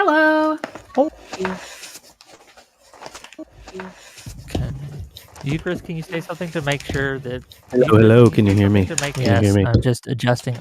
Hello. Oh. Can Chris, can you say something to make sure that... Hello, can you hear me? Yes, I'm just adjusting.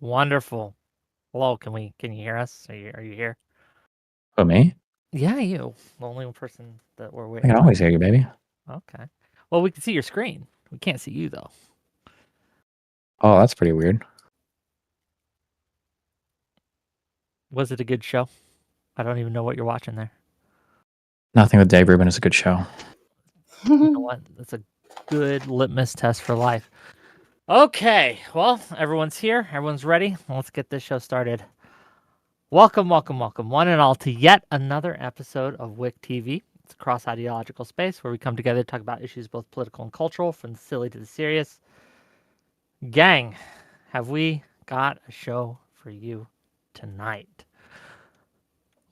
Wonderful. Hello, can you hear us? Are you here? Oh, me? Yeah, you. The only person that we're I waiting can on. always hear you, baby. Okay. Well, we can see your screen. We can't see you though. Oh, that's pretty weird. Was it a good show? I don't even know what you're watching there. Nothing with Dave Rubin is a good show. You know what? That's a good litmus test for life. Okay. Well, everyone's here. Everyone's ready. Let's get this show started. Welcome, one and all, to yet another episode of Whick TV. It's a cross-ideological space where we come together to talk about issues both political and cultural, from the silly to the serious. Gang, have we got a show for you tonight?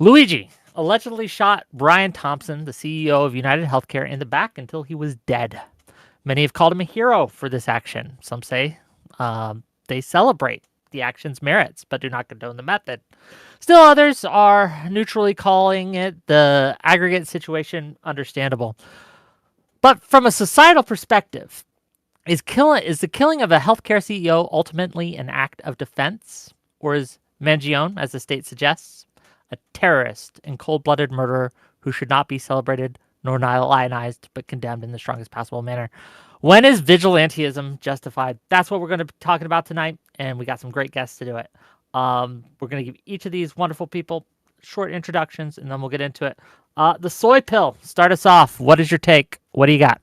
Luigi allegedly shot Brian Thompson, the CEO of United Healthcare, in the back until he was dead. Many have called him a hero for this action. Some say they celebrate the action's merits, but do not condone the method. Still others are neutrally calling it the aggregate situation understandable. But from a societal perspective, is the killing of a healthcare CEO ultimately an act of defense? Or is Mangione, as the state suggests, a terrorist and cold-blooded murderer who should not be celebrated nor lionized, but condemned in the strongest possible manner? When is vigilantism justified? That's what we're going to be talking about tonight, and we got some great guests to do it. We're going to give each of these wonderful people short introductions, and then we'll get into it. The soy pill, start us off. What is your take? What do you got?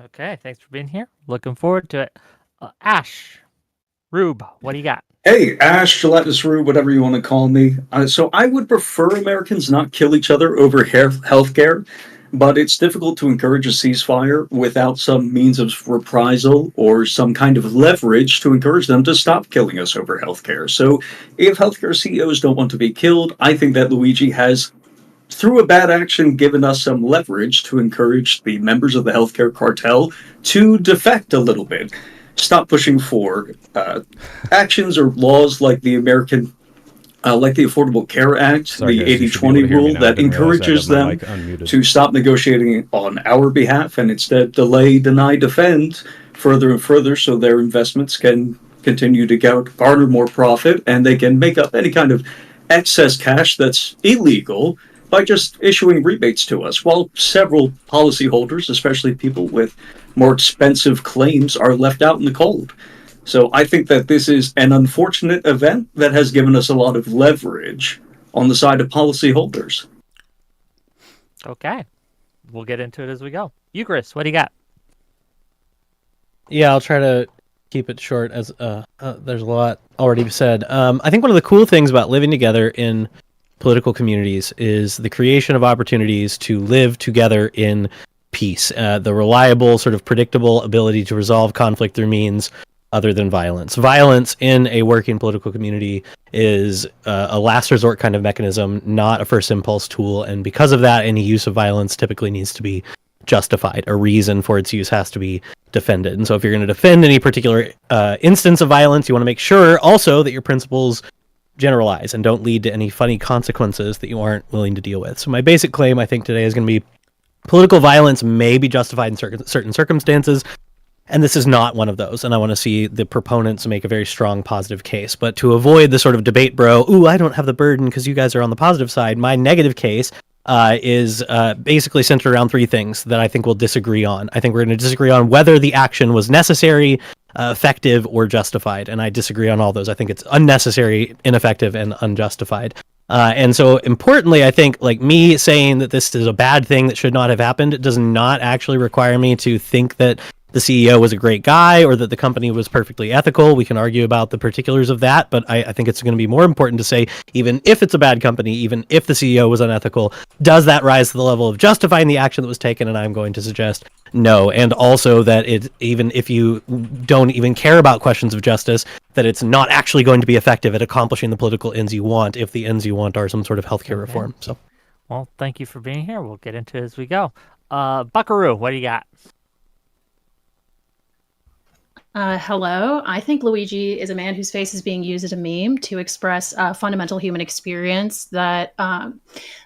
Okay, thanks for being here. Looking forward to it. Ash, Rube, what do you got? Hey, Ash, Gelatinous Rue, whatever you want to call me. So I would prefer Americans not kill each other over healthcare, but it's difficult to encourage a ceasefire without some means of reprisal or some kind of leverage to encourage them to stop killing us over healthcare. So if healthcare CEOs don't want to be killed, I think that Luigi has, through a bad action, given us some leverage to encourage the members of the healthcare cartel to defect a little bit. Stop pushing for actions or laws like the Affordable Care Act, Sorry, the guys, you should be 80-20 able to hear me rule now. I that didn't realize I had encourages my them mic unmuted. to stop negotiating on our behalf and instead delay, deny, defend further and further so their investments can continue to garner more profit and they can make up any kind of excess cash that's illegal by just issuing rebates to us, while several policyholders, especially people with more expensive claims, are left out in the cold. So I think that this is an unfortunate event that has given us a lot of leverage on the side of policyholders. Okay, we'll get into it as we go. Eucharist, what do you got? Yeah, I'll try to keep it short as there's a lot already said. I think one of the cool things about living together in political communities is the creation of opportunities to live together in peace. The reliable, sort of predictable ability to resolve conflict through means other than violence. Violence in a working political community is a last resort kind of mechanism, not a first impulse tool. And because of that, any use of violence typically needs to be justified. A reason for its use has to be defended. And so if you're going to defend any particular instance of violence, you want to make sure also that your principles generalize and don't lead to any funny consequences that you aren't willing to deal with. So my basic claim, I think, today is going to be political violence may be justified in certain circumstances, And this is not one of those. And I want to see the proponents make a very strong positive case. But to avoid the sort of debate, bro, ooh, I don't have the burden because you guys are on the positive side, my negative case is basically centered around three things that I think we'll disagree on. I think we're going to disagree on whether the action was necessary, effective, or justified. And I disagree on all those. I think it's unnecessary, ineffective, and unjustified. And so importantly, I think like me saying that this is a bad thing that should not have happened, it does not actually require me to think that the CEO was a great guy or that the company was perfectly ethical. We can argue about the particulars of that, but I think it's going to be more important to say, even if it's a bad company, even if the CEO was unethical, does that rise to the level of justifying the action that was taken? And I'm going to suggest no. And also that it, even if you don't even care about questions of justice, that it's not actually going to be effective at accomplishing the political ends you want if the ends you want are some sort of healthcare reform. So, well, thank you for being here. We'll get into it as we go. Buckaroo, what do you got? Hello. I think Luigi is a man whose face is being used as a meme to express a fundamental human experience that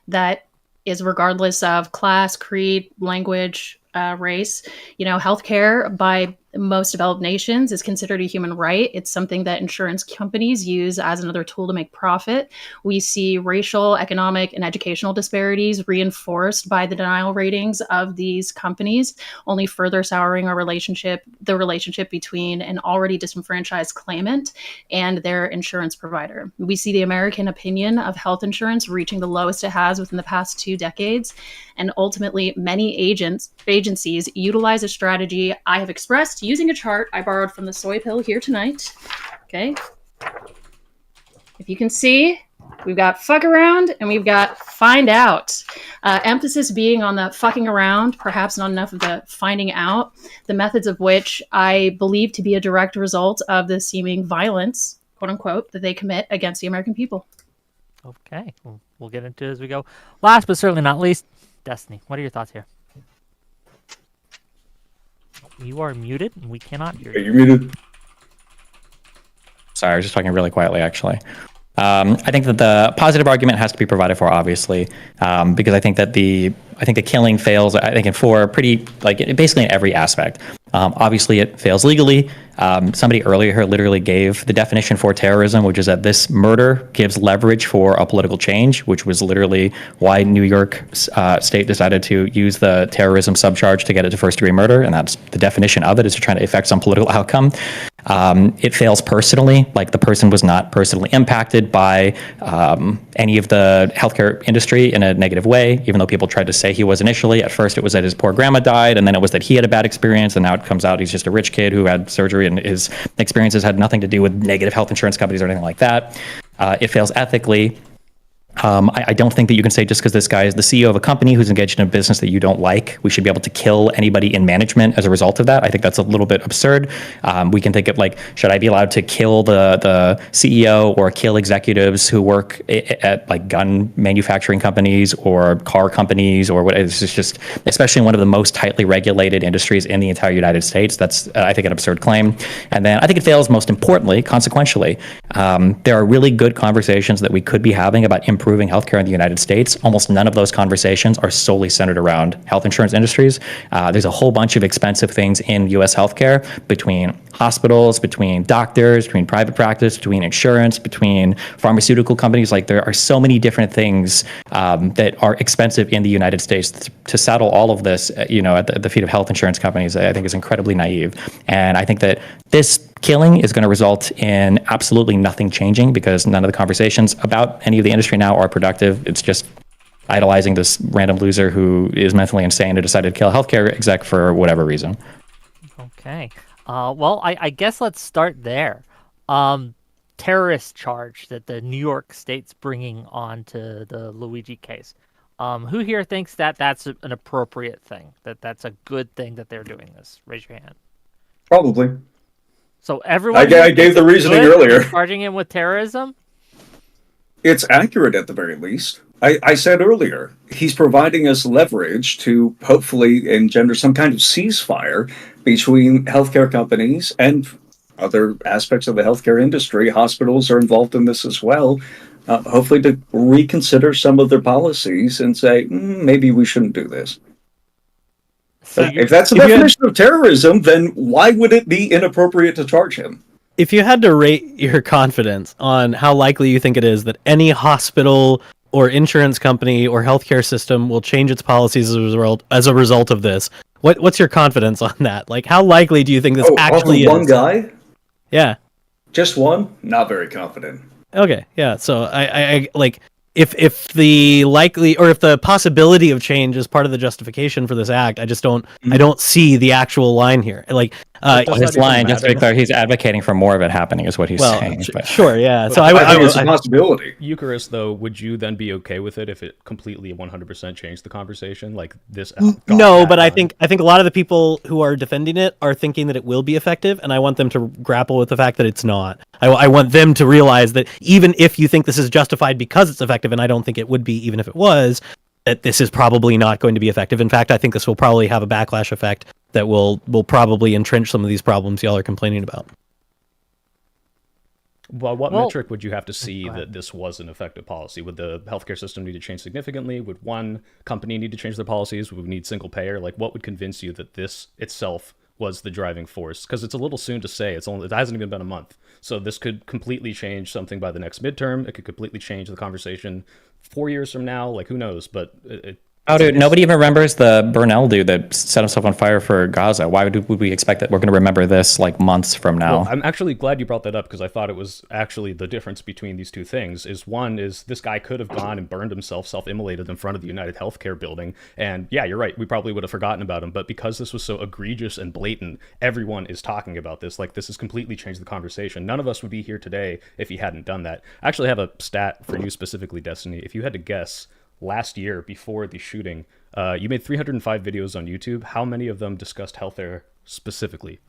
that is regardless of class, creed, language, race. You know, healthcare by most developed nations is considered a human right. It's something that insurance companies use as another tool to make profit. We see racial, economic, and educational disparities reinforced by the denial ratings of these companies, only further souring the relationship between an already disenfranchised claimant and their insurance provider. We see the American opinion of health insurance reaching the lowest it has within the past 2 decades. And ultimately, many agencies utilize a strategy I have expressed using a chart I borrowed from the soy pill here tonight. Okay. If you can see, we've got fuck around and we've got find out. Emphasis being on the fucking around, perhaps not enough of the finding out, the methods of which I believe to be a direct result of the seeming violence, quote unquote, that they commit against the American people. Okay, we'll get into it as we go. Last but certainly not least, Destiny, what are your thoughts here? You are muted, and we cannot hear you. You're muted. Sorry, I was just talking really quietly, actually. I think that the positive argument has to be provided for, obviously, because I think the killing fails. I think basically in every aspect. Obviously, it fails legally. Somebody earlier here literally gave the definition for terrorism, which is that this murder gives leverage for a political change, which was literally why New York State decided to use the terrorism subcharge to get it to first-degree murder, and that's the definition of it, is to try to affect some political outcome. It fails personally, like the person was not personally impacted by any of the healthcare industry in a negative way, even though people tried to say he was initially. At first it was that his poor grandma died, and then it was that he had a bad experience, and now it comes out he's just a rich kid who had surgery, and his experiences had nothing to do with negative health insurance companies or anything like that. It fails ethically. I don't think that you can say just because this guy is the CEO of a company who's engaged in a business that you don't like, we should be able to kill anybody in management as a result of that. I think that's a little bit absurd. We can think of should I be allowed to kill the CEO or kill executives who work at like gun manufacturing companies or car companies or what? It's just, especially in one of the most tightly regulated industries in the entire United States. That's, I think, an absurd claim. And then I think it fails most importantly, consequentially. There are really good conversations that we could be having about improving healthcare in the United States. Almost none of those conversations are solely centered around health insurance industries. There's a whole bunch of expensive things in U.S. healthcare, between hospitals, between doctors, between private practice, between insurance, between pharmaceutical companies. Like, there are so many different things that are expensive in the United States. To saddle all of this, at the feet of health insurance companies, I think is incredibly naive. And I think that this killing is going to result in absolutely nothing changing, because none of the conversations about any of the industry now are productive. It's just idolizing this random loser who is mentally insane and decided to kill a healthcare exec for whatever reason. Okay. Well, I guess let's start there. Terrorist charge that the New York State's bringing on to the Luigi case. Who here thinks that that's an appropriate thing, that's a good thing that they're doing this? Raise your hand. Probably. So everyone... I gave the reasoning earlier. Charging him with terrorism? It's accurate at the very least. I said earlier, he's providing us leverage to hopefully engender some kind of ceasefire between healthcare companies and other aspects of the healthcare industry. Hospitals are involved in this as well. Hopefully to reconsider some of their policies and say, maybe we shouldn't do this. So If that's the definition of terrorism, then why would it be inappropriate to charge him? If you had to rate your confidence on how likely you think it is that any hospital or insurance company or healthcare system will change its policies as a result of this, what's your confidence on that? Like, how likely do you think this actually is? One guy? Yeah. Just one? Not very confident. Okay, yeah. So I like if the likely or if the possibility of change is part of the justification for this act, I just don't I don't see the actual line here. Like his line, just to be clear, he's advocating for more of it happening, is what he's saying. Sure, yeah. So I think it's a possibility. Eucharist, though, would you then be okay with it if it completely 100% changed the conversation? Like this? No, but I think a lot of the people who are defending it are thinking that it will be effective, and I want them to grapple with the fact that it's not. I want them to realize that even if you think this is justified because it's effective, and I don't think it would be even if it was, that this is probably not going to be effective. In fact, I think this will probably have a backlash effect that will probably entrench some of these problems y'all are complaining about. Well, what metric would you have to see that this was an effective policy? Would the healthcare system need to change significantly? Would one company need to change their policies? Would we need single payer? Like, what would convince you that this itself was the driving force? Because it's a little soon to say. It hasn't even been a month. So this could completely change something by the next midterm. It could completely change the conversation 4 years from now. Like, who knows? But dude, nobody even remembers the Burnell dude that set himself on fire for Gaza. Why would we expect that we're going to remember this like months from now? Well, I'm actually glad you brought that up because I thought it was actually the difference between these two things. One is this guy could have gone and burned himself, self-immolated in front of the United Healthcare building. And yeah, you're right. We probably would have forgotten about him. But because this was so egregious and blatant, everyone is talking about this. Like, this has completely changed the conversation. None of us would be here today if he hadn't done that. I actually have a stat for you specifically, Destiny. If you had to guess, last year before the shooting, you made 305 videos on YouTube. How many of them discussed healthcare specifically?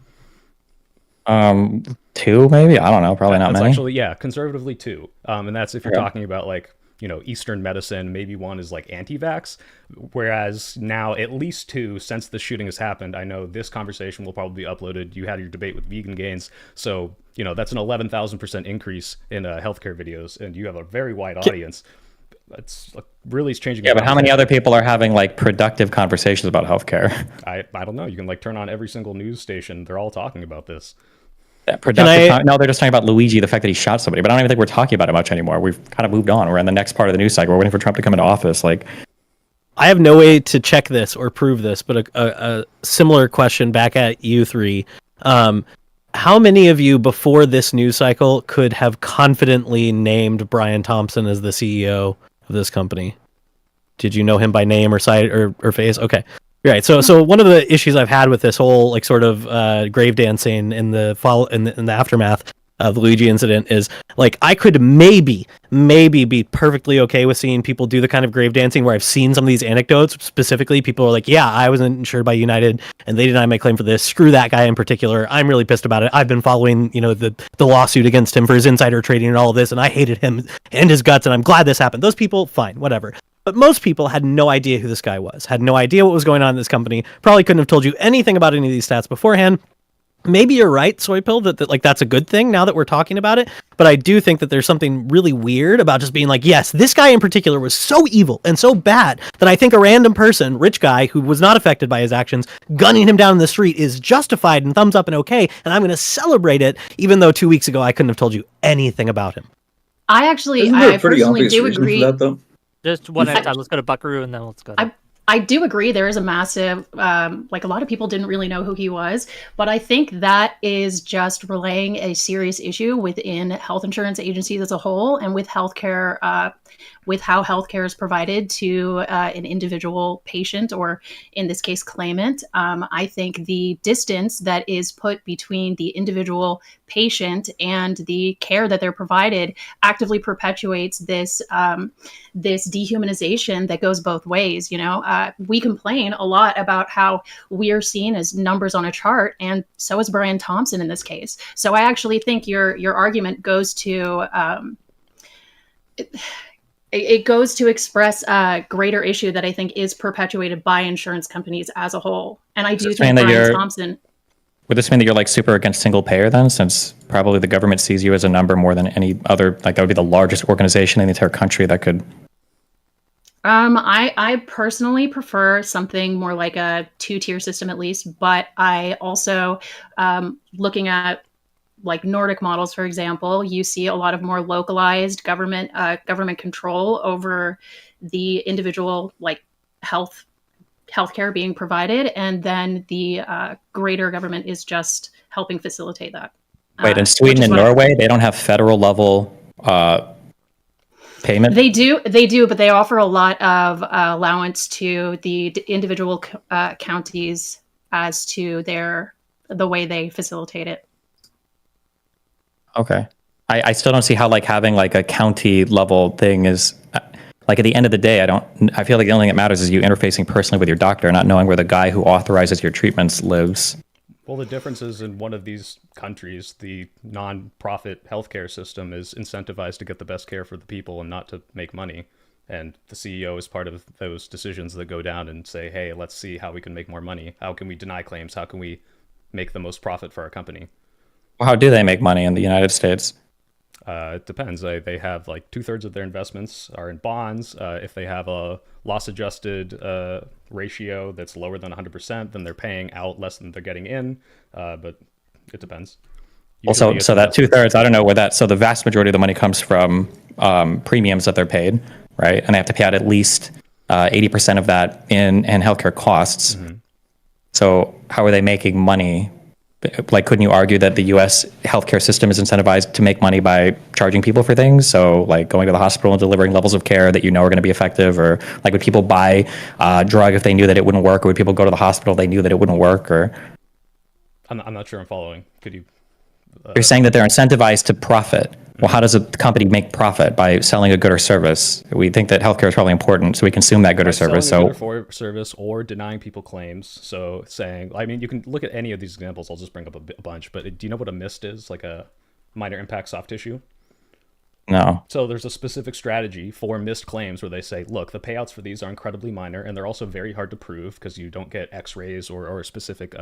2 maybe. I don't know. Probably not many. Actually, yeah, conservatively 2. And that's if you're talking about like, you know, Eastern medicine. Maybe one is like anti-vax. Whereas now at least 2 since the shooting has happened. I know this conversation will probably be uploaded. You had your debate with Vegan Gains, so you know that's an 11,000% increase in healthcare videos, and you have a very wide audience. It's really changing. Yeah, but how many other people are having like productive conversations about healthcare? I don't know. You can like turn on every single news station. They're all talking about this. No, they're just talking about Luigi, the fact that he shot somebody. But I don't even think we're talking about it much anymore. We've kind of moved on. We're in the next part of the news cycle. We're waiting for Trump to come into office. Like, I have no way to check this or prove this, but a similar question back at you three. How many of you before this news cycle could have confidently named Brian Thompson as the CEO of this company? Did you know him by name or sight or face? Okay. Right. So one of the issues I've had with this whole like sort of grave dancing in the aftermath of the Luigi incident is like I could maybe be perfectly okay with seeing people do the kind of grave dancing where I've seen some of these anecdotes. Specifically, people are like, yeah, I was insured by United and they denied my claim for this. Screw that guy in particular. I'm really pissed about it. I've been following, you know, the lawsuit against him for his insider trading and all of this, and I hated him and his guts, and I'm glad this happened. Those people, fine, whatever. But most people had no idea who this guy was, had no idea what was going on in this company, probably couldn't have told you anything about any of these stats beforehand. Maybe you're right, Soypill, that like that's a good thing now that we're talking about it. But I do think that there's something really weird about just being like, yes, this guy in particular was so evil and so bad that I think a random person, rich guy who was not affected by his actions, gunning him down in the street is justified and thumbs up and okay. And I'm going to celebrate it, even though 2 weeks ago I couldn't have told you anything about him. I personally do agree. For that, though? Just one at a time. Let's go to Buckaroo and then let's go. I do agree there is a massive, like a lot of people didn't really know who he was, but I think that is just relaying a serious issue within health insurance agencies as a whole and with healthcare, with how healthcare is provided to an individual patient or in this case claimant. I think the distance that is put between the individual patient and the care that they're provided actively perpetuates this this dehumanization that goes both ways. You know, we complain a lot about how we are seen as numbers on a chart, and so is Brian Thompson in this case. So I actually think your argument goes to it goes to express a greater issue that I think is perpetuated by insurance companies as a whole. And I do think Brian Thompson. Would this mean that you're like super against single payer then, since probably the government sees you as a number more than any other, like that would be the largest organization in the entire country that could. I personally prefer something more like a two-tier system at least, but I also, looking at like Nordic models, for example, you see a lot of more localized government control over the individual like healthcare being provided, and then the greater government is just helping facilitate that. Wait, in Which Sweden is and what Norway, they don't have federal level payment? they do, but they offer a lot of allowance to the individual counties as to the way they facilitate it. Okay. I still don't see how like having like a county level thing is like at the end of the day, I feel like the only thing that matters is you interfacing personally with your doctor, not knowing where the guy who authorizes your treatments lives. Well, the difference is in one of these countries, the non-profit healthcare system is incentivized to get the best care for the people and not to make money. And the CEO is part of those decisions that go down and say, hey, let's see how we can make more money. How can we deny claims? How can we make the most profit for our company? Well, how do they make money in the United States? It depends. They have like 2/3 of their investments are in bonds. If they have a loss adjusted ratio that's lower than 100%, then they're paying out less than they're getting in. But it depends. Also, so that 2/3, I don't know where that. So the vast majority of the money comes from premiums that they're paid, right? And they have to pay out at least 80% of that in healthcare costs. Mm-hmm. So how are they making money? Like, couldn't you argue that the U.S. healthcare system is incentivized to make money by charging people for things? So, like going to the hospital and delivering levels of care that you know are going to be effective, or like would people buy a drug if they knew that it wouldn't work, or would people go to the hospital if they knew that it wouldn't work? Or I'm not sure I'm following. Could you? You're saying that they're incentivized to profit. Well, how does a company make profit? By selling a good or service. We think that healthcare is probably important, so we consume that good or service. Selling a good or service, or denying people claims. So saying, I mean, you can look at any of these examples. I'll just bring up a bunch. But do you know what a MIST is? Like a minor impact soft tissue? No. So there's a specific strategy for missed claims where they say, look, the payouts for these are incredibly minor, and they're also very hard to prove because you don't get x-rays or specific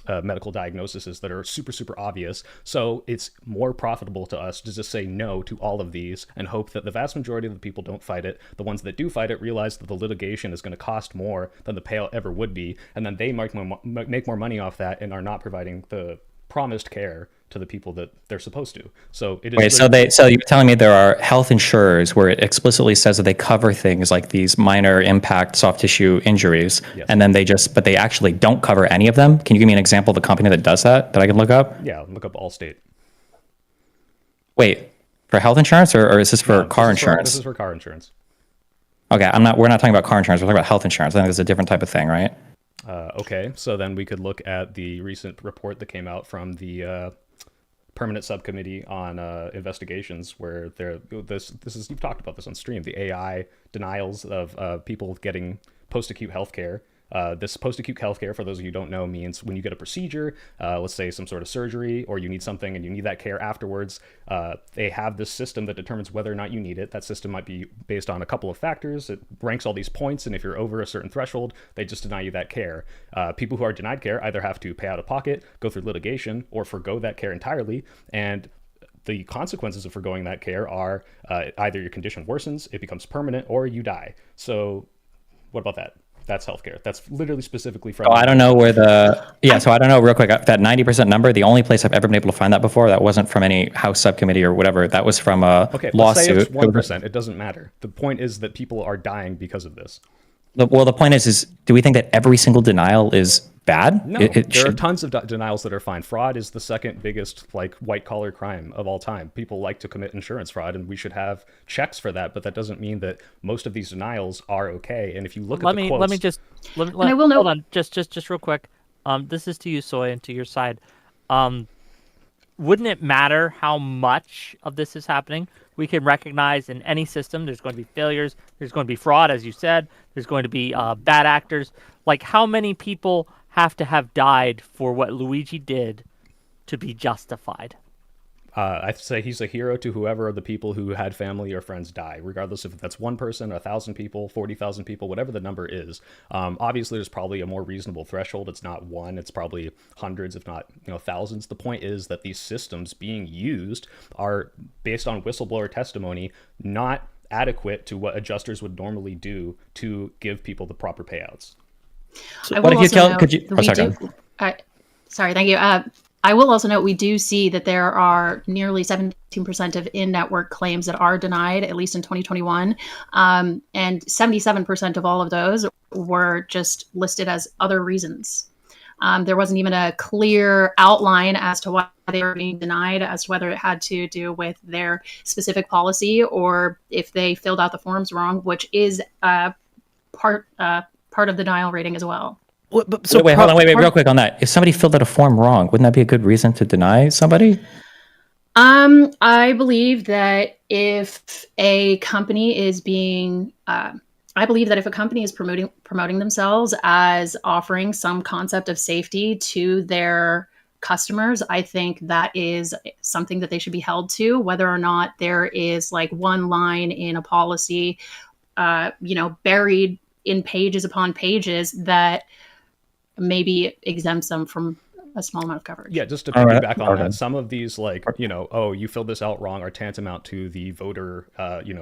medical diagnoses that are super, super obvious. So it's more profitable to us to just say no to all of these and hope that the vast majority of the people don't fight it. The ones that do fight it realize that the litigation is going to cost more than the payout ever would be, and then they make more money off that and are not providing the promised care to the people that they're supposed to. So it is. Wait, so you're telling me there are health insurers where it explicitly says that they cover things like these minor impact soft tissue injuries, yes, and then but they actually don't cover any of them? Can you give me an example of a company that does that I can look up? Yeah, look up Allstate. Wait, for health insurance or is this for car insurance? This is for car insurance. Okay, we're not talking about car insurance, we're talking about health insurance. I think it's a different type of thing, right? Okay, so then we could look at the recent report that came out from the permanent subcommittee on investigations, where this is, you've talked about this on stream, the AI denials of people getting post-acute healthcare. This post-acute healthcare, for those of you who don't know, means when you get a procedure, let's say some sort of surgery, or you need something and you need that care afterwards, they have this system that determines whether or not you need it. That system might be based on a couple of factors. It ranks all these points, and if you're over a certain threshold, they just deny you that care. People who are denied care either have to pay out of pocket, go through litigation, or forgo that care entirely, and the consequences of forgoing that care are either your condition worsens, it becomes permanent, or you die. So what about that? That's healthcare. That's literally specifically from. Oh, I don't know where so I don't know real quick. That 90% number, the only place I've ever been able to find that before, that wasn't from any House subcommittee or whatever. That was from a lawsuit. Let's say it's 1%. It doesn't matter. The point is that people are dying because of this. Well, the point is do we think that every single denial is bad? No, there are tons of denials that are fine. Fraud is the second biggest white collar crime of all time. People like to commit insurance fraud, and we should have checks for that. But that doesn't mean that most of these denials are okay. And if you look at the quotes, hold on, just real quick. This is to you, Soy, and to your side. Wouldn't it matter how much of this is happening? We can recognize in any system there's going to be failures, there's going to be fraud, as you said, there's going to be bad actors. Like, how many people have to have died for what Luigi did to be justified? I'd say he's a hero to whoever of the people who had family or friends die, regardless if that's one person, 1,000 people, 40,000 people, whatever the number is. Obviously, there's probably a more reasonable threshold. It's not one, it's probably hundreds, if not thousands. The point is that these systems being used are based on whistleblower testimony, not adequate to what adjusters would normally do to give people the proper payouts. What if you tell? Could you? Oh, sorry. Sorry, thank you. I will also note we do see that there are nearly 17% of in-network claims that are denied, at least in 2021, and 77% of all of those were just listed as other reasons. There wasn't even a clear outline as to why they were being denied, as to whether it had to do with their specific policy or if they filled out the forms wrong, which is part of the denial rating as well. So wait, hold on, wait, real quick on that. If somebody filled out a form wrong, wouldn't that be a good reason to deny somebody? I believe that if a company is promoting themselves as offering some concept of safety to their customers, I think that is something that they should be held to, whether or not there is like one line in a policy, buried in pages upon pages that maybe exempts them from a small amount of coverage. Yeah, just to piggyback on that, some of these, like, you filled this out wrong, are tantamount to the voter,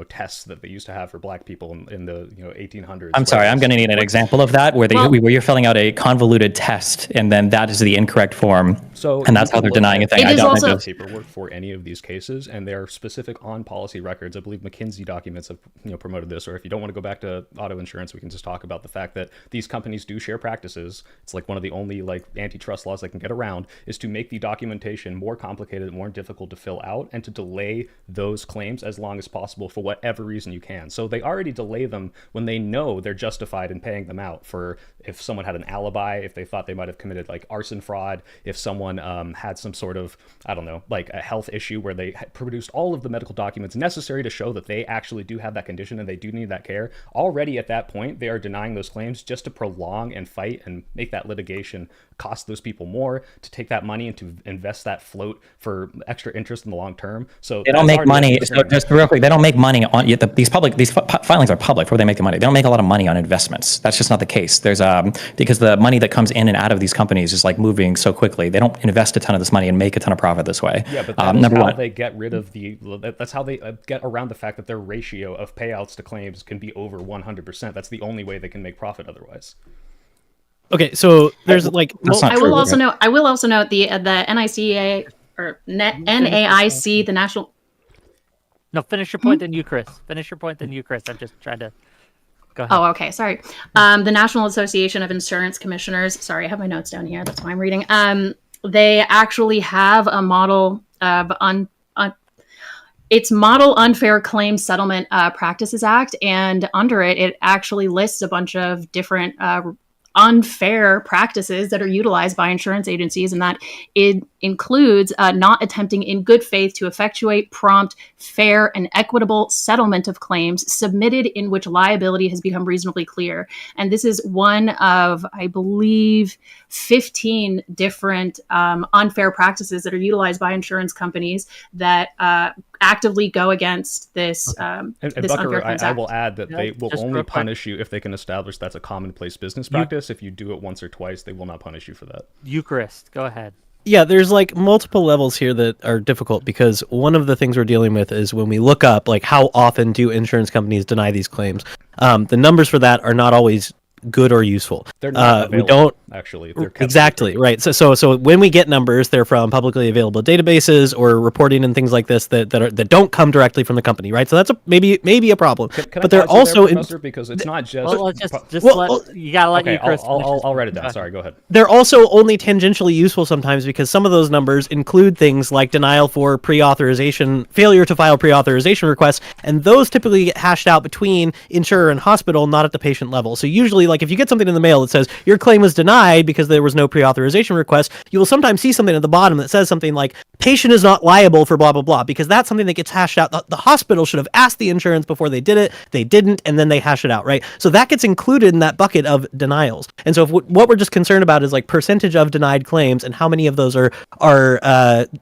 tests that they used to have for black people in the 1800s. I'm sorry, I'm going to need an example of that where you're filling out a convoluted test and then that is the incorrect form. So and that's how they're denying a thing. I don't think paperwork for any of these cases, and they're specific on policy records. I believe McKinsey documents have promoted this. Or if you don't want to go back to auto insurance, we can just talk about the fact that these companies do share practices. It's like one of the only like antitrust laws they can get around is to make the documentation more complicated and more difficult to fill out, and to delay those claims as long as possible for whatever reason you can. So they already delay them when they know they're justified in paying them out for if someone had an alibi, if they thought they might have committed like arson fraud, if someone had some sort of, I don't know, like a health issue where they produced all of the medical documents necessary to show that they actually do have that condition and they do need that care. Already at that point, they are denying those claims just to prolong and fight and make that litigation cost those people more, to take that money and to invest that float for extra interest in the long term. So they don't make money. So just real quick, they don't make money on these filings are public. Where they make the money, they don't make a lot of money on investments. That's just not the case. There's because the money that comes in and out of these companies is like moving so quickly. They don't invest a ton of this money and make a ton of profit this way. Yeah, but that's they get rid of that's how they get around the fact that their ratio of payouts to claims can be over 100%. That's the only way they can make profit otherwise. Okay, so there's like I will also note the NICA or NAIC, the national. No, finish your point, then you, Chris. Finish your point, then you, Chris. I'm just trying to go ahead. Oh, okay, sorry. The National Association of Insurance Commissioners. Sorry, I have my notes down here. That's why I'm reading. They actually have a model of it's Model Unfair Claims Settlement Practices Act, and under it actually lists a bunch of different unfair practices that are utilized by insurance agencies, and that it includes not attempting in good faith to effectuate prompt, fair, and equitable settlement of claims submitted in which liability has become reasonably clear. And this is one of, I believe, 15 different unfair practices that are utilized by insurance companies that actively go against this. And this Bucker, I will add that they will only punish you if they can establish that's a commonplace business practice. If you do it once or twice, they will not punish you for that. Eucharist, go ahead. Yeah, there's like multiple levels here that are difficult, because one of the things we're dealing with is when we look up like how often do insurance companies deny these claims. The numbers for that are not always good or useful. They're not available, we don't actually. They're exactly right. So when we get numbers, they're from publicly available databases or reporting and things like this that don't come directly from the company, right? So that's maybe a problem. But they're also because it's not just. You gotta let you, Chris. I'll write it down. Sorry, go ahead. They're also only tangentially useful sometimes, because some of those numbers include things like denial for pre-authorization, failure to file pre-authorization requests, and those typically get hashed out between insurer and hospital, not at the patient level. So usually, like if you get something in the mail that says your claim was denied because there was no pre-authorization request, you will sometimes see something at the bottom that says something like patient is not liable for blah blah blah, because that's something that gets hashed out. The hospital should have asked the insurance before they did it, they didn't, and then they hash it out, right? So that gets included in that bucket of denials. And so what we're just concerned about is like percentage of denied claims and how many of those are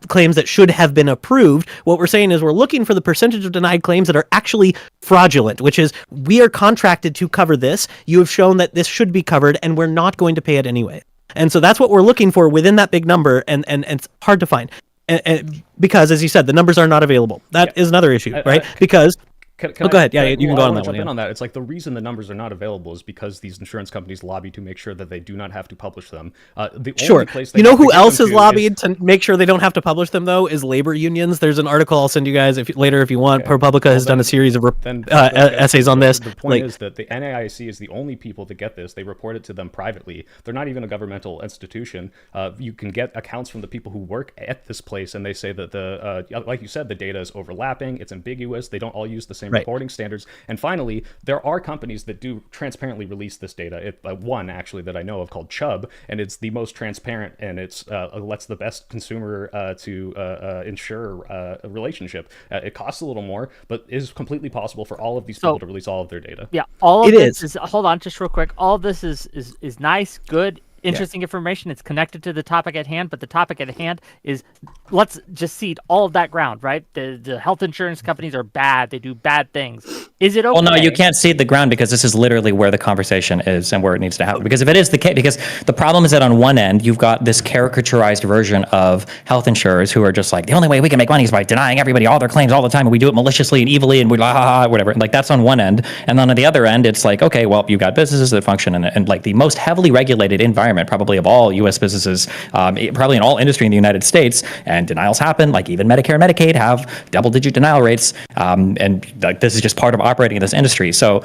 claims that should have been approved. What we're saying is we're looking for the percentage of denied claims that are actually fraudulent, which is we are contracted to cover this, you have shown that this should be covered, and we're not going to pay it anyway. And so that's what we're looking for within that big number, and it's hard to find. And because, as you said, the numbers are not available. That is another issue, right? Because Go ahead. Yeah, you can go on that one. Jump in on that. It's like the reason the numbers are not available is because these insurance companies lobby to make sure that they do not have to publish them. The only place they You know have to who get else them has to lobbied to make sure they don't have to publish them, though, is labor unions. The's an article I'll send you guys later if you want. ProPublica has done a series of essays on this. The point is that the NAIC is the only people that get this. They report it to them privately. They're not even a governmental institution. You can get accounts from the people who work at this place, and they say that like you said, the data is overlapping. It's ambiguous. They don't all use the same reporting standards. And finally, there are companies that do transparently release this data. One actually that I know of called Chubb, and it's the most transparent, and it's lets the best consumer to ensure a relationship. It costs a little more, but is completely possible for all of these people to release all of their data. Yeah, all of this is. Hold on, just real quick. All of this is nice, good, interesting information. It's connected to the topic at hand, but the topic at hand is, let's just cede all of that ground, right? The health insurance companies are bad. They do bad things. Is it okay? Well, no, you can't cede the ground because this is literally where the conversation is and where it needs to happen. Because if it is the case, because the problem is that on one end, you've got this caricaturized version of health insurers who are just like, the only way we can make money is by denying everybody all their claims all the time, and we do it maliciously and evilly, and we whatever. Like, that's on one end. And then on the other end, it's like, okay, well, you've got businesses that function in like the most heavily regulated environment, probably of all U.S. businesses, probably in all industry in the United States, and denials happen. Like, even Medicare and Medicaid have double-digit denial rates, and like, this is just part of operating in this industry. So,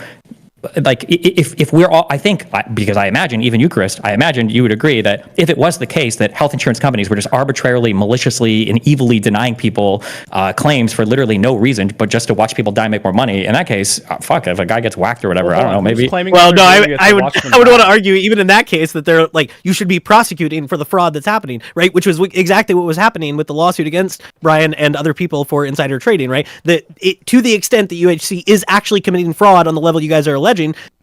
like, if we're all, I think, because I imagine, even Eucharist, I imagine you would agree that if it was the case that health insurance companies were just arbitrarily, maliciously, and evilly denying people claims for literally no reason, but just to watch people die and make more money, in that case, fuck, if a guy gets whacked or whatever, I don't know, maybe. Well, no, I would want to argue, even in that case, that they're like, you should be prosecuting for the fraud that's happening, right? Which was exactly what was happening with the lawsuit against Brian and other people for insider trading, right? That to the extent that UHC is actually committing fraud on the level you guys are alleging,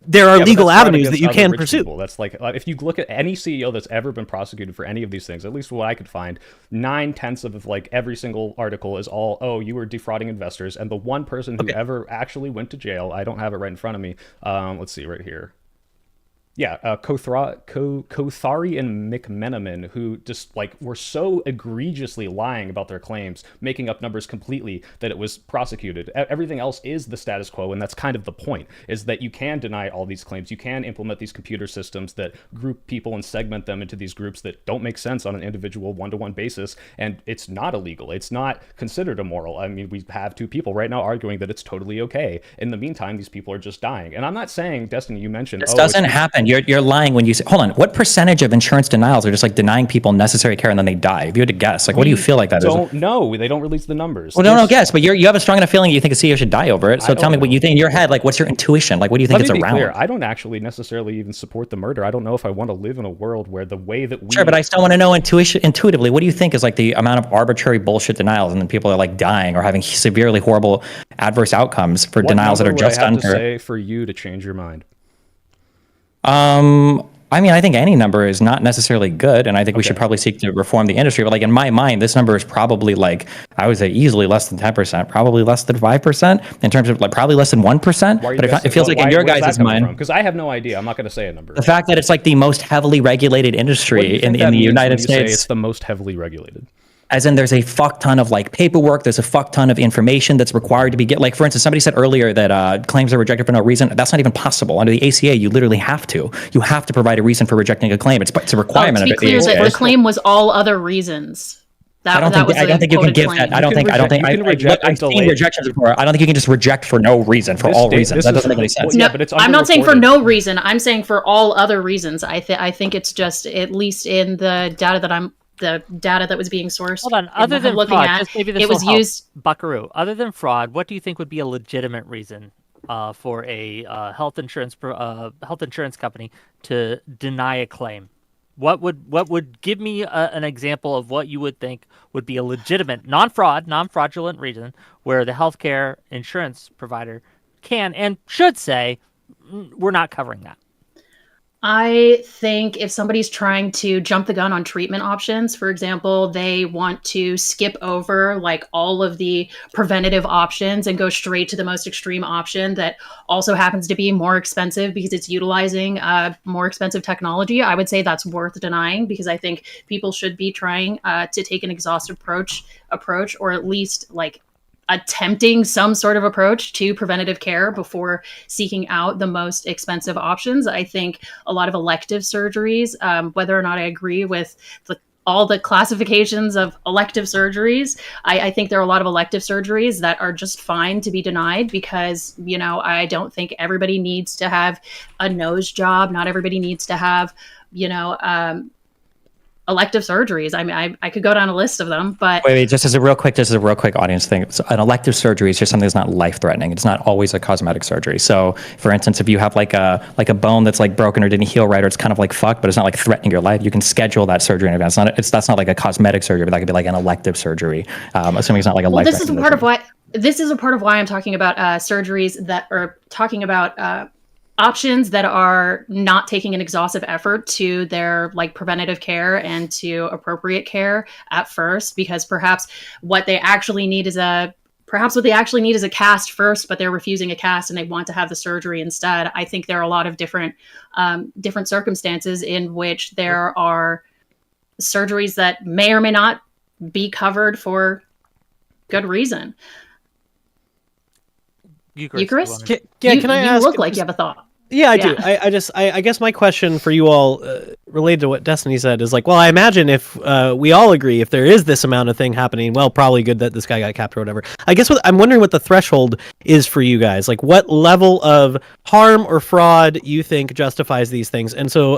there are legal avenues that you can pursue. People. That's like, if you look at any CEO that's ever been prosecuted for any of these things, at least what I could find, 9/10 of like every single article is all, oh, you were defrauding investors. And the one person who ever actually went to jail, I don't have it right in front of me. Let's see right here. Yeah, Kothari and McMenamin, who just like were so egregiously lying about their claims, making up numbers completely, that it was prosecuted. Everything else is the status quo, and that's kind of the point, is that you can deny all these claims. You can implement these computer systems that group people and segment them into these groups that don't make sense on an individual one-to-one basis, and it's not illegal. It's not considered immoral. I mean, we have two people right now arguing that it's totally okay. In the meantime, these people are just dying. And I'm not saying, Destiny, you mentioned... This doesn't happen. You're lying when you say, hold on, what percentage of insurance denials are just like denying people necessary care and then they die? If you had to guess, like, what do you feel like that is? Don't know. They don't release the numbers. Well, no, guess, but you have a strong enough feeling you think a CEO should die over it. So tell me what you think in your head, like, what's your intuition? Like, what do you think it's around? Clear. I don't actually necessarily even support the murder. I don't know if I want to live in a world where the way that we... Sure, but I still want to know intuitively, what do you think is like the amount of arbitrary bullshit denials and then people are like dying or having severely horrible adverse outcomes for denials that are just under... What number would I have to say for you to change your mind? I mean, I think any number is not necessarily good, and I think we should probably seek to reform the industry. But like, in my mind, this number is probably like, I would say easily less than 10%, probably less than 5%, in terms of like probably less than 1%. But it feels like in your guys' mind, because I have no idea. I'm not going to say a number. The fact that it's like the most heavily regulated industry in the United States. It's the most heavily regulated. As in, there's a fuck ton of like paperwork. There's a fuck ton of information that's required to be like, for instance, somebody said earlier that claims are rejected for no reason. That's not even possible. Under the ACA, you literally have to. You have to provide a reason for rejecting a claim. It's a requirement. To be clear, the claim was all other reasons. I don't think you can give that. I've seen rejections before. I don't think you can just reject for no reason, for all reasons. That doesn't make any sense. No, I'm not saying for no reason. I'm saying for all other reasons. I think it's just, at least in the data that was being sourced. Hold on. Other than fraud, just maybe this it was used. Buckaroo. Other than fraud, what do you think would be a legitimate reason for a health insurance company to deny a claim? What would give me an example of what you would think would be a legitimate, non-fraudulent reason where the healthcare insurance provider can and should say, we're not covering that? I think if somebody's trying to jump the gun on treatment options, for example, they want to skip over like all of the preventative options and go straight to the most extreme option that also happens to be more expensive because it's utilizing more expensive technology, I would say that's worth denying, because I think people should be trying to take an exhaustive approach, or at least like attempting some sort of approach to preventative care before seeking out the most expensive options. I think a lot of elective surgeries, whether or not I agree with all the classifications of elective surgeries, I think there are a lot of elective surgeries that are just fine to be denied because, I don't think everybody needs to have a nose job. Not everybody needs to have, elective surgeries. I mean, I could go down a list of them, but wait, just as a real quick audience thing. So an elective surgery is just something that's not life threatening. It's not always a cosmetic surgery. So, for instance, if you have like a bone that's like broken or didn't heal right, or it's kind of like fucked, but it's not like threatening your life, you can schedule that surgery in advance. That's not like a cosmetic surgery, but that could be like an elective surgery. Assuming it's not like a life. This is a part of why I'm talking about surgeries that are talking about. Options that are not taking an exhaustive effort to their like preventative care and to appropriate care at first, because perhaps what they actually need is a cast first, but they're refusing a cast and they want to have the surgery instead. I think there are a lot of different circumstances in which there are surgeries that may or may not be covered for good reason. Eucharist? Can I ask? You look like you have a thought. Yeah, I do. I guess my question for you all, related to what Destiny said, is like, well, I imagine if we all agree, if there is this amount of thing happening, well, probably good that this guy got capped or whatever. I guess I'm wondering what the threshold is for you guys. Like, what level of harm or fraud you think justifies these things? And so,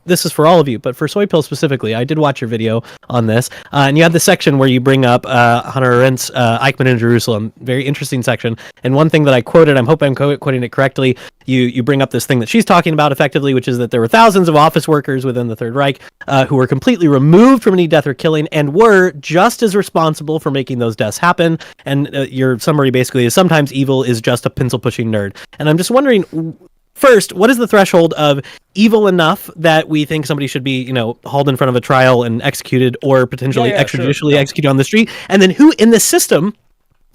this is for all of you, but for Soy Pill specifically, I did watch your video on this, and you had the section where you bring up Hannah Arendt's Eichmann in Jerusalem. Very interesting section. And one thing that I quoted, I'm hoping I'm quoting it correctly, you bring up this thing that she's talking about effectively, which is that there were thousands of office workers within the Third Reich who were completely removed from any death or killing and were just as responsible for making those deaths happen. And your summary basically is sometimes evil is just a pencil-pushing nerd. And I'm just wondering, first, what is the threshold of evil enough that we think somebody should be, hauled in front of a trial and executed, or potentially extrajudicially executed on the street? And then who in the system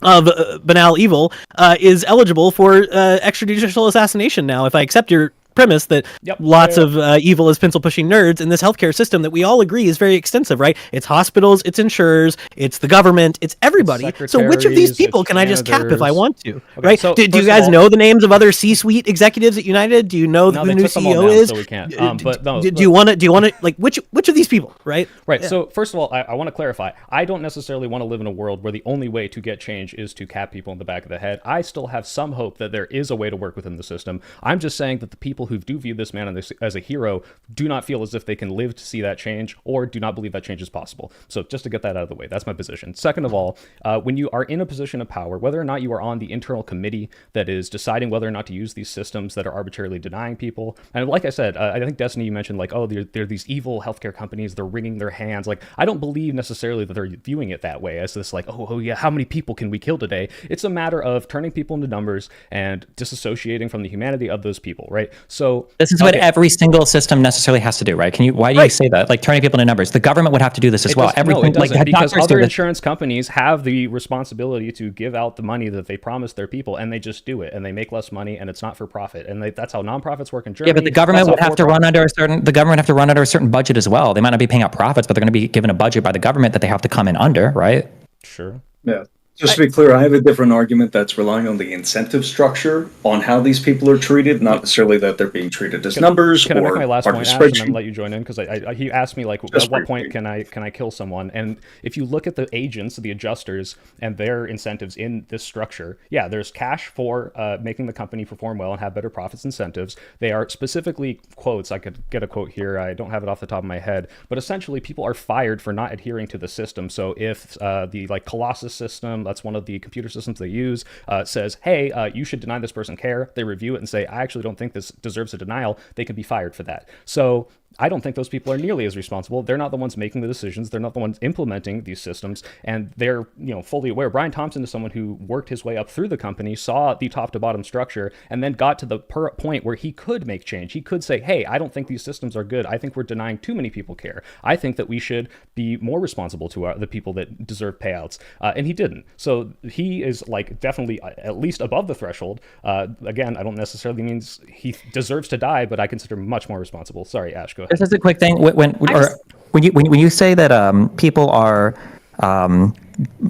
of banal evil is eligible for extrajudicial assassination now, if I accept your premise that lots of evil is pencil pushing nerds in this healthcare system that we all agree is very extensive, right? It's hospitals, it's insurers, it's the government, it's everybody. So which of these people can I just cap if I want to? Okay, right? So do you guys know the names of other C-suite executives at United? Do you know who the new CEO is? So we can't. Do you want to like which of these people, right? Right. Yeah. So first of all, I want to clarify. I don't necessarily want to live in a world where the only way to get change is to cap people in the back of the head. I still have some hope that there is a way to work within the system. I'm just saying that the people who do view this man as a hero do not feel as if they can live to see that change, or do not believe that change is possible. So just to get that out of the way, that's my position. Second of all, when you are in a position of power, whether or not you are on the internal committee that is deciding whether or not to use these systems that are arbitrarily denying people, and like I said, I think Destiny, you mentioned like, oh, they're these evil healthcare companies, they're wringing their hands. Like, I don't believe necessarily that they're viewing it that way, as this like, oh yeah, how many people can we kill today? It's a matter of turning people into numbers and disassociating from the humanity of those people, right? So this is what every single system necessarily has to do, right? Why do you say that? Like, turning people into numbers. The government would have to do this as well. Everything, because other insurance companies have the responsibility to give out the money that they promise their people, and they just do it, and they make less money, and it's not for profit, and that's how nonprofits work in Germany. Yeah, but the government would have to run under a certain budget as well. They might not be paying out profits, but they're going to be given a budget by the government that they have to come in under, right? Sure. Yeah. Just to be clear, I have a different argument that's relying on the incentive structure on how these people are treated, not necessarily that they're being treated as numbers. Can I make my last point, Ash, and then let you join in? Because he asked me, like, at what point can I kill someone? And if you look at the agents, the adjusters, and their incentives in this structure, yeah, there's cash for making the company perform well and have better profits incentives. They are specifically quotes. I could get a quote here. I don't have it off the top of my head. But essentially, people are fired for not adhering to the system. So if the Colossus system, that's one of the computer systems they use, says, hey, you should deny this person care. They review it and say, I actually don't think this deserves a denial. They can be fired for that. So I don't think those people are nearly as responsible. They're not the ones making the decisions. They're not the ones implementing these systems, and they're fully aware. Brian Thompson is someone who worked his way up through the company, saw the top to bottom structure, and then got to the point where he could make change. He could say, hey, I don't think these systems are good. I think we're denying too many people care. I think that we should be more responsible to the people that deserve payouts, and he didn't. So he is like definitely at least above the threshold. Again, I don't necessarily mean he deserves to die, but I consider him much more responsible. Sorry, Ash, go ahead. This is a quick thing. When you say that people are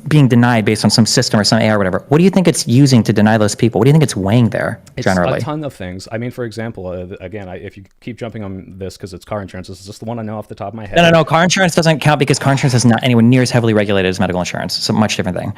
being denied based on some system or some AI or whatever. What do you think it's using to deny those people? What do you think it's weighing there generally? It's a ton of things. I mean, for example, again, if you keep jumping on this because it's car insurance, this is just the one I know off the top of my head. No. Car insurance doesn't count because car insurance is not anywhere near as heavily regulated as medical insurance. It's a much different thing.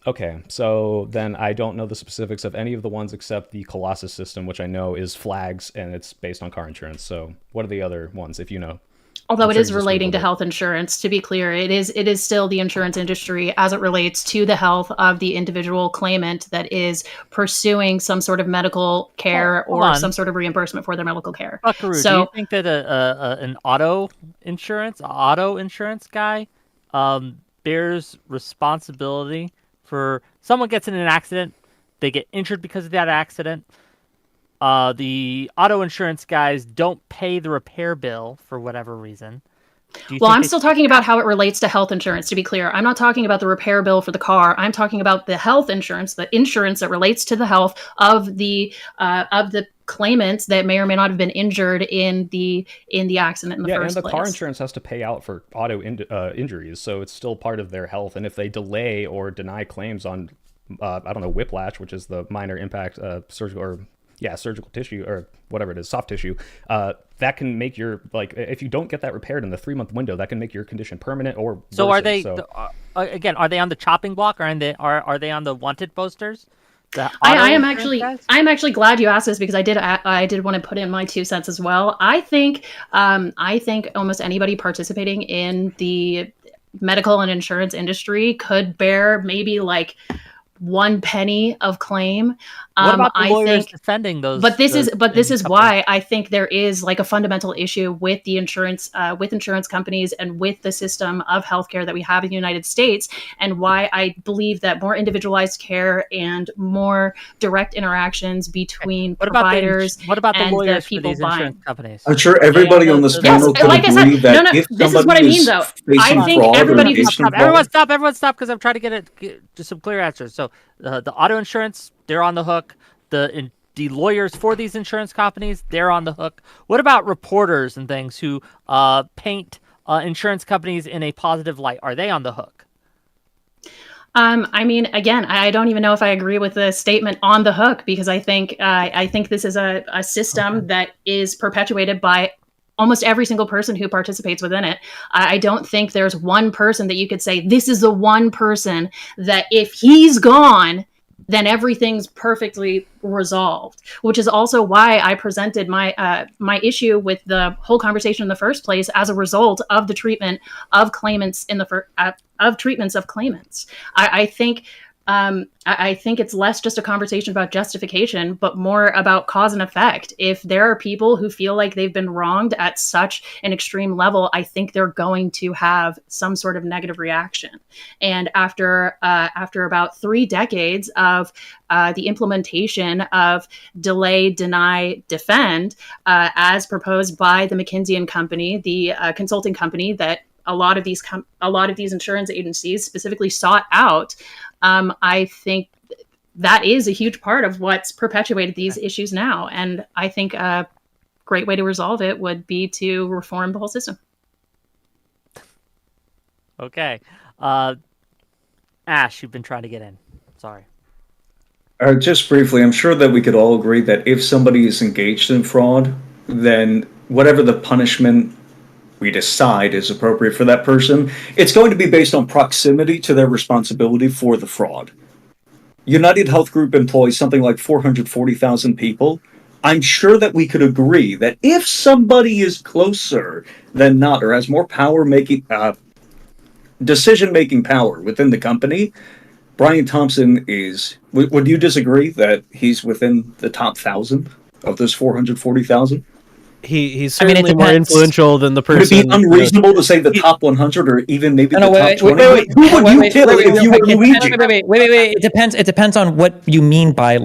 Okay, so then I don't know the specifics of any of the ones except the Colossus system, which I know is flags and it's based on car insurance. So what are the other ones, if you know? Although it is relating to health insurance, to be clear, it is still the insurance industry as it relates to the health of the individual claimant that is pursuing some sort of medical care or some sort of reimbursement for their medical care. Buckaroo, do you think that an auto insurance guy bears responsibility for someone gets in an accident, they get injured because of that accident? The auto insurance guys don't pay the repair bill for whatever reason. Well, I'm still talking about how it relates to health insurance, to be clear. I'm not talking about the repair bill for the car. I'm talking about the health insurance, the insurance that relates to the health of the claimants that may or may not have been injured in the accident in the first place. And the car insurance has to pay out for auto injuries, so it's still part of their health. And if they delay or deny claims on, whiplash, which is the minor impact surgical tissue or whatever it is, soft tissue, that can make your, if you don't get that repaired in the 3-month window, that can make your condition permanent or worsen. So are they, again, are they on the chopping block, or are they on the wanted posters? I'm actually glad you asked this, because I did want to put in my 2 cents as well. I think almost anybody participating in the medical and insurance industry could bear maybe 1 penny of claim. What about the lawyers defending those? But this is why I think there is a fundamental issue with the insurance companies and with the system of healthcare that we have in the United States, and why I believe that more individualized care and more direct interactions between providers what about the lawyers the people for these buying insurance companies? I'm sure everybody on this panel could agree that if this is what I somebody mean, is though. facing I think fraud or everybody facing fraud- Everyone stop, because I'm trying to get just some clear answers. So the auto insurance, they're on the hook. The lawyers for these insurance companies, they're on the hook. What about reporters and things who paint insurance companies in a positive light? Are they on the hook? I mean, again, I don't even know if I agree with the statement "on the hook," because I think this is a system that is perpetuated by almost every single person who participates within it. I don't think there's one person that you could say, this is the one person that if he's gone, then everything's perfectly resolved, which is also why I presented my issue with the whole conversation in the first place as a result of the treatment of claimants of treatments of claimants. I think it's less just a conversation about justification, but more about cause and effect. If there are people who feel like they've been wronged at such an extreme level, I think they're going to have some sort of negative reaction. And after about 3 decades of the implementation of delay, deny, defend, as proposed by the McKinsey and Company, the consulting company that a lot of these insurance agencies specifically sought out, I think that is a huge part of what's perpetuated these issues now. And I think a great way to resolve it would be to reform the whole system. Okay. Ash, you've been trying to get in. Sorry. Just briefly, I'm sure that we could all agree that if somebody is engaged in fraud, then whatever the punishment we decide is appropriate for that person, it's going to be based on proximity to their responsibility for the fraud. United Health Group employs something like 440,000 people. I'm sure that we could agree that if somebody is closer than not, or has more decision-making power within the company, Brian Thompson is... Would you disagree that he's within the top 1,000 of those 440,000? He's certainly more influential than the person. Would it be unreasonable to say the top 100 or even maybe the top 20? Wait, who would you kill if you were Luigi? Wait. It depends on what you mean by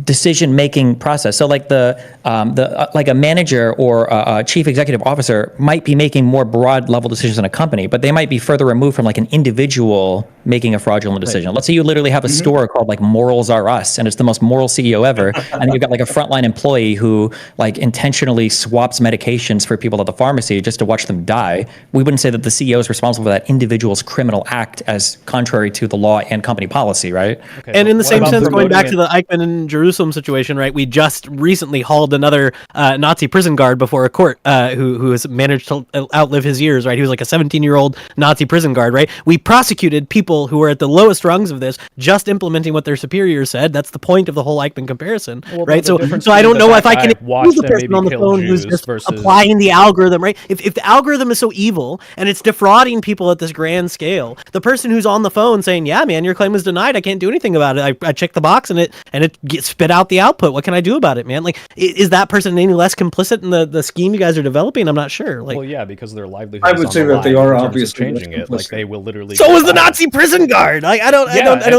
decision making process. So like like a manager or a chief executive officer might be making more broad level decisions in a company, but they might be further removed from like an individual making a fraudulent decision. Right. Let's say you literally have a store called like Morals Are Us, and it's the most moral CEO ever, and then you've got like a frontline employee who like intentionally swaps medications for people at the pharmacy just to watch them die. We wouldn't say that the CEO is responsible for that individual's criminal act as contrary to the law and company policy, right? Okay, and in the same sense, going back to the Eichmann and Jerusalem situation, right? We just recently hauled another Nazi prison guard before a court who has managed to outlive his years, right? He was like a 17-year-old Nazi prison guard, right? We prosecuted people who were at the lowest rungs of this, just implementing what their superiors said. That's the point of the whole Eichmann comparison, right? So I don't know if I can use the person on the phone who's just applying the algorithm, right? If the algorithm is so evil and it's defrauding people at this grand scale, the person who's on the phone saying, "Yeah, man, your claim was denied. I can't do anything about it. I checked the box and it spit out the output. What can I do about it, man?" Like, is that person any less complicit in the scheme you guys are developing? I'm not sure. Like, well, yeah, because their livelihood. I would say that they are obviously changing it. Like, they will literally. So was the Nazi prison guard. Like, I don't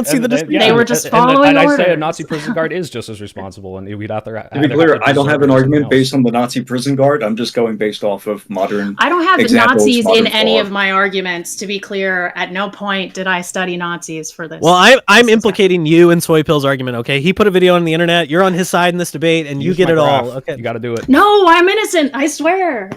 see the distinction. They were just following orders. I'd say a Nazi prison guard is just as responsible, and we'd have to. To be clear, I don't have an argument based on the Nazi prison guard. I'm just going based off of modern. I don't have Nazis in any of my arguments. To be clear, at no point did I study Nazis for this. Well, I'm implicating you in Soy Pill's argument. Okay, he put a video on the internet. You're on his side in this debate, and you get it all. Okay, you got to do it. No, I'm innocent. I swear.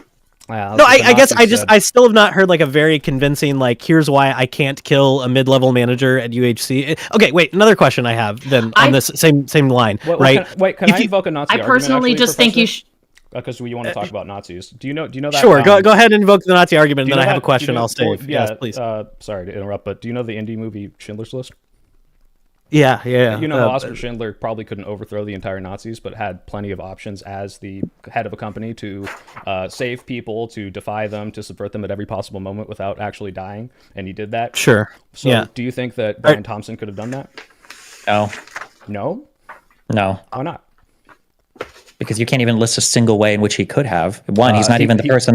No, I guess I still have not heard like a very convincing like here's why I can't kill a mid-level manager at UHC. Okay, wait, another question I have then on this same line, right? Can I invoke a Nazi argument? I personally just think you should. Because we want to talk about Nazis. Do you know that? Sure, go ahead and invoke the Nazi argument, and then I have a question I'll save. Yes, please. Sorry to interrupt, but do you know the indie movie Schindler's List? Yeah. You know, Oscar Schindler probably couldn't overthrow the entire Nazis, but had plenty of options as the head of a company to save people, to defy them, to subvert them at every possible moment without actually dying, and he did that. Sure. So, do you think that Brian Thompson could have done that? No. No? No. Why not? Because you can't even list a single way in which he could have. One, he's not even the person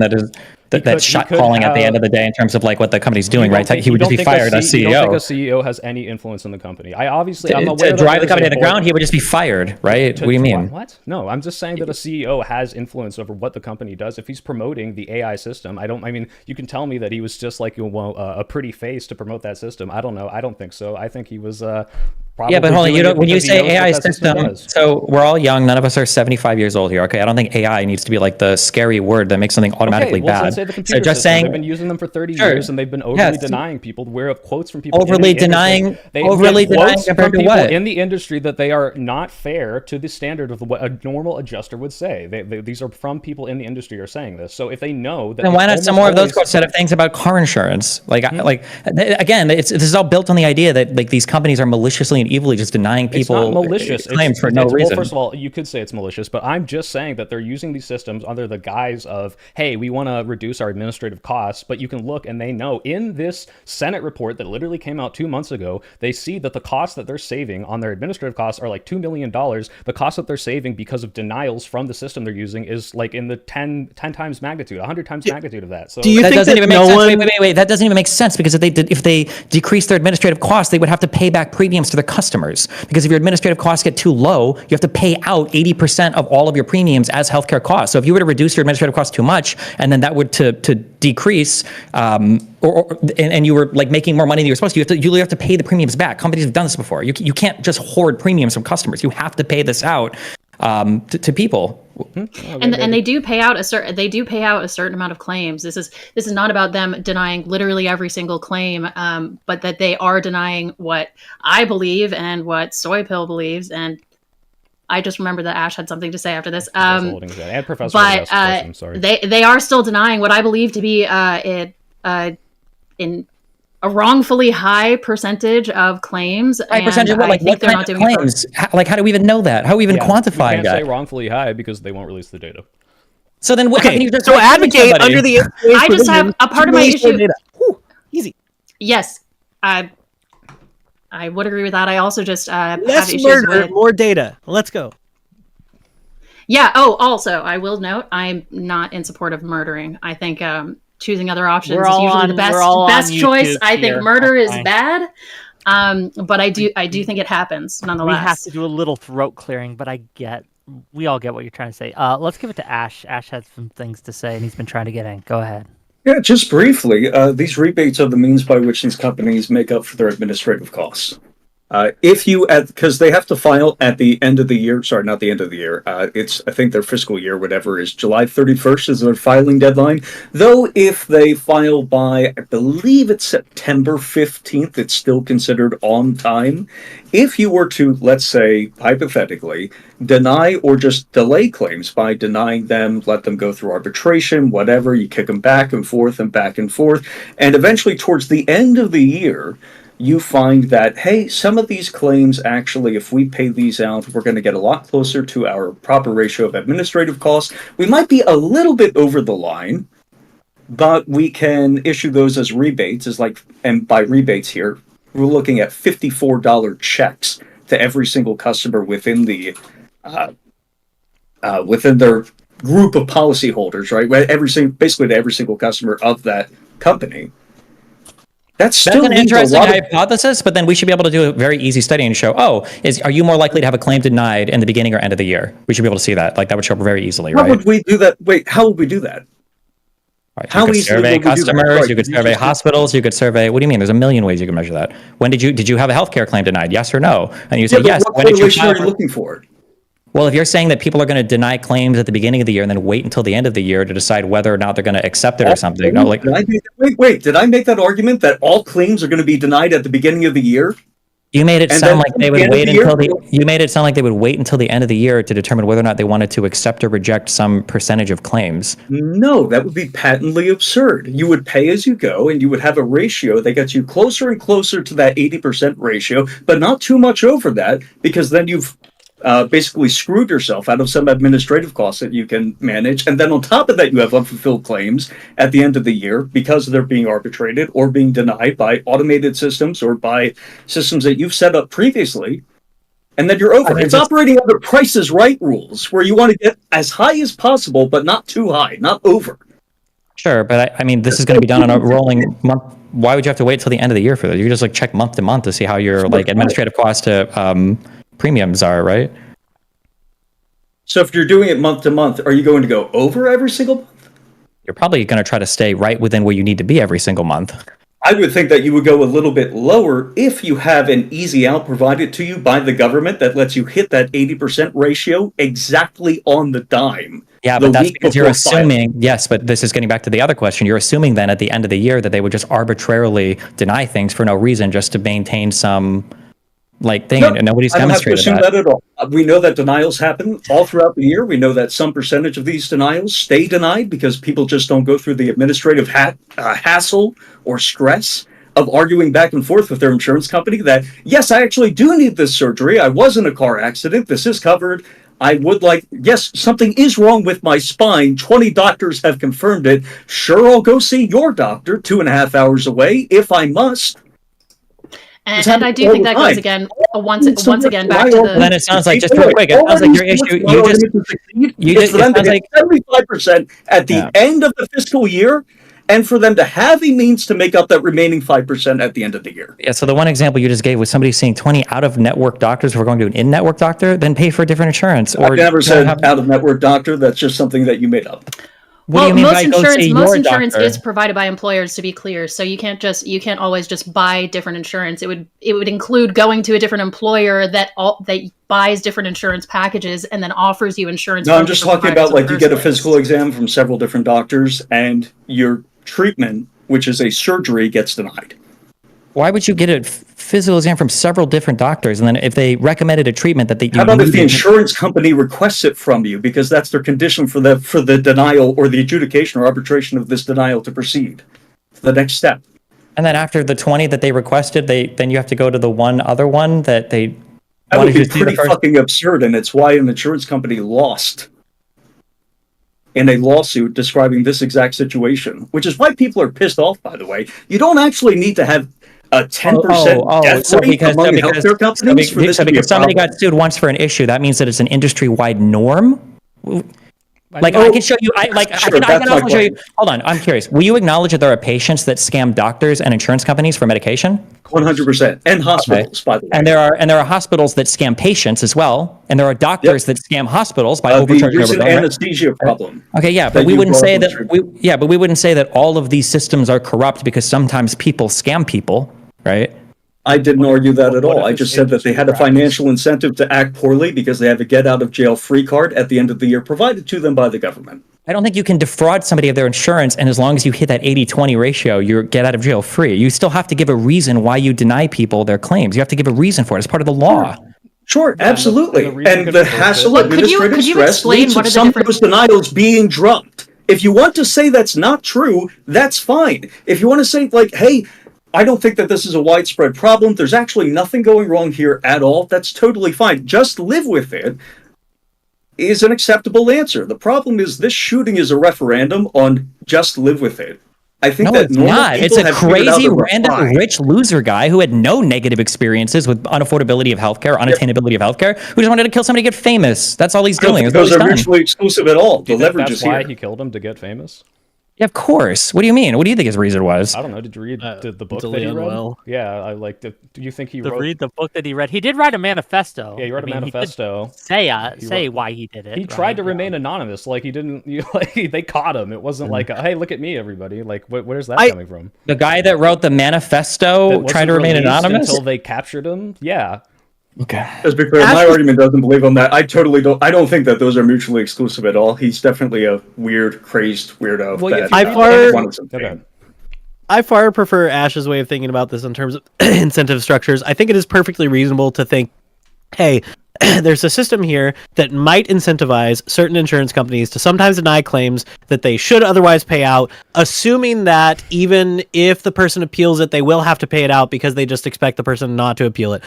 that's shot calling at the end of the day in terms of like what the company's doing, right? He would just be fired as CEO. You don't think a CEO has any influence in the company? I'm aware to drive the company to the ground, he would just be fired, right? What do you mean? What? No, I'm just saying that a CEO has influence over what the company does. If he's promoting the AI system, you can tell me that he was just like a pretty face to promote that system. I don't know. I don't think so. I think he was probably. Yeah, but hold on. When you say AI system, so we're all young. None of us are 75 years old here. Okay, I don't think AI needs to be like the scary word that makes something automatically bad. Say the computer system. Saying they've been using them for 30 years, and they've been overly denying people. Where of quotes from people overly denying compared to what in the industry that they are not fair to the standard of what a normal adjuster would say. These are from people in the industry are saying this. So if they know that, then why not some more of those quotes instead of things about car insurance? Again, this is all built on the idea that like these companies are maliciously and evilly just denying people it's not malicious. claims for no reason. Well, first of all, you could say it's malicious, but I'm just saying that they're using these systems under the guise of, hey, we want to reduce our administrative costs, but you can look and they know in this Senate report that literally came out 2 months ago, they see that the costs that they're saving on their administrative costs are like $2 million. The cost that they're saving because of denials from the system they're using is like in the 10 times magnitude, 100 times magnitude of that. So do you think doesn't even make sense? Wait, that doesn't even make sense because if they decrease their administrative costs, they would have to pay back premiums to their customers. Because if your administrative costs get too low, you have to pay out 80% of all of your premiums as healthcare costs. So if you were to reduce your administrative costs too much, and then that would to decrease, and you were like making more money than you were supposed to, you have to pay the premiums back. Companies have done this before. You can't just hoard premiums from customers. You have to pay this out to people. And they do pay out a certain amount of claims. This is not about them denying literally every single claim, but that they are denying what I believe and what Soy Pill believes. And I just remember that Ash had something to say after this. And Professor, but they are still denying what I believe to be in a wrongfully high percentage of claims. High percentage of what? Like what kind of claims? How do we even know that? How are we even quantifying that? You can't say wrongfully high because they won't release the data. So then what? Okay, so advocate under the. I just have a part of my issue. Easy. Yes, I would agree with that. I also just have issues murder, with more data. Let's go. Yeah. Oh, also, I will note I'm not in support of murdering. I think choosing other options is usually the best choice. I think murder is bad. But I do think it happens nonetheless. We have to do a little throat clearing, but we all get what you're trying to say. Let's give it to Ash. Ash has some things to say, and he's been trying to get in. Go ahead. Yeah, just briefly, these rebates are the means by which these companies make up for their administrative costs. Because they have to file at the end of the year, sorry, not the end of the year. I think their fiscal year, whatever, is July 31st is their filing deadline. Though if they file by, I believe it's September 15th, it's still considered on time. If you were to, let's say, hypothetically, deny or just delay claims by denying them, let them go through arbitration, whatever, you kick them back and forth and back and forth, and eventually towards the end of the year, you find that, hey, some of these claims actually, if we pay these out, we're going to get a lot closer to our proper ratio of administrative costs. We might be a little bit over the line, but we can issue those as rebates, and by rebates here, we're looking at $54 checks to every single customer within the within their group of policyholders, right? Basically to every single customer of that company. That's an interesting hypothesis, but then we should be able to do a very easy study and show, are you more likely to have a claim denied in the beginning or end of the year? We should be able to see that. Like, that would show up very easily, right? How would we do that? Wait, how would we do that? Right, you could survey customers, you could survey hospitals, you could survey, what do you mean? There's a million ways you can measure that. When did you have a healthcare claim denied? Yes or no? And you say yes. What correlation are you looking for? Well, if you're saying that people are going to deny claims at the beginning of the year and then wait until the end of the year to decide whether or not they're going to accept it or something. No, like, did I make that argument that all claims are going to be denied at the beginning of the year? You made it sound like they would wait you made it sound like they would wait until the end of the year to determine whether or not they wanted to accept or reject some percentage of claims. No, that would be patently absurd. You would pay as you go, and you would have a ratio that gets you closer and closer to that 80% ratio, but not too much over that, because then you've basically screwed yourself out of some administrative costs that you can manage. And then on top of that, you have unfulfilled claims at the end of the year because they're being arbitrated or being denied by automated systems or by systems that you've set up previously. And then you're over. It's operating under Price is Right rules, where you want to get as high as possible, but not too high, not over. Sure, but I mean, this is going to be done on a rolling month. Why would you have to wait till the end of the year for that? You just check month to month to see how your administrative cost to premiums are, right? So if you're doing it month to month, are you going to go over every single month? You're probably going to try to stay right within where you need to be every single month. I would think that you would go a little bit lower if you have an easy out provided to you by the government that lets you hit that 80% ratio exactly on the dime. Yeah, but that's because you're assuming, yes, but this is getting back to the other question. You're assuming then at the end of the year that they would just arbitrarily deny things for no reason just to maintain some thing, and nobody's demonstrated that. I don't have to assume that at all. We know that denials happen all throughout the year. We know that some percentage of these denials stay denied because people just don't go through the administrative hassle or stress of arguing back and forth with their insurance company that, yes, I actually do need this surgery. I was in a car accident. This is covered. I would yes, something is wrong with my spine. 20 doctors have confirmed it. Sure, I'll go see your doctor 2.5 hours away if I must. And I do think that goes again, once again, back to the... Then it sounds like, just real quick, it sounds like your issue, you just, for them to get 75% at the end of the fiscal year, and for them to have a means to make up that remaining 5% at the end of the year. Yeah, so the one example you just gave was somebody seeing 20 out-of-network doctors who are going to an in-network doctor, then pay for a different insurance. I've never said out-of-network doctor. That's just something that you made up. What do you mean most insurance is provided by employers, to be clear. So you can't always just buy different insurance. It would include going to a different employer that buys different insurance packages and then offers you insurance. No, I'm just talking about you get a physical exam from several different doctors and your treatment, which is a surgery, gets denied. Why would you get a physical exam from several different doctors, and then if they recommended a treatment that how about if the insurance company requests it from you because that's their condition for the denial or the adjudication or arbitration of this denial to proceed to the next step? And then after the 20 that they requested, then you have to go to the one other one that they. That would be pretty fucking absurd, and it's why an insurance company lost in a lawsuit describing this exact situation, which is why people are pissed off, by the way. You don't actually need to have a 10% death rate among healthcare companies for this to be a because somebody got sued once for an issue, that means that it's an industry-wide norm? Like I can show you. I can also show you. Hold on, I'm curious. Will you acknowledge that there are patients that scam doctors and insurance companies for medication? 100%, and hospitals, by the way. And there are hospitals that scam patients as well, and there are doctors that scam hospitals by overcharging. There's an anesthesia problem. Okay, yeah, but we wouldn't say that. But we wouldn't say that all of these systems are corrupt because sometimes people scam people, right? I didn't argue that at all. I just said that they had a financial incentive to act poorly because they have a get-out-of-jail-free card at the end of the year provided to them by the government. I don't think you can defraud somebody of their insurance, and as long as you hit that 80-20 ratio, you get out of jail free. You still have to give a reason why you deny people their claims. You have to give a reason for it. It's part of the law. Sure, absolutely. And the hassle, administrative stress leads to some of those denials being dropped. If you want to say that's not true, that's fine. If you want to say, like, hey, I don't think that this is a widespread problem, there's actually nothing going wrong here at all, that's totally fine. Just live with it is an acceptable answer. The problem is this shooting is a referendum on just live with it. I think that it's not. It's a crazy, random, rich loser guy who had no negative experiences with unaffordability of healthcare, unattainability of healthcare, who just wanted to kill somebody to get famous. That's all he's doing. Those are mutually exclusive at all. The leverage is here. That's why he killed him, to get famous? Yeah, of course. What do you mean? What do you think his reason was? I don't know. Did you read the book that he read? Yeah, I like. Do you think he read the book that he read? He did write a manifesto. Yeah, he wrote a manifesto. Say why he did it. He tried to remain anonymous. Like he didn't. They caught him. It wasn't like, hey, look at me, everybody. Like, where's that coming from? The guy that wrote the manifesto tried to remain anonymous until they captured him. Yeah. Okay. Let's be clear, my argument doesn't believe on that. I don't think that those are mutually exclusive at all. He's definitely a weird, crazed weirdo. Well, I far prefer Ash's way of thinking about this in terms of incentive structures. I think it is perfectly reasonable to think, hey, there's a system here that might incentivize certain insurance companies to sometimes deny claims that they should otherwise pay out, assuming that even if the person appeals it, they will have to pay it out because they just expect the person not to appeal it.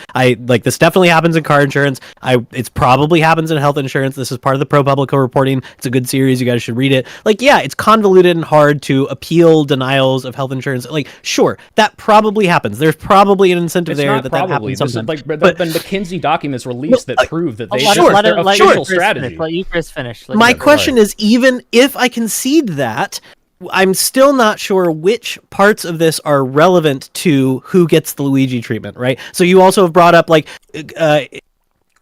This definitely happens in car insurance. It's probably happens in health insurance. This is part of the ProPublica reporting. It's a good series. You guys should read it. It's convoluted and hard to appeal denials of health insurance. Sure, that probably happens. There's probably an incentive there that happens sometimes. There have been McKinsey documents released that prove that they official strategy. Let you Chris finish. My question is, even if I concede that, I'm still not sure which parts of this are relevant to who gets the Luigi treatment, right? So you also have brought up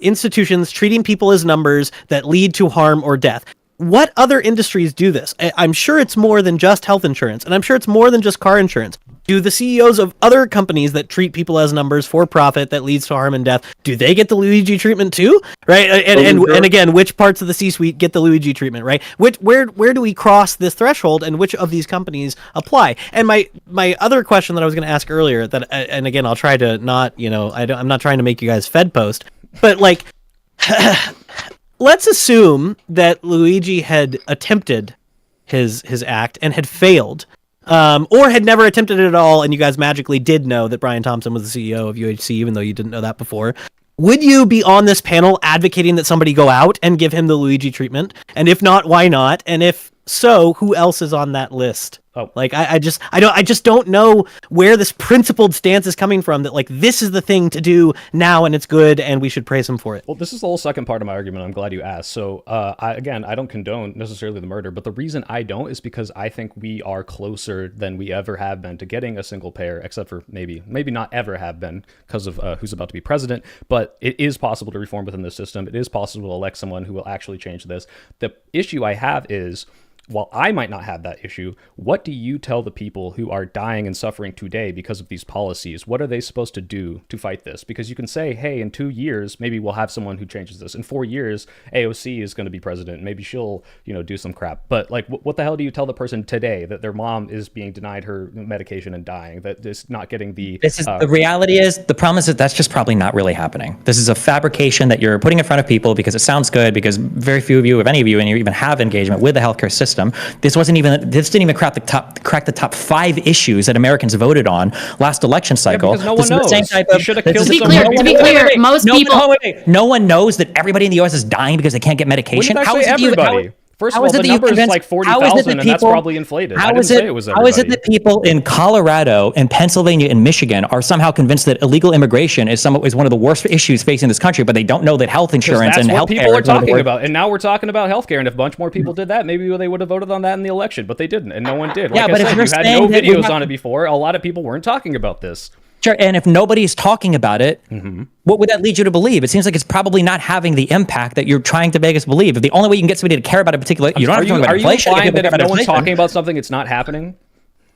institutions treating people as numbers that lead to harm or death. What other industries do this? I'm sure it's more than just health insurance, and I'm sure it's more than just car insurance. Do the CEOs of other companies that treat people as numbers for profit that leads to harm and death, do they get the Luigi treatment too? Right? And again, which parts of the C-suite get the Luigi treatment, right? Where do we cross this threshold, and which of these companies apply? And my other question that I was going to ask earlier, and again, I'll try to not, I'm not trying to make you guys Fed post, but let's assume that Luigi had attempted his act and had failed, or had never attempted it at all, and you guys magically did know that Brian Thompson was the CEO of UHC, even though you didn't know that before. Would you be on this panel advocating that somebody go out and give him the Luigi treatment? And if not, why not? And if so, who else is on that list? I just don't know where this principled stance is coming from, that this is the thing to do now and it's good and we should praise him for it. Well, this is the whole second part of my argument. I'm glad you asked. So I don't condone necessarily the murder, but the reason I don't is because I think we are closer than we ever have been to getting a single payer, except for maybe not ever have been because of who's about to be president. But it is possible to reform within the system. It is possible to elect someone who will actually change this. The issue I have is, while I might not have that issue, what do you tell the people who are dying and suffering today because of these policies? What are they supposed to do to fight this? Because you can say, hey, in 2 years, maybe we'll have someone who changes this. In 4 years, AOC is going to be president. Maybe she'll, do some crap. But what the hell do you tell the person today that their mom is being denied her medication and dying, that is not getting the... The reality is, the problem is that that's just probably not really happening. This is a fabrication that you're putting in front of people because it sounds good, because very few of you, if any of you, and you even have engagement with the healthcare system. This didn't even crack the top 5 issues that Americans voted on last election cycle. Yeah, because no one knows. To be clear, most people... No one knows that everybody in the U.S. is dying because they can't get medication. How is everybody? First How of is all, it the that you number is convinced- like how is it 40,000, that and that's people- probably inflated. I How didn't is say it was how everybody. is it that people in Colorado and Pennsylvania and Michigan are somehow convinced that illegal immigration is one of the worst issues facing this country, but they don't know that health insurance That's and what health people are talking about, and now we're talking about healthcare. And if a bunch more people did that, maybe they would have voted on that in the election, but they didn't, and no one did. Yeah, Like but I if said, you're you had saying no that we videos have- on it before. A lot of people weren't talking about this. Sure, and if nobody's talking about it, what would that lead you to believe? It seems like it's probably not having the impact that you're trying to make us believe. If the only way you can get somebody to care about a particular, you don't have to talk about Are you inflation. implying Get that if people to no care one's about talking inflation. about something, it's not happening?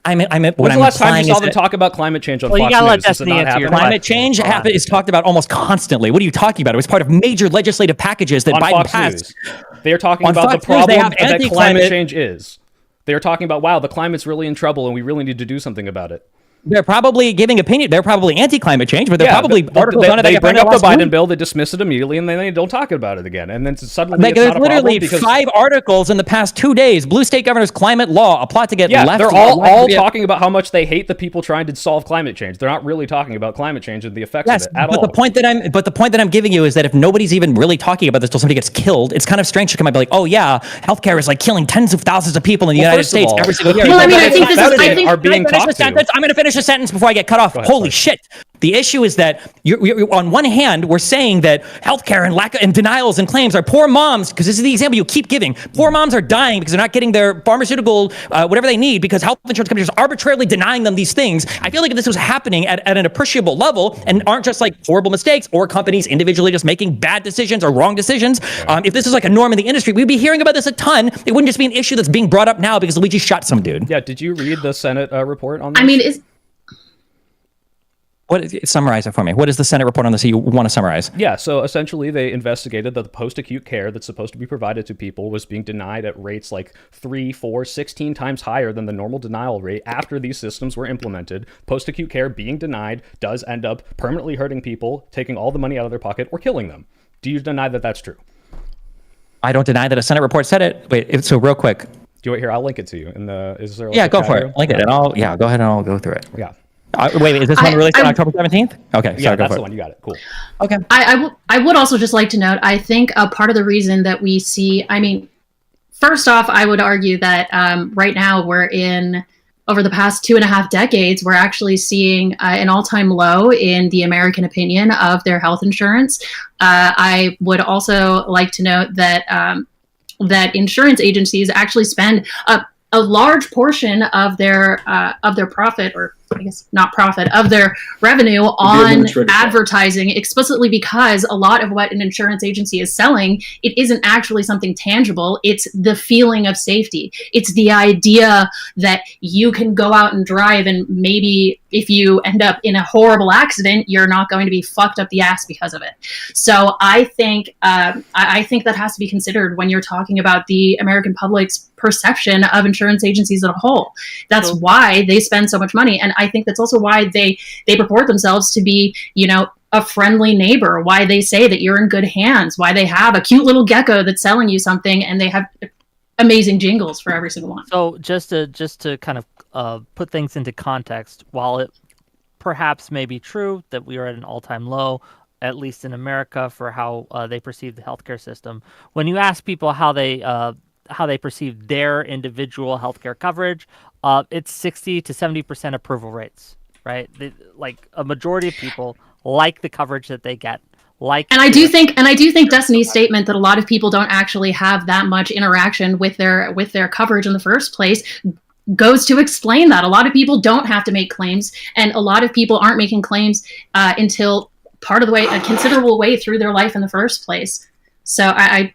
What When's I'm the last time you implying saw is them that talk about climate change on Well, you Fox gotta let News? Is it Destiny not answer your happening? climate change is talked about almost constantly. What are you talking about? It was part of major legislative packages that On Biden Fox passed. News. They are talking On about the Fox News, they problem have that climate anti-climate- change is. They are talking about, wow, the climate's really in trouble and we really need to do something about it. They're probably giving opinion. They're probably anti-climate change, but they're probably articles on it. They that got bring found up out the last Biden week. bill, they dismiss it immediately, and then they don't talk about it again. And then suddenly Like, it's there's not a problem literally because 5 articles in the past 2 days. Blue state governor's climate law, a plot to get left. they're all talking about how much they hate the people trying to solve climate change. They're not really talking about climate change and the effects of it at all. The point that I'm giving you is that if nobody's even really talking about this till somebody gets killed, it's kind of strange to come out and be like, oh yeah, healthcare is like killing tens of thousands of people in the United first of States all, every single year. Well, I mean, I think People this is- that I think- are being Can I finish talked the to. sentence? I'm going to finish the sentence before I get cut off. Holy shit. The issue is that you're on one hand, we're saying that healthcare and lack and denials and claims are poor moms, because this is the example you keep giving. Poor moms are dying because they're not getting their pharmaceutical, whatever they need, because health insurance companies are arbitrarily denying them these things. I feel like if this was happening at an appreciable level and aren't just like horrible mistakes or companies individually just making bad decisions or wrong decisions, if this is like a norm in the industry, we'd be hearing about this a ton. It wouldn't just be an issue that's being brought up now because Luigi shot some dude. Yeah, did you read the Senate report on this? I mean, Summarize it for me. What is the Senate report on this that you want to summarize? Yeah, so essentially they investigated that the post-acute care that's supposed to be provided to people was being denied at rates like 3, 4, 16 times higher than the normal denial rate after these systems were implemented. Post-acute care being denied does end up permanently hurting people, taking all the money out of their pocket, or killing them. Do you deny that that's true? I don't deny that a Senate report said it. Wait, so real quick. Do you want here? I'll link it to you. Is there? Like Yeah, a go for patio? it. Link it, and go ahead and I'll go through it. Yeah. Wait, is this one released on October 17th? Okay, Yeah, sorry, go that's for the it. one. You got it. Cool. Okay. I would also just like to note, I think a part of the reason that we see, I mean, first off, I would argue that right now over the past 2.5 decades, we're actually seeing an all-time low in the American opinion of their health insurance. I would also like to note that that insurance agencies actually spend a large portion of their profit, or I guess not profit, of their revenue on advertising, explicitly because a lot of what an insurance agency is selling, it isn't actually something tangible. It's the feeling of safety. It's the idea that you can go out and drive, and maybe if you end up in a horrible accident, you're not going to be fucked up the ass because of it. So I think that has to be considered when you're talking about the American public's perception of insurance agencies as a whole. That's why they spend so much money. And I think that's also why they purport themselves to be, a friendly neighbor, why they say that you're in good hands, why they have a cute little gecko that's selling you something, and they have amazing jingles for every single one. So just to kind of put things into context, while it perhaps may be true that we are at an all-time low, at least in America, for how they perceive the healthcare system, when you ask people how they perceive their individual healthcare coverage, it's 60 to 70% approval rates, right? Like a majority of people like the coverage that they get. And I do think Destiny's statement that a lot of people don't actually have that much interaction with their coverage in the first place goes to explain that. A lot of people don't have to make claims, and a lot of people aren't making claims until part of the way, a considerable way through their life in the first place. So I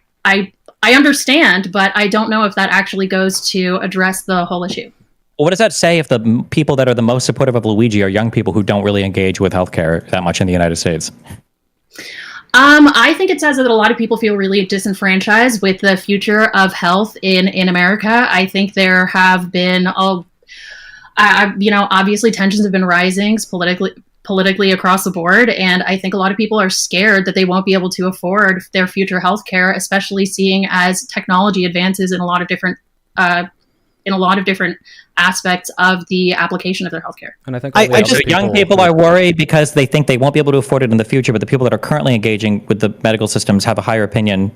understand, but I don't know if that actually goes to address the whole issue. What does that say if the people that are the most supportive of Luigi are young people who don't really engage with healthcare that much in the United States? I think it says that a lot of people feel really disenfranchised with the future of health in America. I think there have been, obviously tensions have been rising politically across the board, and I think a lot of people are scared that they won't be able to afford their future health care, especially seeing as technology advances in a lot of different aspects of the application of their healthcare. And I think young people are worried because they think they won't be able to afford it in the future, but the people that are currently engaging with the medical systems have a higher opinion.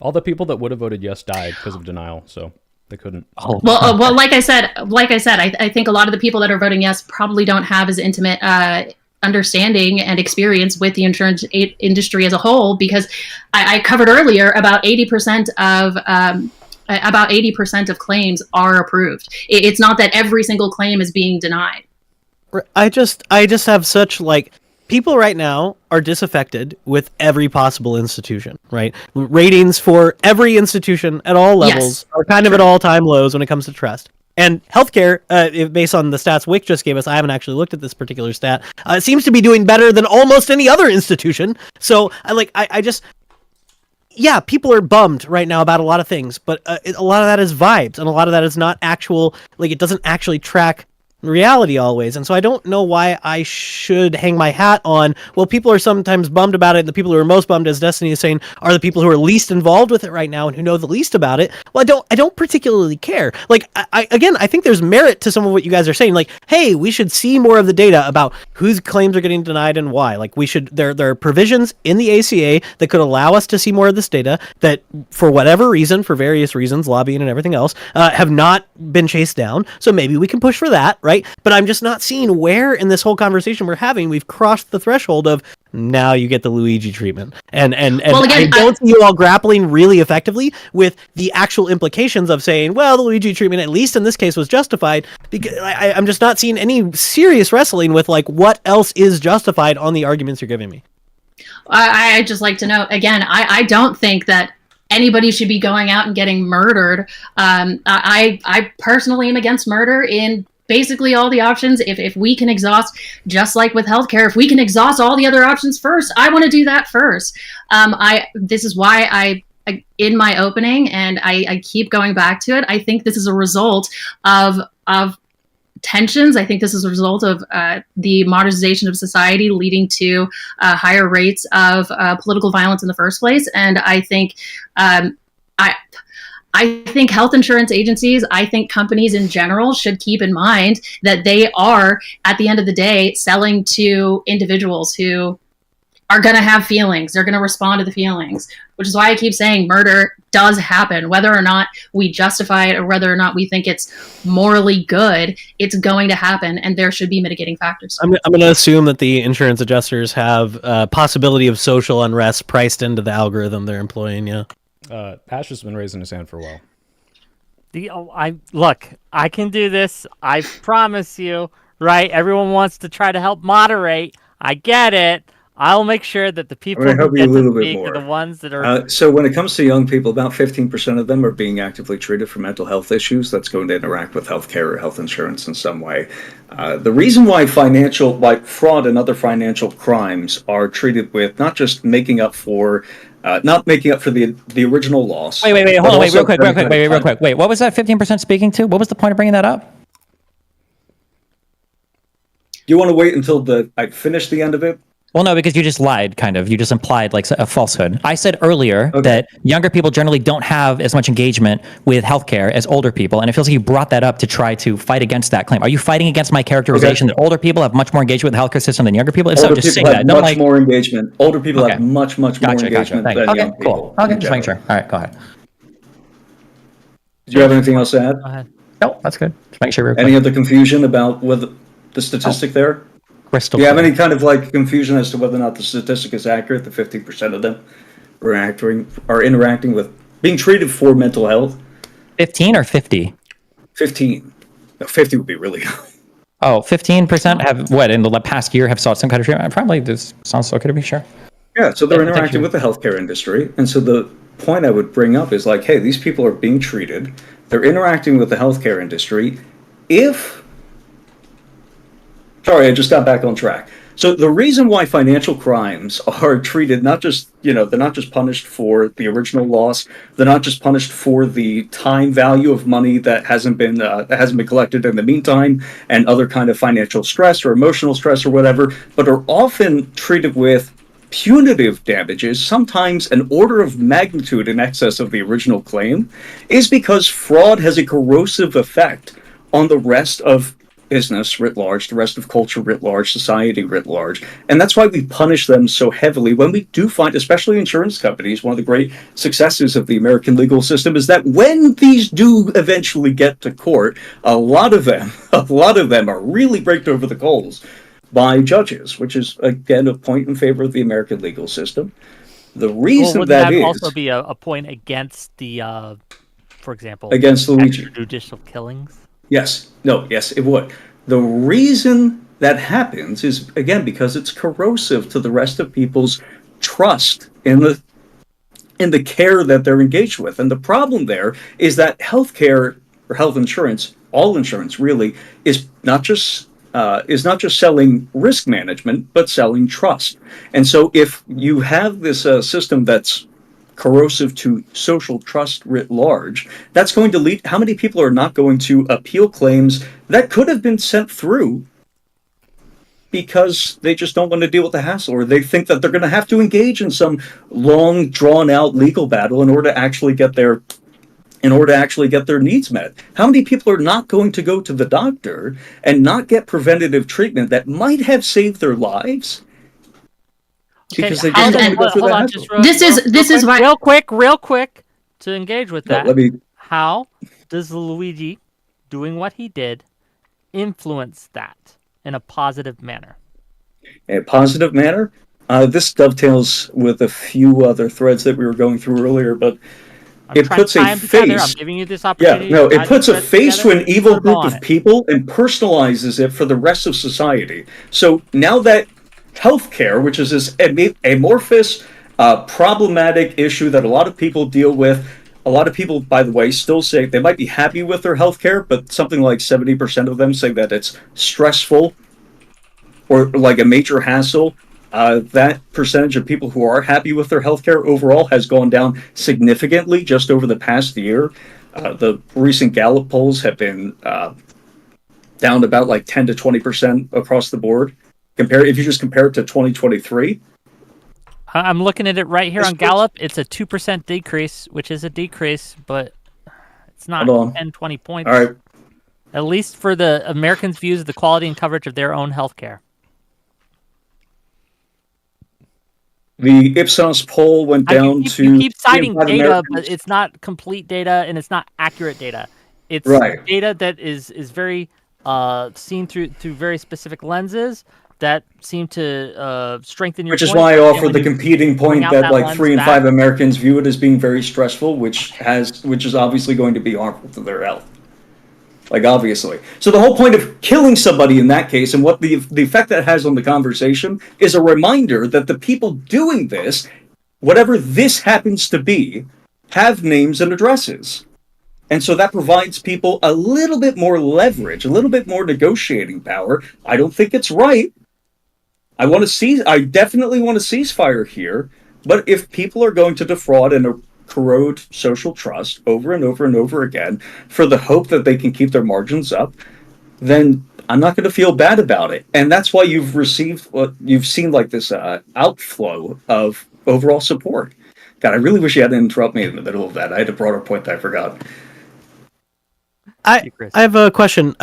All the people that would have voted yes died because of denial, so they couldn't. Oh, Well, like I said, I think a lot of the people that are voting yes probably don't have as intimate understanding and experience with the insurance industry as a whole, because I covered earlier about 80% of claims are approved. It's not that every single claim is being denied. I just have such like people right now are disaffected with every possible institution, right? Ratings for every institution at all levels are kind of at all-time lows when it comes to trust. And healthcare, based on the stats Whick just gave us, I haven't actually looked at this particular stat, seems to be doing better than almost any other institution. So I just, yeah, people are bummed right now about a lot of things, but a lot of that is vibes, and a lot of that is not actual, like it doesn't actually track reality always. And so I don't know why I should hang my hat on, well, people are sometimes bummed about it, and the people who are most bummed, as Destiny is saying, are the people who are least involved with it right now and who know the least about it. Well, I don't particularly care. Like, I think there's merit to some of what you guys are saying. Like, hey, we should see more of the data about whose claims are getting denied and why. Like, there are provisions in the ACA that could allow us to see more of this data that, for whatever reason, for various reasons, lobbying and everything else, have not been chased down. So maybe we can push for that, right? But I'm just not seeing where in this whole conversation we're having we've crossed the threshold of now you get the Luigi treatment. And well, again, I don't see you all grappling really effectively with the actual implications of saying, well, the Luigi treatment, at least in this case, was justified, because I'm just not seeing any serious wrestling with like what else is justified on the arguments you're giving me. I just like to know, again, I don't think that anybody should be going out and getting murdered. I personally am against murder in basically all the options. If we can exhaust, just like with healthcare, if we can exhaust all the other options first, I want to do that first. This is why I in my opening, and I keep going back to it, I think this is a result of tensions. I think this is a result of the modernization of society leading to higher rates of political violence in the first place. And I think I think health insurance agencies, I think companies in general should keep in mind that they are, at the end of the day, selling to individuals who are going to have feelings. They're going to respond to the feelings, which is why I keep saying murder does happen. Whether or not we justify it or whether or not we think it's morally good, it's going to happen, and there should be mitigating factors. I'm going to assume that the insurance adjusters have possibility of social unrest priced into the algorithm they're employing, yeah. Ash has been raising his hand for a while. Look, I can do this. I promise you, right? Everyone wants to try to help moderate. I get it. I'll make sure that the people who get to speak are the ones that are... So when it comes to young people, about 15% of them are being actively treated for mental health issues that's going to interact with healthcare or health insurance in some way. The reason why fraud and other financial crimes are treated with not just making up for the original loss. Wait, hold on, real quick. Wait, what was that 15% speaking to? What was the point of bringing that up? You want to wait until I finish the end of it? Well, no, because you just lied, kind of. You just implied like a falsehood. I said earlier that younger people generally don't have as much engagement with healthcare as older people, and it feels like you brought that up to try to fight against that claim. Are you fighting against my characterization that older people have much more engagement with the healthcare system than younger people? If so, just say that. Much more engagement. Older people have much more engagement than young people. Okay, just making sure. All right, go ahead. Do you have anything else to add? Go ahead. No, that's good. Just make sure. Any other confusion about whether the statistic there? Crystal. Do you have any kind of like confusion as to whether or not the statistic is accurate? The 50% of them are interacting with being treated for mental health. 15 or 50? 15. No, 50 would be really high. Oh, 15% have what in the past year have sought some kind of treatment? Probably this sounds okay to be sure. Yeah, so they're interacting with the healthcare industry, and so the point I would bring up is like, hey, these people are being treated. They're interacting with the healthcare industry. Sorry, I just got back on track. So the reason why financial crimes are treated they're not just punished for the original loss, they're not just punished for the time value of money that hasn't been collected in the meantime, and other kind of financial stress or emotional stress or whatever, but are often treated with punitive damages, sometimes an order of magnitude in excess of the original claim, is because fraud has a corrosive effect on the rest of business writ large, the rest of culture writ large, society writ large. And that's why we punish them so heavily when we do find, especially insurance companies, one of the great successes of the American legal system is that when these do eventually get to court, a lot of them are really raked over the coals by judges, which is, again, a point in favor of the American legal system. The reason would that that is also be a point against the, for example, against Luigi. extrajudicial killings? Yes, it would. The reason that happens is, again, because it's corrosive to the rest of people's trust in the care that they're engaged with. And the problem there is that healthcare or health insurance, all insurance really, is not just selling risk management, but selling trust. And so if you have this system that's corrosive to social trust writ large, that's going to lead, how many people are not going to appeal claims that could have been sent through because they just don't want to deal with the hassle, or they think that they're going to have to engage in some long drawn out legal battle in order to actually get their needs met? How many people are not going to go to the doctor and not get preventative treatment that might have saved their lives? Because they just don't want to go through that hassle. This is why real quick to engage with that. How does Luigi doing what he did influence that in a positive manner? In a positive manner? This dovetails with a few other threads that we were going through earlier, but it puts a face. I'm giving you this opportunity. Yeah, no, it puts a face to an evil group of people and personalizes it for the rest of society. So now that healthcare, which is this amorphous, problematic issue that a lot of people deal with. A lot of people, by the way, still say they might be happy with their healthcare, but something like 70% of them say that it's stressful or like a major hassle. That percentage of people who are happy with their healthcare overall has gone down significantly just over the past year. The recent Gallup polls have been down about like 10 to 20% across the board. If you just compare it to 2023. I'm looking at it right here on Gallup. It's a 2% decrease, which is a decrease, but it's not 10, 20 points. All right. At least for the Americans' views of the quality and coverage of their own healthcare. The Ipsos poll went down to... You keep citing data, but it's not complete data, and it's not accurate data. It's data that is very seen through very specific lenses that seem to strengthen your point. Which is why I offered the competing point that like 3 in 5 Americans view it as being very stressful, which is obviously going to be harmful to their health. Like, obviously. So the whole point of killing somebody in that case and what the effect that has on the conversation is a reminder that the people doing this, whatever this happens to be, have names and addresses. And so that provides people a little bit more leverage, a little bit more negotiating power. I don't think it's right. I definitely want a ceasefire here. But if people are going to defraud and corrode social trust over and over and over again for the hope that they can keep their margins up, then I'm not going to feel bad about it. And that's why you've seen like this outflow of overall support. God, I really wish you hadn't interrupted me in the middle of that. I had a broader point that I forgot. I have a question.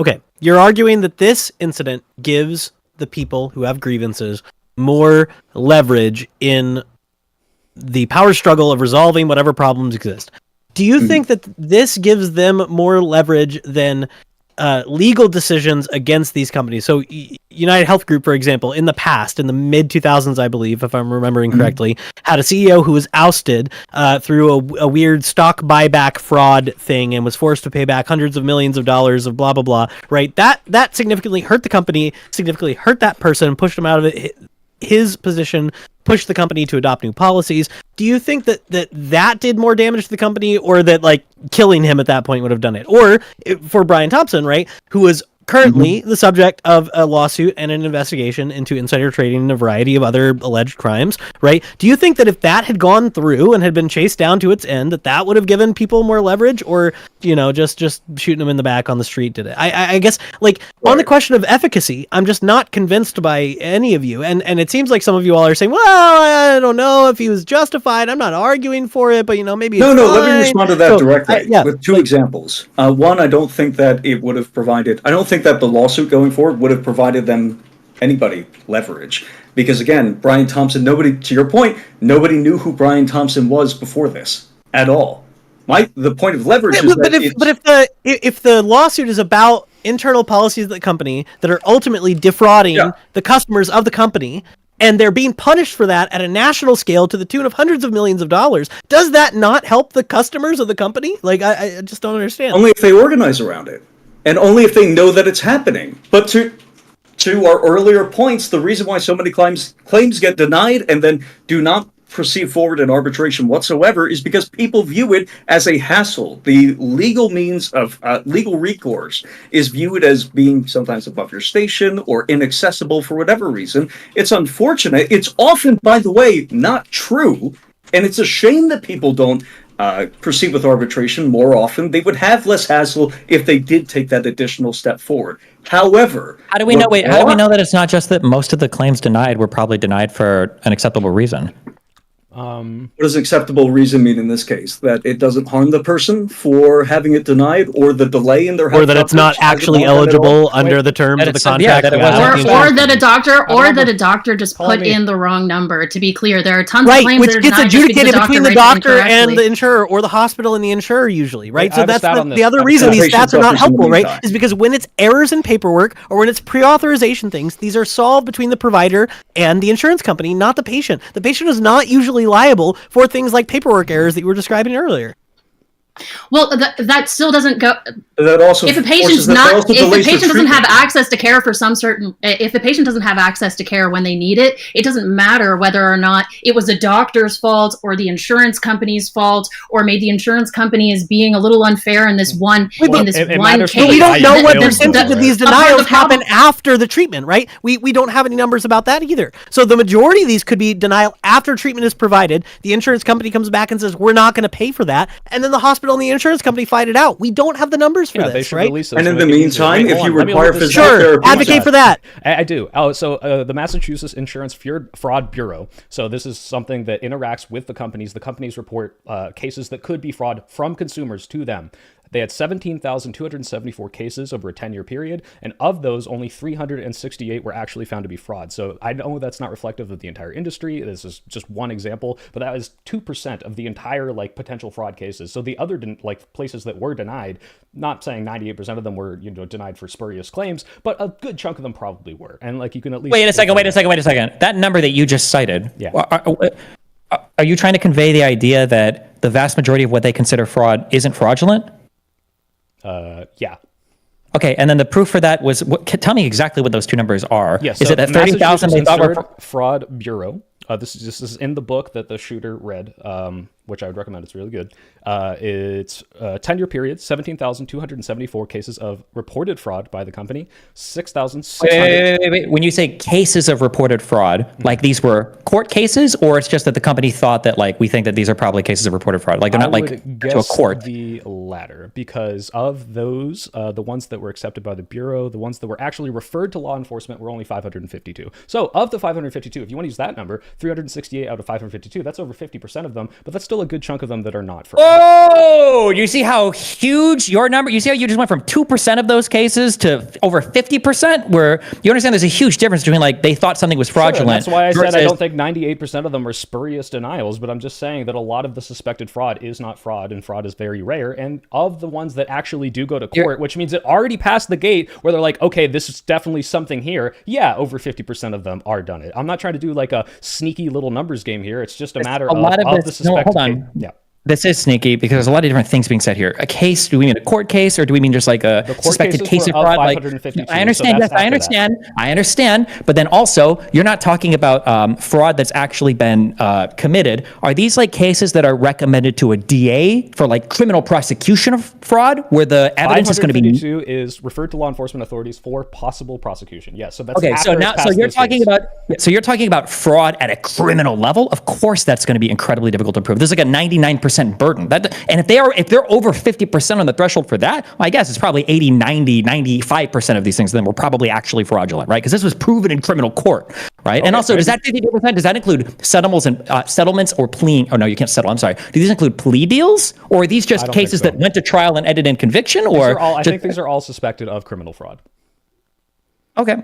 Okay, you're arguing that this incident gives the people who have grievances more leverage in the power struggle of resolving whatever problems exist. Do you think that this gives them more leverage than legal decisions against these companies? So United Health Group, for example, in the past, in the mid-2000s, I believe, if I'm remembering correctly, had a CEO who was ousted through a weird stock buyback fraud thing and was forced to pay back hundreds of millions of dollars of blah, blah, blah, right? That significantly hurt the company, significantly hurt that person, pushed him out of it, his position, pushed the company to adopt new policies. Do you think that did more damage to the company, or that like killing him at that point would have done it? Or for Brian Thompson, right, who was currently the subject of a lawsuit and an investigation into insider trading and a variety of other alleged crimes, right? Do you think that if that had gone through and had been chased down to its end, that would have given people more leverage, or, just shooting them in the back on the street did it? I guess, on the question of efficacy, I'm just not convinced by any of you. And it seems like some of you all are saying, well, I don't know if he was justified. I'm not arguing for it, but, maybe No, it's let me fine. respond to that directly with two examples. One, I don't think that it would have provided, I don't think that the lawsuit going forward would have provided them, anybody, leverage. Because again, Brian Thompson, to your point, nobody knew who Brian Thompson was before this at all. The point of leverage is if the lawsuit is about internal policies of the company that are ultimately defrauding the customers of the company, and they're being punished for that at a national scale to the tune of hundreds of millions of dollars, does that not help the customers of the company? I just don't understand. Only if they organize around it, and only if they know that it's happening. But to our earlier points, the reason why so many claims get denied and then do not proceed forward in arbitration whatsoever is because people view it as a hassle. The legal means of legal recourse is viewed as being sometimes above your station or inaccessible for whatever reason. It's unfortunate. It's often, by the way, not true. And it's a shame that people don't proceed with arbitration more often. They would have less hassle if they did take that additional step forward. However, how do we know that it's not just that most of the claims denied were probably denied for an acceptable reason? What does acceptable reason mean in this case? That it doesn't harm the person for having it denied, or the delay in their health, or that it's not actually eligible under the terms of the contract, or that a doctor just put in the wrong number. To be clear, there are tons of claims which that are gets denied adjudicated just between the doctor and the insurer, or the hospital and the insurer usually, right? So that's the other reason these stats are not helpful, right? Is because when it's errors in paperwork or when it's pre-authorization things, these are solved between the provider and the insurance company, not the patient. The patient is not usually liable for things like paperwork errors that you were describing earlier. Well, that still doesn't go. That also if the patient doesn't have access to care for if the patient doesn't have access to care when they need it, it doesn't matter whether or not it was a doctor's fault or the insurance company's fault, or maybe the insurance company is being a little unfair in this one case. But we don't know what percentage of these denials happen after the treatment, right? We don't have any numbers about that either. So the majority of these could be denial after treatment is provided. The insurance company comes back and says, we're not going to pay for that. And then the hospital and the insurance company fight it out. We don't have the numbers for this, right? And in the meantime, if you require physical therapy, advocate for that. I do. Oh, so the Massachusetts Insurance Fraud Bureau. So this is something that interacts with the companies. The companies report cases that could be fraud from consumers to them. They had 17,274 cases over a 10-year period, and of those, only 368 were actually found to be fraud. So I know that's not reflective of the entire industry. This is just one example, but that is 2% of the entire potential fraud cases. So the other places that were denied, not saying 98% of them were denied for spurious claims, but a good chunk of them probably were. And you can at least wait a second. That number that you just cited, are you trying to convey the idea that the vast majority of what they consider fraud isn't fraudulent? Yeah. Okay, and then the proof for that was, tell me exactly what those two numbers are. Yes, is it that 30,000 they thought were Fraud Bureau? This is in the book that the shooter read, which I would recommend. It's really good. It's a 10-year period, 17,274 cases of reported fraud by the company, 6,600. Wait. When you say cases of reported fraud, these were court cases, or it's just that the company thought that we think that these are probably cases of reported fraud? They're not to a court. The latter, because of those, the ones that were accepted by the Bureau, the ones that were actually referred to law enforcement were only 552. So of the 552, if you want to use that number, 368 out of 552, that's over 50% of them, but that's still a good chunk of them that are not fraud. Oh, you see how huge your number, you see how you just went from 2% of those cases to over 50%, where you understand there's a huge difference between they thought something was fraudulent. Sure, that's why I said I don't think 98% of them are spurious denials, but I'm just saying that a lot of the suspected fraud is not fraud, and fraud is very rare. And of the ones that actually do go to court, which means it already passed the gate where they're okay, this is definitely something here. Yeah, over 50% of them are done it. I'm not trying to do a sneaky little numbers game here. It's just a matter of the suspected. No, hold on. Yeah. This is sneaky because there's a lot of different things being said here. A case? Do we mean a court case, or do we mean just like a suspected case of fraud? Like, I understand. Yes, I understand. I understand. But then also, you're not talking about fraud that's actually been committed. Are these like cases that are recommended to a DA for like criminal prosecution of fraud, where the evidence is going to be? 552 is referred to law enforcement authorities for possible prosecution. Yes. So that's okay. So now, you're talking about fraud at a criminal level. Of course, that's going to be incredibly difficult to prove. There's like a 99% burden. And if they're over 50% on the threshold for that, well, I guess it's probably 80, 90, 95% of these things then were probably actually fraudulent, right? Because this was proven in criminal court, right? Okay, and also, does that 52%, does that include settlements or plea? Oh, no, you can't settle. I'm sorry. Do these include plea deals, or are these just cases that went to trial and ended in conviction? I think these are all suspected of criminal fraud. Okay.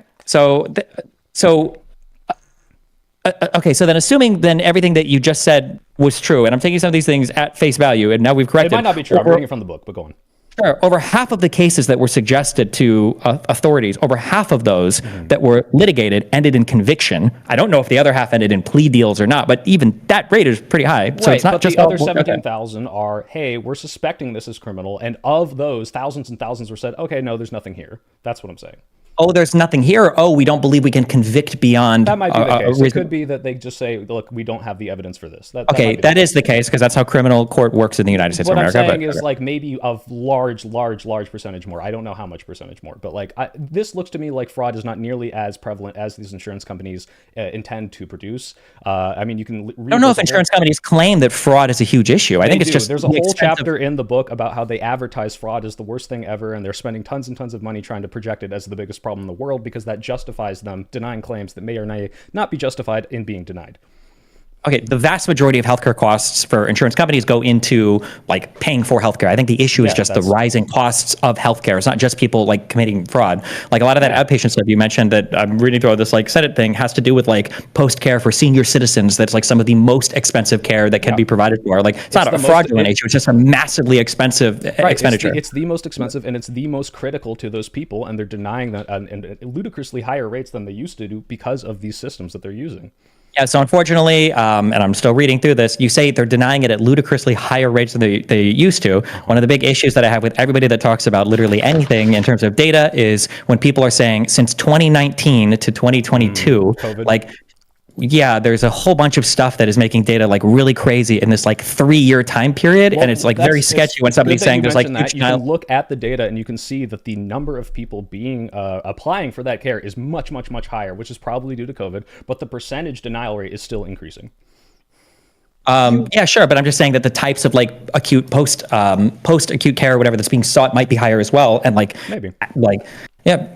Okay, so then assuming then everything that you just said was true, and I'm taking some of these things at face value, and now we've corrected. It might not be true. I'm reading it from the book, but go on. Sure. Over half of the cases that were suggested to authorities, over half of those that were litigated ended in conviction. I don't know if the other half ended in plea deals or not, but even that rate is pretty high. So right, it's not but just the other 17,000 are, hey, we're suspecting this is criminal, and of those, thousands and thousands were said, okay, no, there's nothing here. That's what I'm saying. Oh, there's nothing here. Oh, we don't believe we can convict beyond. That might be the case. It could be that they just say, look, we don't have the evidence for this. That is the case, because that's how criminal court works in the United States of America. What I'm saying is like maybe a large percentage more. I don't know how much percentage more, but like this looks to me like fraud is not nearly as prevalent as these insurance companies intend to produce. I mean, you can. I don't know if insurance companies claim that fraud is a huge issue. I think it's just there's a whole chapter in the book about how they advertise fraud as the worst thing ever, and they're spending tons and tons of money trying to project it as the biggest problem in the world, because that justifies them denying claims that may or may not be justified in being denied. Okay, the vast majority of healthcare costs for insurance companies go into like paying for healthcare. I think the issue is just the rising costs of healthcare. It's not just people like committing fraud. Like a lot of that outpatient stuff you mentioned that I'm reading through this like Senate thing has to do with like post care for senior citizens. That's like some of the most expensive care that can be provided for. Like it's not a fraudulent issue. It's just a massively expensive expenditure. It's the most expensive, and it's the most critical to those people, and they're denying that and ludicrously higher rates than they used to do because of these systems that they're using. Yeah, so unfortunately, and I'm still reading through this, you say they're denying it at ludicrously higher rates than they used to. One of the big issues that I have with everybody that talks about literally anything in terms of data is when people are saying since 2019 to 2022, like, yeah, there's a whole bunch of stuff that is making data like really crazy in this like 3-year time period, and it's like very sketchy when somebody's saying there's like you can look at the data and you can see that the number of people being applying for that care is much higher, which is probably due to COVID, but the percentage denial rate is still increasing. Yeah, sure, but I'm just saying that the types of like acute post acute care or whatever that's being sought might be higher as well, and like maybe yeah.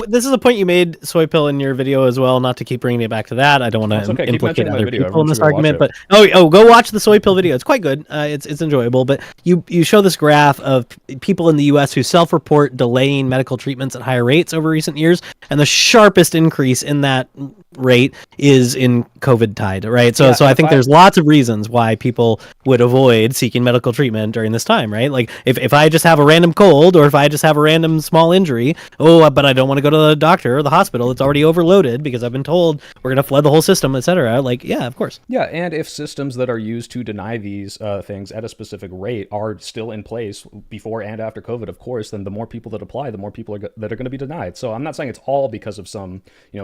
This is a point you made, Soypill, in your video as well. Not to keep bringing it back to that. I don't want to implicate other people in this argument, but go watch the Soypill video. It's quite good. It's enjoyable. But you show this graph of people in the U.S. who self-report delaying medical treatments at higher rates over recent years, and the sharpest increase in that rate is in COVID tide, right? So I think there's lots of reasons why people would avoid seeking medical treatment during this time, right? Like if I just have a random cold, or if I just have a random small injury, but I don't want to go to the doctor or the hospital, it's already overloaded because I've been told we're going to flood the whole system, etc. Like, yeah, of course. Yeah, and if systems that are used to deny these things at a specific rate are still in place before and after COVID, of course, then the more people that apply, the more people that are going to be denied. So I'm not saying it's all because of some,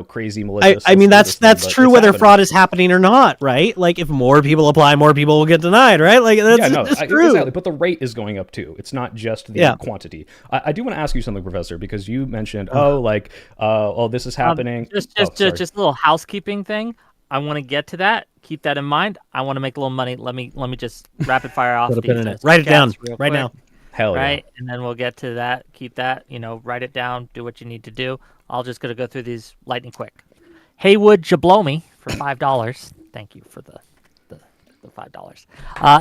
crazy malicious. I mean, that's true whether fraud is happening or not, right? Like if more people apply, more people will get denied, right? Like that's true. Exactly. But the rate is going up too. It's not just the quantity. I do want to ask you something, Professor, because you mentioned, this is happening. Just a little housekeeping thing. I want to get to that. Keep that in mind. I want to make a little money. Let me just rapid fire off these. Write it down right now. Hell right, yeah. And then we'll get to that. Keep that. Write it down. Do what you need to do. I'll just gonna go through these lightning quick. Haywood Jablomi for $5. Thank you for the $5.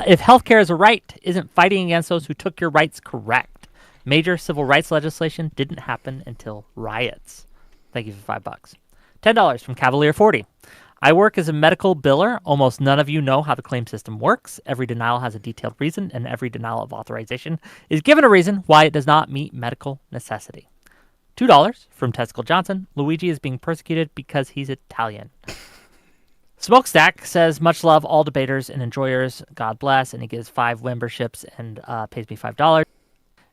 If healthcare is a right, isn't fighting against those who took your rights correct? Major civil rights legislation didn't happen until riots. Thank you for $5. $10 from Cavalier 40. I work as a medical biller. Almost none of you know how the claim system works. Every denial has a detailed reason, and every denial of authorization is given a reason why it does not meet medical necessity. $2 from Testicle Johnson. Luigi is being persecuted because he's Italian. Smokestack says, much love, all debaters and enjoyers. God bless. And he gives 5 memberships and pays me $5.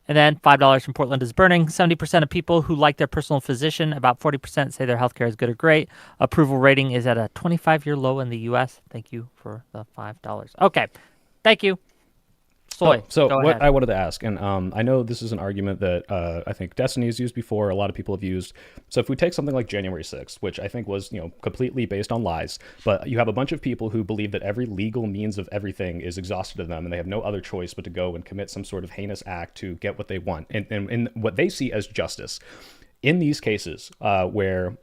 And then $5 from Portland is Burning. 70% of people who like their personal physician, about 40% say their healthcare is good or great. Approval rating is at a 25-year low in the U.S. Thank you for the $5. Okay. Thank you. Soy. So go what ahead. I wanted to ask, and I know this is an argument that I think Destiny has used before, a lot of people have used. So if we take something like January 6th, which I think was, completely based on lies, but you have a bunch of people who believe that every legal means of everything is exhausted to them, and they have no other choice but to go and commit some sort of heinous act to get what they want, and what they see as justice. In these cases where,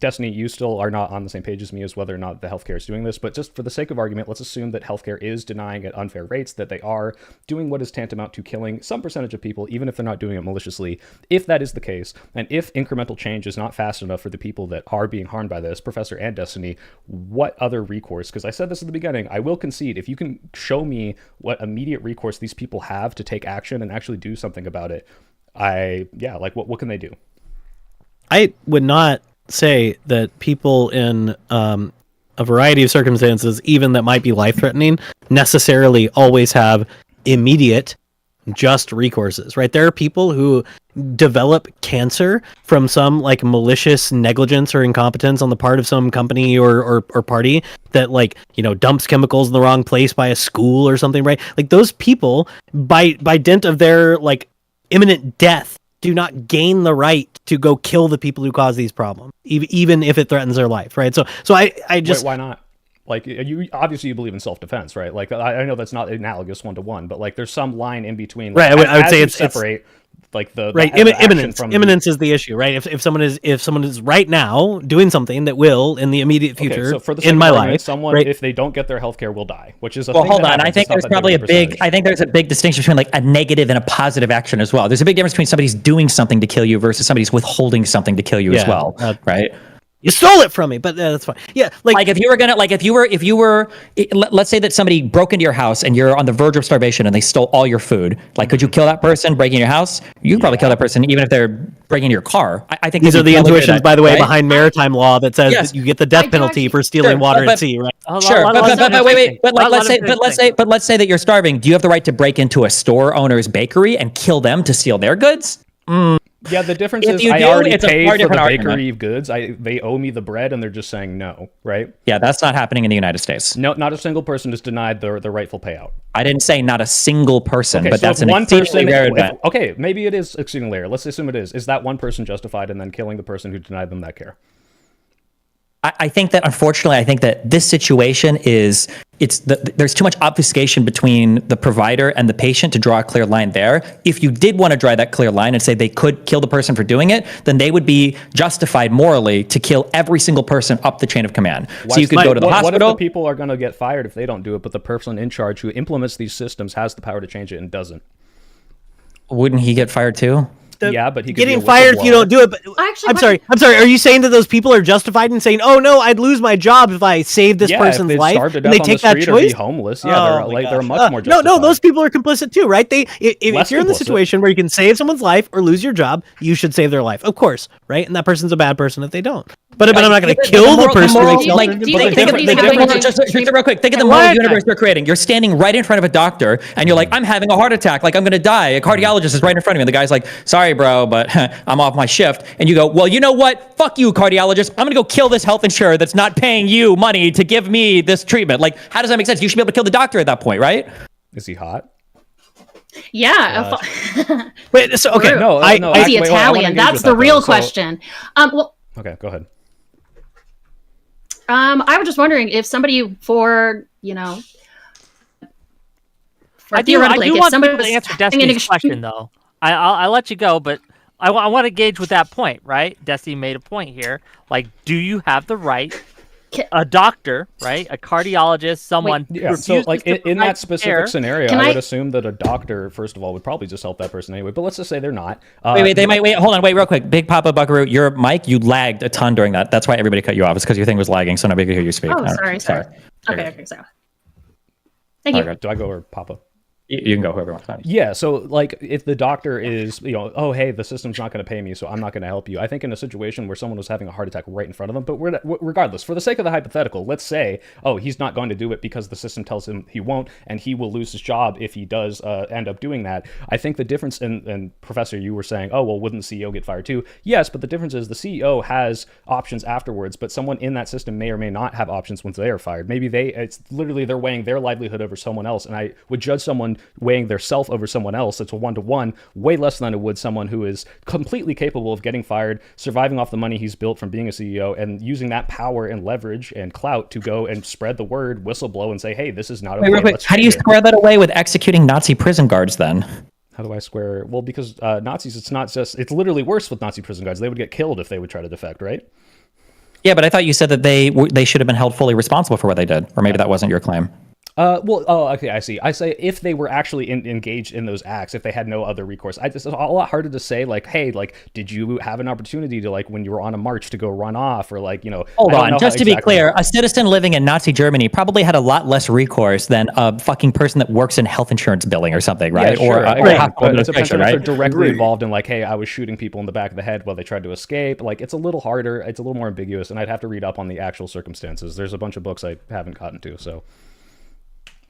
Destiny, you still are not on the same page as me as whether or not the healthcare is doing this, but just for the sake of argument, let's assume that healthcare is denying at unfair rates, that they are doing what is tantamount to killing some percentage of people, even if they're not doing it maliciously. If that is the case, and if incremental change is not fast enough for the people that are being harmed by this, Professor and Destiny, what other recourse? Because I said this at the beginning, I will concede, if you can show me what immediate recourse these people have to take action and actually do something about it, what can they do? I would not say that people in a variety of circumstances, even that might be life-threatening, necessarily always have immediate just recourses, right? There are people who develop cancer from some malicious negligence or incompetence on the part of some company or party that dumps chemicals in the wrong place by a school or something, right? Those people, by dint of their imminent death, do not gain the right to go kill the people who cause these problems, even if it threatens their life, right? So I just... Wait, why not? You obviously you believe in self-defense, right? I know that's not analogous one-to-one, but there's some line in between. Right, I would say it's separate the right. Imminence is the issue, right? If someone is right now doing something that will in the immediate future, so for the in my life, someone, right? if they don't get their healthcare, will die, which is hold on. I think there's probably there's a big distinction between a negative and a positive action as well. There's a big difference between somebody's doing something to kill you versus somebody's withholding something to kill you as well, right? You stole it from me, but that's fine. Yeah, if you were let's say that somebody broke into your house and you're on the verge of starvation and they stole all your food. Could you kill that person breaking your house? You could probably kill that person even if they're breaking into your car. I think these are the intuitions, by the way, right? behind maritime law that says that you get the death penalty for stealing water at sea, right? Sure, but let's say that you're starving. Do you have the right to break into a store owner's bakery and kill them to steal their goods? Yeah, the difference is I already paid for the bakery goods. They owe me the bread, and they're just saying no, right? Yeah, that's not happening in the United States. No, not a single person is denied the rightful payout. I didn't say not a single person, but so that's an exceedingly rare event. Okay, maybe it is exceedingly rare. Let's assume it is. Is that one person justified in then killing the person who denied them that care? I think that, unfortunately, this situation there's too much obfuscation between the provider and the patient to draw a clear line there. If you did want to draw that clear line and say they could kill the person for doing it, then they would be justified morally to kill every single person up the chain of command. So you could go to the hospital. What if the people are going to get fired if they don't do it, but the person in charge who implements these systems has the power to change it and doesn't? Wouldn't he get fired too? But he could getting fired if you don't do it. But I'm sorry. Are you saying that those people are justified in saying, "Oh no, I'd lose my job if I saved this person's life"? Starve to death and they on take the that street choice. Or be homeless. Yeah, they're much more justified. No, those people are complicit too, right? If you're in the situation where you can save someone's life or lose your job, you should save their life, of course, right? And that person's a bad person if they don't. But I'm not going to kill the person. Just real quick. Think of the moral universe we're creating. You're standing right in front of a doctor, and you're like, "I'm having a heart attack. I'm going to die." A cardiologist is right in front of me, and the guy's like, "Sorry, bro, but I'm off my shift." And you go, "Well, you know what? Fuck you, cardiologist. I'm going to go kill this health insurer that's not paying you money to give me this treatment." How does that make sense? You should be able to kill the doctor at that point, right? Is he hot? Yeah. Wait. So okay. No. Is he Italian? That's the real question. Okay, go ahead. I was just wondering if somebody I do want somebody to answer Destiny's question, though. I'll let you go, but I want to gauge with that point, right? Destiny made a point here. Do you have the right, a doctor, right, a cardiologist, someone? Yeah. So, in that specific scenario, I would assume that a doctor, first of all, would probably just help that person anyway. But let's just say they're not. Hold on, real quick. Big Papa Buckaroo, your mic, you lagged a ton during that. That's why everybody cut you off. It's because your thing was lagging, so nobody could hear you speak. Oh, sorry. Okay, sorry. Thank you. Do I go or Papa? You can go whoever wants. Yeah, so like if the doctor is, oh hey, the system's not going to pay me, so I'm not going to help you. I think in a situation where someone was having a heart attack right in front of them, but regardless, for the sake of the hypothetical, let's say, oh, he's not going to do it because the system tells him he won't, and he will lose his job if he does end up doing that. I think the difference, and Professor, you were saying, oh well, wouldn't the CEO get fired too? Yes, but the difference is the CEO has options afterwards, but someone in that system may or may not have options once they are fired. Maybe it's literally they're weighing their livelihood over someone else, and I would judge someone weighing their self over someone else. It's a 1-to-1, way less than it would someone who is completely capable of getting fired, surviving off the money he's built from being a CEO, and using that power and leverage and clout to go and spread the word, whistleblow, and say, hey, this is not okay. Wait. How do you square that away with executing Nazi prison guards then? How do I square? Well, because Nazis, it's literally worse with Nazi prison guards. They would get killed if they would try to defect, right? Yeah, but I thought you said that they should have been held fully responsible for what they did, or maybe that wasn't your claim. Okay, I see. I say if they were actually engaged in those acts, if they had no other recourse. It's a lot harder to say, like, hey, like, did you have an opportunity to, like, when you were on a march to go run off, or like, Hold on, just to be clear, a citizen living in Nazi Germany probably had a lot less recourse than a fucking person that works in health insurance billing or something, right? Yeah, sure. Or it's a if they're directly involved in, like, hey, I was shooting people in the back of the head while they tried to escape. Like, it's a little harder, it's a little more ambiguous, and I'd have to read up on the actual circumstances. There's a bunch of books I haven't gotten to, so.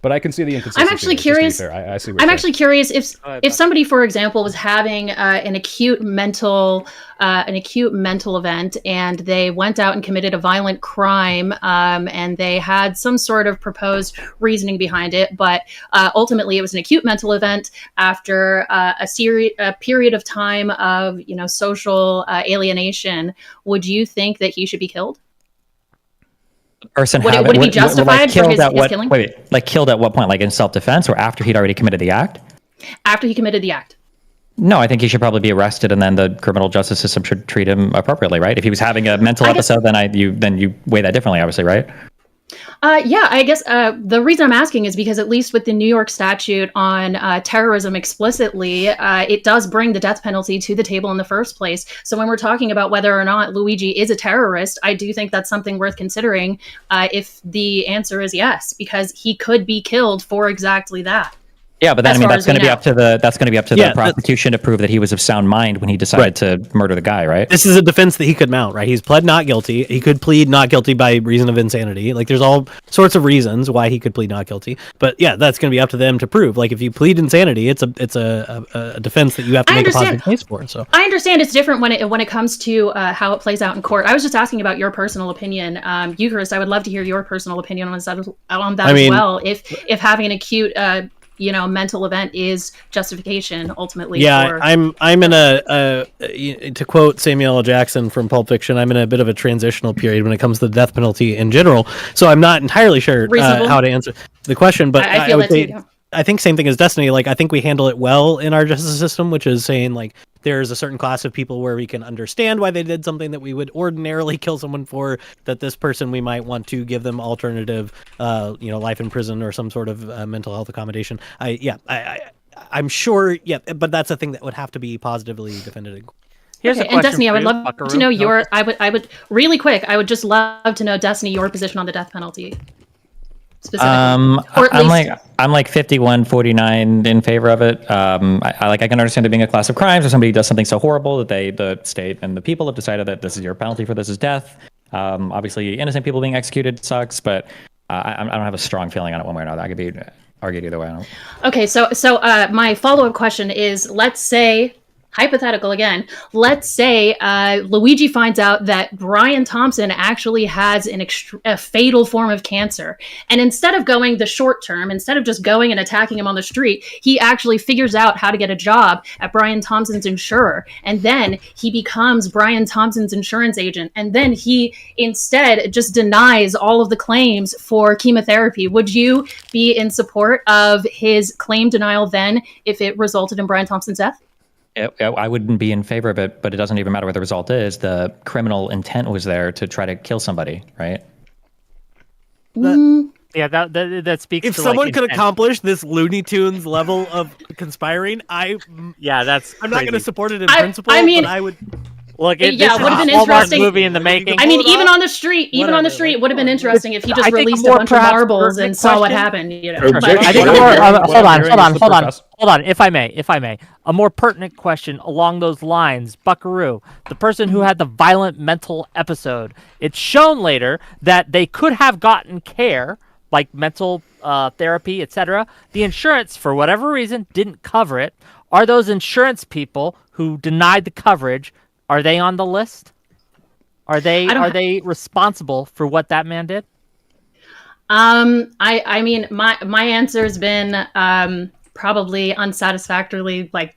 But I can see the inconsistency. I'm actually curious. I see. I'm actually curious if somebody, for example, was having an acute mental event, and they went out and committed a violent crime, and they had some sort of proposed reasoning behind it, but ultimately it was an acute mental event after a period of time of social alienation. Would you think that he should be killed? Person would it be justified for his killing? Wait, like killed at what point? Like in self-defense, or after he'd already committed the act? After he committed the act. No, I think he should probably be arrested, and then the criminal justice system should treat him appropriately, right? If he was having a mental episode, then you weigh that differently, obviously, right? Yeah, I guess the reason I'm asking is because at least with the New York statute on terrorism explicitly, it does bring the death penalty to the table in the first place. So when we're talking about whether or not Luigi is a terrorist, I do think that's something worth considering if the answer is yes, because he could be killed for exactly that. Yeah, but then that's going to be up to the prosecution to prove that he was of sound mind when he decided to murder the guy, right? This is a defense that he could mount, right? He's pled not guilty. He could plead not guilty by reason of insanity. Like, there's all sorts of reasons why he could plead not guilty. But yeah, that's going to be up to them to prove. Like, if you plead insanity, it's a defense that you have to make a positive case for. So I understand it's different when it comes to how it plays out in court. I was just asking about your personal opinion, Eucharist. I would love to hear your personal opinion on that as well. If having an acute mental event is justification ultimately. Yeah, I'm in to quote Samuel L. Jackson from Pulp Fiction, I'm in a bit of a transitional period when it comes to the death penalty in general. So I'm not entirely sure how to answer the question, but I would say, I think same thing as Destiny. Like, I think we handle it well in our justice system, which is saying, like, there's a certain class of people where we can understand why they did something that we would ordinarily kill someone for, that this person we might want to give them alternative, life in prison or some sort of mental health accommodation. I'm sure, but that's a thing that would have to be positively defended. Here's a question, and Destiny, I would love Buckaroo. to know your. I would really quick. I would just love to know, Destiny, your position on the death penalty. I'm like 51-49 in favor of it. I can understand it being a class of crimes, or somebody does something so horrible that the state and the people have decided that this is your penalty for this is death. Obviously, innocent people being executed sucks, but I don't have a strong feeling on it one way or another. I could be argued either way. Okay, so my follow-up question is: let's say, hypothetical again, let's say Luigi finds out that Brian Thompson actually has a fatal form of cancer. And instead of going the short term, instead of just going and attacking him on the street, he actually figures out how to get a job at Brian Thompson's insurer. And then he becomes Brian Thompson's insurance agent. And then he instead just denies all of the claims for chemotherapy. Would you be in support of his claim denial then if it resulted in Brian Thompson's death? I wouldn't be in favor of it, but it doesn't even matter what the result is. The criminal intent was there to try to kill somebody, right? Yeah, that speaks. If to someone could accomplish this Looney Tunes level of conspiring, that's. I'm not going to support it in principle. I mean, but I would. Look, Yeah, this is would've been a Hallmark interesting. movie in the making. I mean, Hold even on. on the street, Whatever, it would have been interesting if he I just think a released a more bunch of perhaps marbles pertinent and saw what question- happened. Objection. I think What more. I'm hearing- what Hold I'm on, hearing hold is on, the hold on, professor- hold on. If I may, a more pertinent question along those lines, Buckaroo, the person who had the violent mental episode. It's shown later that they could have gotten care, like mental therapy, etc. The insurance, for whatever reason, didn't cover it. Are those insurance people who denied the coverage? Are they on the list? Are they I don't- responsible for what that man did? I mean, my answer's been probably unsatisfactorily like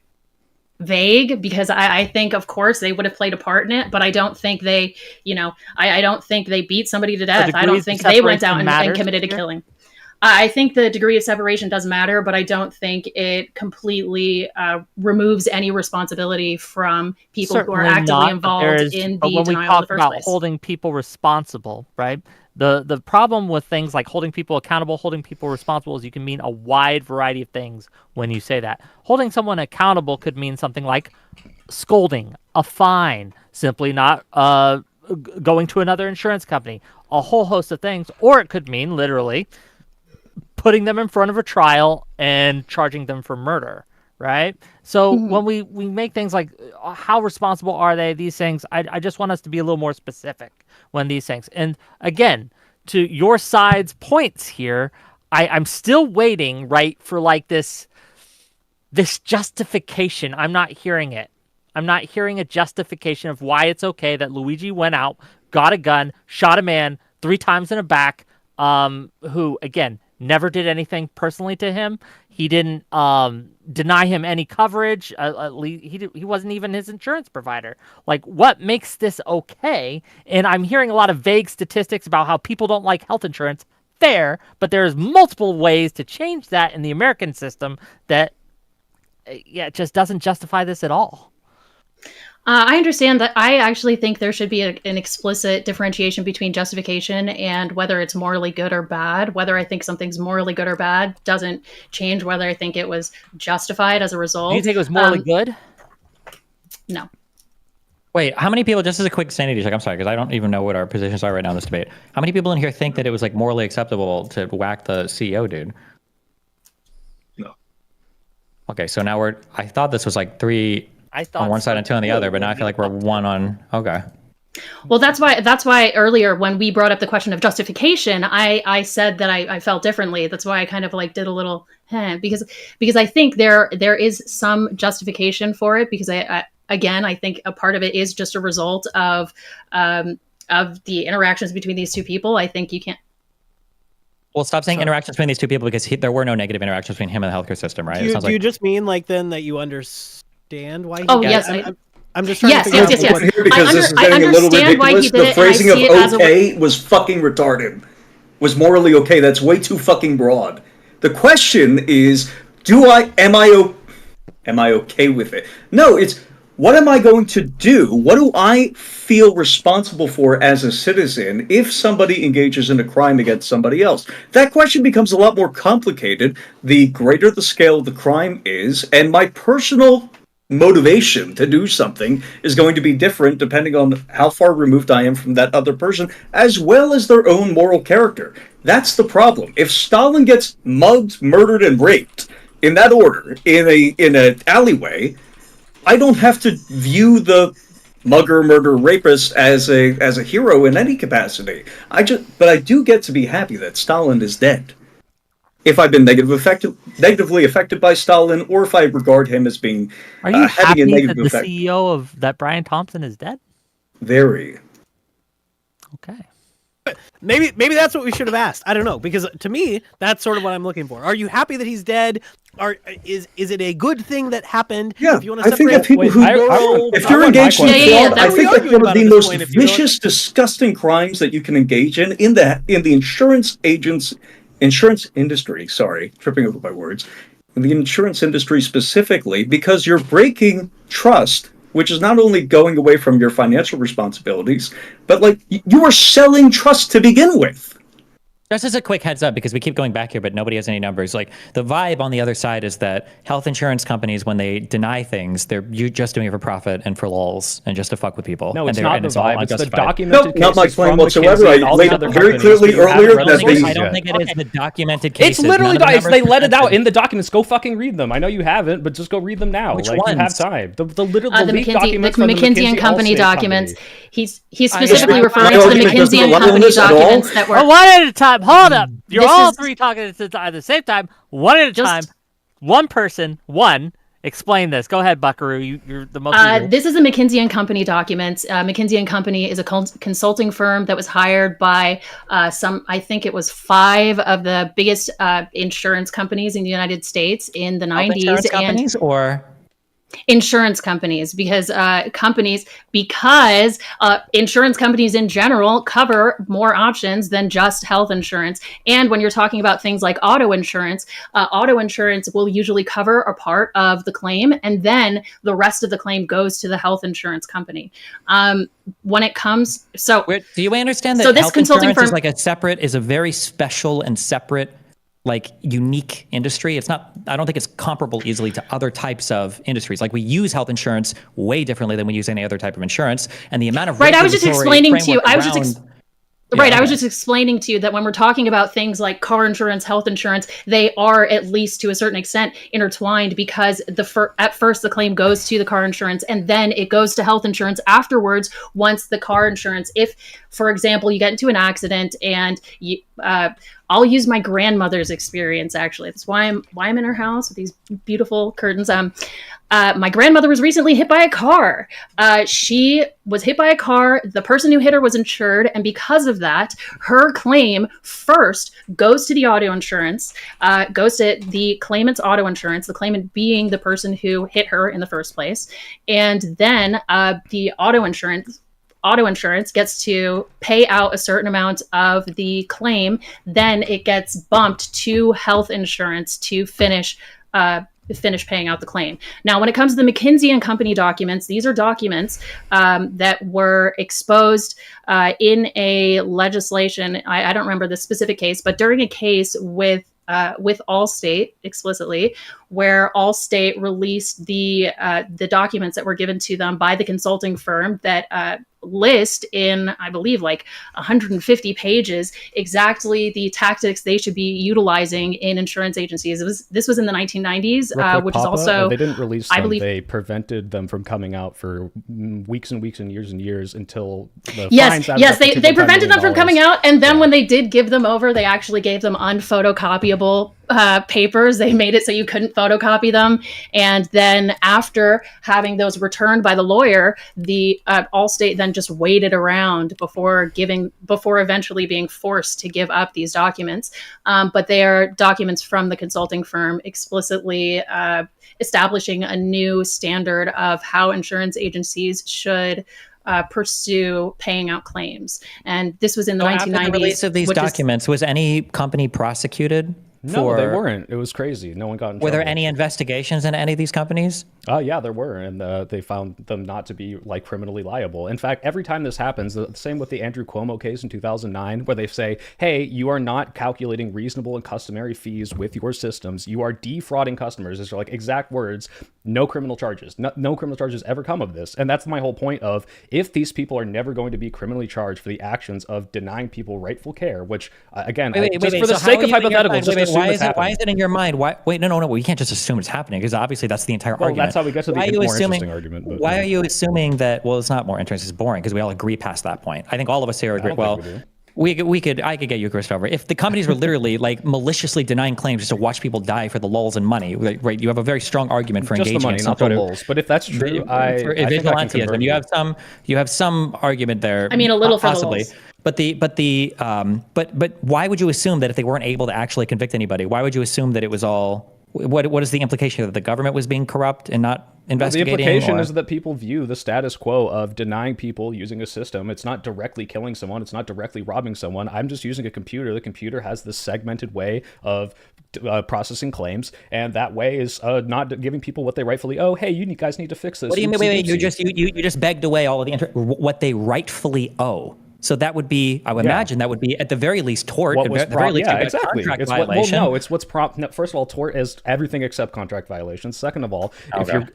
vague, because I think, of course, they would have played a part in it, but I don't think they, I don't think they beat somebody to death. I don't degrees of think they went separation out and matters committed a here? killing. I think the degree of separation does matter, but I don't think it completely removes any responsibility from people who are Certainly actively not, but involved in but the when we denial in talk the first about place. holding people responsible, right? The problem with things like holding people accountable, holding people responsible, is you can mean a wide variety of things when you say that. Holding someone accountable could mean something like scolding, a fine, simply not going to another insurance company, a whole host of things, or it could mean literally putting them in front of a trial and charging them for murder, right? So when we make things like how responsible are they, these things, I just want us to be a little more specific when these things. And again, to your side's points here, I'm still waiting, right, for like this justification. I'm not hearing it. I'm not hearing a justification of why it's okay that Luigi went out, got a gun, shot a man 3 times in the back, who, again, never did anything personally to him. He didn't deny him any coverage. At least he wasn't even his insurance provider. Like, what makes this okay? And I'm hearing a lot of vague statistics about how people don't like health insurance. Fair, but there's multiple ways to change that in the American system that, it just doesn't justify this at all. I understand that. I actually think there should be an explicit differentiation between justification and whether it's morally good or bad. Whether I think something's morally good or bad doesn't change whether I think it was justified as a result. Do you think it was morally good? No. Wait, how many people, just as a quick sanity check, I'm sorry, because I don't even know what our positions are right now in this debate. How many people in here think that it was like morally acceptable to whack the CEO dude? No. Okay, so now I thought this was like 3 I thought on one side and 2 on the other, but now I feel like we're up. 1 on, okay. Well, that's why earlier when we brought up the question of justification, I said that I felt differently. That's why I kind of like did a little because I think there is some justification for it, because I think a part of it is just a result of the interactions between these two people. I think you can't. Well, stop saying interactions between these two people, because there were no negative interactions between him and the healthcare system, right? Do you just mean like then that you understand why? Oh, yes, I'm just trying to figure yes. out Here, because this is getting a little ridiculous. The phrasing of okay was fucking retarded. Was morally okay. That's way too fucking broad. The question is, am I okay with it? No, it's what am I going to do? What do I feel responsible for as a citizen if somebody engages in a crime against somebody else? That question becomes a lot more complicated the greater the scale of the crime is, and my personal motivation to do something is going to be different depending on how far removed I am from that other person, as well as their own moral character. That's the problem. If Stalin gets mugged, murdered, and raped in that order in an alleyway, I don't have to view the mugger, murderer, rapist as a hero in any capacity. But I do get to be happy that Stalin is dead. If I've been negatively affected by Stalin, or if I regard him as being Are you having happy a that negative the effect. CEO of that Brian Thompson is dead? Very. Okay. Maybe that's what we should have asked. I don't know, because to me, that's sort of what I'm looking for. Are you happy that he's dead? Is it a good thing that happened? Yeah, if you want to I think that people who if you're engaged in fraud, I think that's one of the most vicious, disgusting crimes that you can engage in the insurance industry. Sorry, tripping over my words. In the insurance industry specifically, because you're breaking trust, which is not only going away from your financial responsibilities, but like you are selling trust to begin with. Just as a quick heads up, because we keep going back here, but nobody has any numbers. Like the vibe on the other side is that health insurance companies, when they deny things, they're just doing it for profit and for lulz and just to fuck with people. No, it's and not the it's all vibe. It's the unjustified. documented Nope, not my cases claim from whatsoever. McKinsey and I all laid these it other very companies, clearly but you haven't earlier read that the they- cases I don't yet. think it is the documented cases. It's literally None of the it's, they numbers let it out presented. in the documents. Go fucking read them. I know you haven't, but just go read them now. Which like you have ones? time. The leaked The documents from the McKinsey and Company Allstate documents. company. He's specifically I- referring my to the argument doesn't McKinsey and allow Company this at all. documents that were. Oh, one at a time. Hold up. You're This all is- three talking at the same time. One at a Just- time. One person. One. Explain this. Go ahead, Buckaroo. You're the most. eager. This is a McKinsey and Company document. McKinsey and Company is a consulting firm that was hired by I think it was 5 of the biggest insurance companies in the United States in the Health 90s. insurance And companies or insurance companies, because insurance companies in general cover more options than just health insurance. And when you're talking about things like auto insurance will usually cover a part of the claim, and then the rest of the claim goes to the health insurance company. When it comes, so do you understand that So this health consulting insurance firm- is a very special and separate, like unique industry? It's not. I don't think it's comparable easily to other types of industries. Like we use health insurance way differently than we use any other type of insurance, and the amount of Right, I was just regulatory explaining to you. framework I was just around- Right, Yeah, I was okay. just explaining to you that when we're talking about things like car insurance, health insurance, they are at least to a certain extent intertwined, because at first the claim goes to the car insurance and then it goes to health insurance afterwards. Once the car insurance, if, for example, you get into an accident and you, I'll use my grandmother's experience. Actually, that's why I'm in her house with these beautiful curtains. My grandmother was recently hit by a car. She was hit by a car. The person who hit her was insured. And because of that, her claim first goes to the auto insurance, goes to the claimant's auto insurance, the claimant being the person who hit her in the first place. And then the auto insurance gets to pay out a certain amount of the claim. Then it gets bumped to health insurance to finish paying out the claim. Now, when it comes to the McKinsey and Company documents, these are documents that were exposed in a legislation. I don't remember the specific case, but during a case with Allstate explicitly, where Allstate released the documents that were given to them by the consulting firm that list in, I believe, like 150 pages exactly the tactics they should be utilizing in insurance agencies. This was in the 1990s, which is also they didn't release them. I believe They prevented them from coming out for weeks and weeks and years until the yes, fines added yes, up to they $2.5 prevented them from million. coming out, and then when they did give them over, they actually gave them unphotocopiable papers. They made it so you couldn't photocopy them, and then after having those returned by the lawyer, the Allstate then just waited around before eventually being forced to give up these documents. But they are documents from the consulting firm explicitly establishing a new standard of how insurance agencies should pursue paying out claims. And this was in the 1990s. After the release of these documents, was any company prosecuted? No, they weren't. It was crazy. No one got in trouble. Were there any investigations into any of these companies? Yeah, there were, and they found them not to be like criminally liable. In fact, every time this happens, the same with the Andrew Cuomo case in 2009, where they say, "Hey, you are not calculating reasonable and customary fees with your systems. You are defrauding customers." These are like exact words. No criminal charges. No criminal charges ever come of this, and that's my whole point. Of if these people are never going to be criminally charged for the actions of denying people rightful care, which again, for the sake of hypothetical, just assume why it's is it? happening. Why is it in your mind? Why? Wait, no. We can't just assume it's happening, because obviously that's the entire argument. That's how we get to the more interesting argument. But, why are you assuming that? Well, it's not more interesting. It's boring, because we all agree past that point. I think all of us here agree. Well, I could get you, Christopher. If the companies were literally like maliciously denying claims just to watch people die for the lulls and money, right? You have a very strong argument for just engaging the money, in some not the sort of lulls. But if that's true, I think I can convert you have some argument there. I mean, a little possibly. for the lulls. But why would you assume that if they weren't able to actually convict anybody, why would you assume that it was all? What is the implication, that the government was being corrupt and not investigating? The implication is that people view the status quo of denying people using a system. It's not directly killing someone. It's not directly robbing someone. I'm just using a computer. The computer has this segmented way of processing claims, and that way is not giving people what they rightfully owe. Hey, you guys need to fix this. What do you mean? Wait, you just begged away all of the what they rightfully owe. So that would be, I would imagine, that would be at the very least tort. What was at the very least, yeah, you've got exactly. contract It's violation. well, no, it's what's no, first of all, tort is everything except contract violations. Second of all, if you're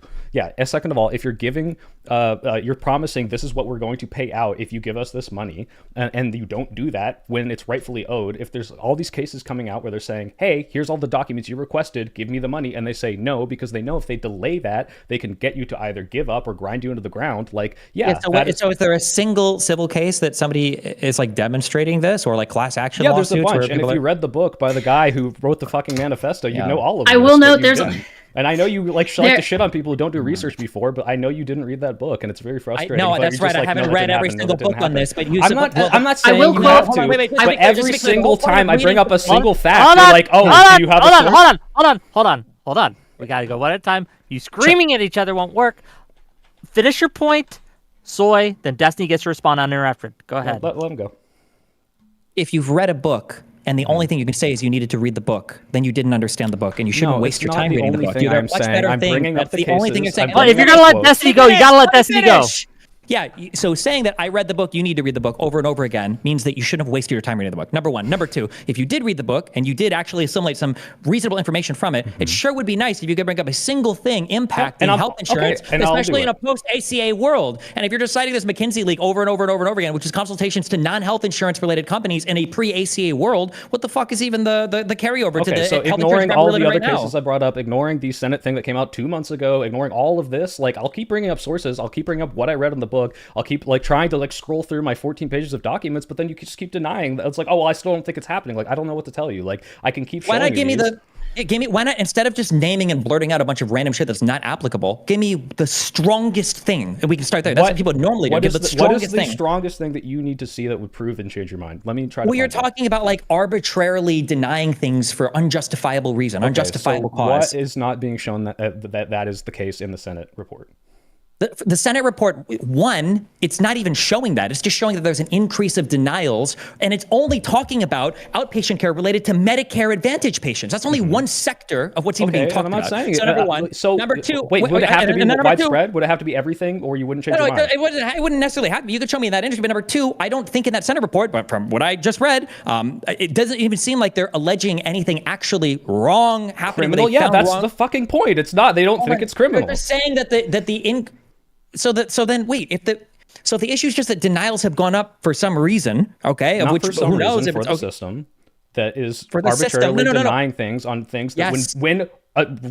second of all, if you're giving, you're promising this is what we're going to pay out if you give us this money, and you don't do that when it's rightfully owed. If there's all these cases coming out where they're saying, hey, here's all the documents you requested, give me the money, and they say no because they know if they delay that, they can get you to either give up or grind you into the ground. Like, so is there a single civil case that somebody is like demonstrating this, or like class action lawsuits? There's a bunch. And if you read the book by the guy who wrote the fucking manifesto, you know all of it. I will note there's. And I know you like to shit on people who don't do research before, but I know you didn't read that book, and it's very frustrating. No, that's right. I haven't read every single book on this, but I'm not saying you have to. But every single time I bring up a single fact, you're like, oh, do you have a source? Hold on. We gotta go one at a time. You screaming at each other won't work. Finish your point, Soy. Then Destiny gets to respond uninterrupted. Go ahead. Let him go. If you've read a book and the only thing you can say is you needed to read the book, then you didn't understand the book, and you shouldn't waste your time reading the book. I'm saying I'm bringing up the only thing you're saying. If you're gonna let Destiny go, you gotta let Destiny go. Yeah, so saying that I read the book, you need to read the book over and over again means that you shouldn't have wasted your time reading the book. Number one. Number two, if you did read the book and you did actually assimilate some reasonable information from it, it sure would be nice if you could bring up a single thing impacting health insurance, especially in a post-ACA world. And if you're just citing this McKinsey leak over and over and over and over again, which is consultations to non-health insurance related companies in a pre-ACA world, what the fuck is even the carryover to the so health ignoring all the other right cases I brought up, ignoring the Senate thing that came out 2 months ago, ignoring all of this, like I'll keep bringing up sources, I'll keep bringing up what I read in the book, I'll keep trying to scroll through my 14 pages of documents, but then you just keep denying that. It's like, oh well, I still don't think it's happening. Like I don't know what to tell you. Like I can keep showing why not, instead of just naming and blurting out a bunch of random shit that's not applicable, give me the strongest thing, and we can start there. That's what people normally do. What is the strongest thing that you need to see that would prove and change your mind? Let me try to you're talking about like arbitrarily denying things for unjustifiable reason, unjustifiable cause. What is not being shown that is the case in the Senate report? The Senate report, one, it's not even showing that. It's just showing that there's an increase of denials, and it's only talking about outpatient care related to Medicare Advantage patients. That's only one sector of what's even being talked about. Saying so number one. Number two. Wait, would it have to be widespread? Would it have to be everything, or you wouldn't change your mind? It wouldn't necessarily have to be. You could show me in that industry. But number two, I don't think in that Senate report, but from what I just read, it doesn't even seem like they're alleging anything actually wrong happening. Criminal? Yeah, that's the fucking point. It's not. They don't think it's criminal. They're saying that So if the issue is just that denials have gone up for some reason, okay, not of which for some who knows reason, if for it's the system that is for the arbitrarily system. denying things on things that Yes. when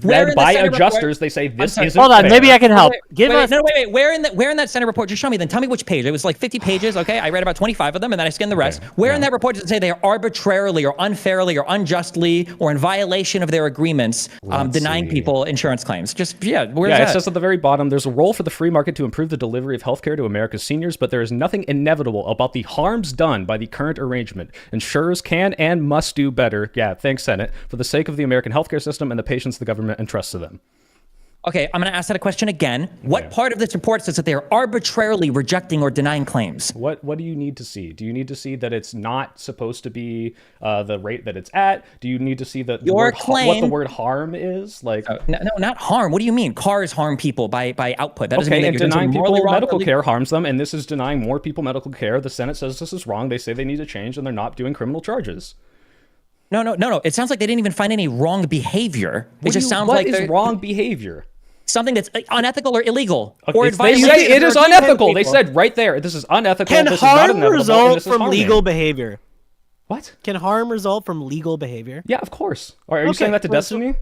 read by adjusters, they say this isn't Hold on, fair. maybe I can help. Wait. Where in that Senate report? Just show me. Then tell me which page. It was like 50 pages. Okay, I read about 25 of them, and then I skimmed the rest. Where in that report does it say they are arbitrarily or unfairly or unjustly or in violation of their agreements denying people insurance claims? Where's that? It says at the very bottom, there's a role for the free market to improve the delivery of healthcare to America's seniors, but there is nothing inevitable about the harms done by the current arrangement. Insurers can and must do better. Yeah, thanks, Senate, for the sake of the American healthcare system and the patients the government entrusts to them. Okay, I'm going to ask that a question again. What part of this report says that they are arbitrarily rejecting or denying claims? What do you need to see? Do you need to see that it's not supposed to be the rate that it's at? Do you need to see that what the word harm is? Like no, not harm. What do you mean? Cars harm people by output. That doesn't mean that you're denying doing people wrong medical care harms them, and this is denying more people medical care. The Senate says this is wrong. They say they need to change, and they're not doing criminal charges. No. It sounds like they didn't even find any wrong behavior. It just sounds like what is wrong behavior? Something that's unethical or illegal. Okay, or they say it is unethical. They said right there, this is unethical. Can this harm is not result from legal behavior? What? Can harm result from legal behavior? Yeah, of course. Are you saying that to Destiny?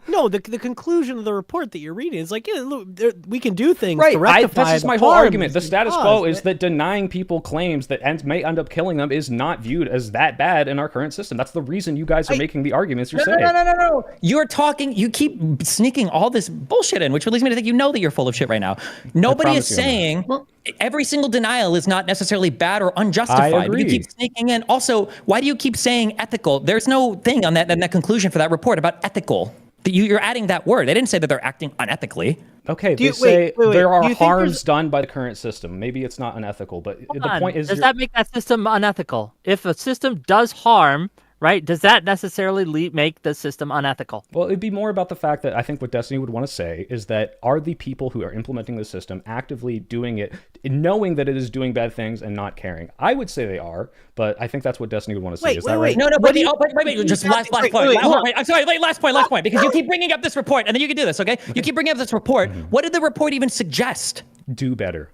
No, the conclusion of the report that you're reading is like, yeah, look, we can do things to rectify This is my whole argument. The status quo is that denying people claims that may end up killing them is not viewed as that bad in our current system. That's the reason you guys are making the arguments you're saying. No. You keep sneaking all this bullshit in, which leads me to think you know that you're full of shit right now. Nobody is saying every single denial is not necessarily bad or unjustified. I agree. You keep sneaking in. Also, why do you keep saying ethical? There's no thing on that conclusion for that report about ethical. You're adding that word. They didn't say that they're acting unethically. Okay, they say there are harms done by the current system. Maybe it's not unethical, but the point is... Does that make that system unethical? If a system does harm, right? Does that necessarily make the system unethical? Well, it'd be more about the fact that I think what Destiny would want to say is that are the people who are implementing the system actively doing it, knowing that it is doing bad things and not caring? I would say they are, but I think that's what Destiny would want to say. Is that right? No, but wait, just last point. I'm sorry, last point, because you keep bringing up this report, and then you can do this, okay? You keep bringing up this report. What did the report even suggest? Do better.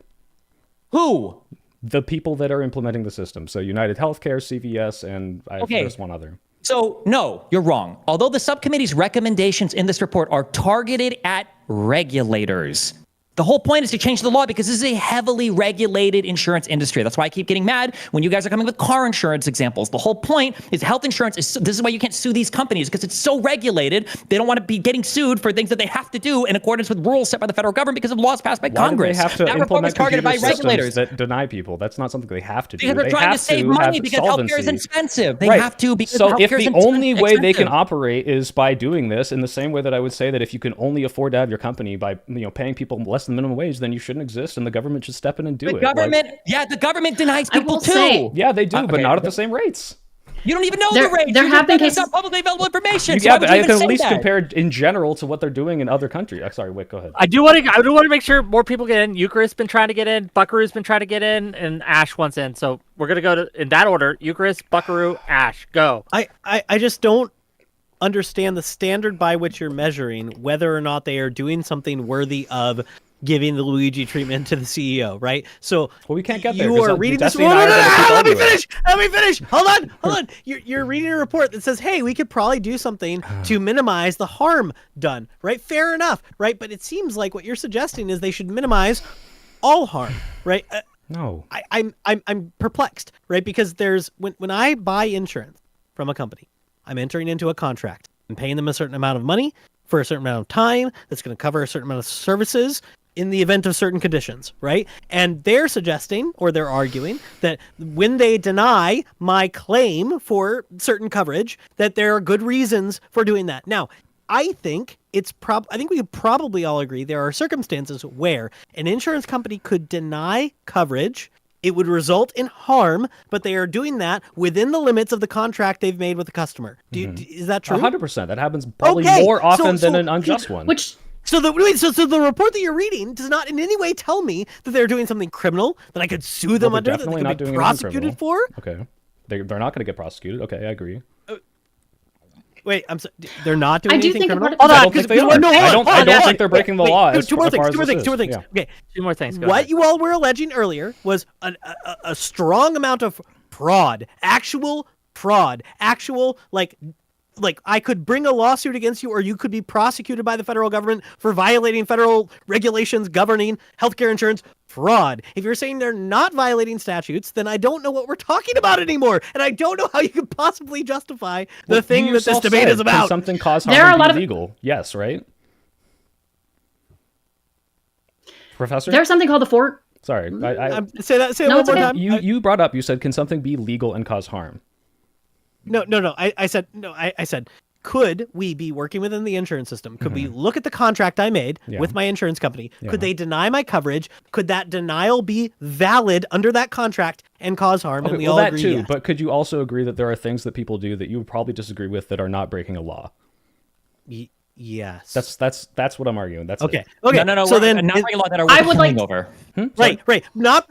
Who? The people that are implementing the system. So United Healthcare, CVS, and there's one other. So, no, you're wrong. Although the subcommittee's recommendations in this report are targeted at regulators, the whole point is to change the law because this is a heavily regulated insurance industry. That's why I keep getting mad when you guys are coming with car insurance examples. The whole point is health insurance this is why you can't sue these companies, because it's so regulated. They don't want to be getting sued for things that they have to do in accordance with rules set by the federal government because of laws passed by Congress. Why do they have to that report is implement targeted by computer systems regulators that deny people? That's not something they have to do. because they're trying to save money because healthcare is expensive. They have to because so if healthcare is the only way they can expensive. operate is by doing this, in the same way that I would say that if you can only afford to have your company by paying people less than minimum wage, then you shouldn't exist, and the government should step in and do it. The government denies people too. Yeah, they do, but not at the same rates. You don't even know the rates. There have been cases. Not publicly available information. Yeah, but I can at least compare in general to what they're doing in other countries. Sorry, Whick, go ahead. I do want to make sure more people get in. Eucharist's been trying to get in. Buckaroo's been trying to get in, and Ash wants in. So we're gonna go in that order: Eucharist, Buckaroo, Ash. Go. I just don't understand the standard by which you're measuring whether or not they are doing something worthy of giving the Luigi treatment to the CEO, right? So we can't get there. You are reading this. Let me finish. Hold on. You're reading a report that says, "Hey, we could probably do something to minimize the harm done." Right? Fair enough. Right? But it seems like what you're suggesting is they should minimize all harm. Right? No. I'm perplexed. Right? Because when I buy insurance from a company, I'm entering into a contract and paying them a certain amount of money for a certain amount of time that's going to cover a certain amount of services in the event of certain conditions, right? And they're suggesting, or they're arguing, that when they deny my claim for certain coverage, that there are good reasons for doing that. Now, I think I think we could probably all agree there are circumstances where an insurance company could deny coverage. It would result in harm, but they are doing that within the limits of the contract they've made with the customer. Is that true? 100%. That happens probably more often than an unjust one. So the report that you're reading does not in any way tell me that they're doing something criminal that I could sue them under, that they could be prosecuted for. Okay, they're not going to get prosecuted. Okay, I agree. Wait, I'm sorry. They're not doing anything criminal? I don't think they are. I don't think they're breaking the law. Two more things. Yeah. Okay, two more things. Go what ahead. you all were alleging earlier was a strong amount of fraud, actual fraud, like I could bring a lawsuit against you, or you could be prosecuted by the federal government for violating federal regulations governing healthcare insurance. Fraud. If you're saying they're not violating statutes, then I don't know what we're talking about anymore, and I don't know how you could possibly justify the thing that this debate is about. Can something cause harm and be legal? Yes, right? Professor? There's something called the Fort. Sorry, say that one more time. You brought up. You said, can something be legal and cause harm? No. I said, could we be working within the insurance system? Could we look at the contract I made with my insurance company? Could they deny my coverage? Could that denial be valid under that contract and cause harm? And we all agree, too. yes. But could you also agree that there are things that people do that you would probably disagree with that are not breaking a law? Yes. That's what I'm arguing. That's okay. It. Okay. No. So then, not breaking a law that are worth over. Right. Not.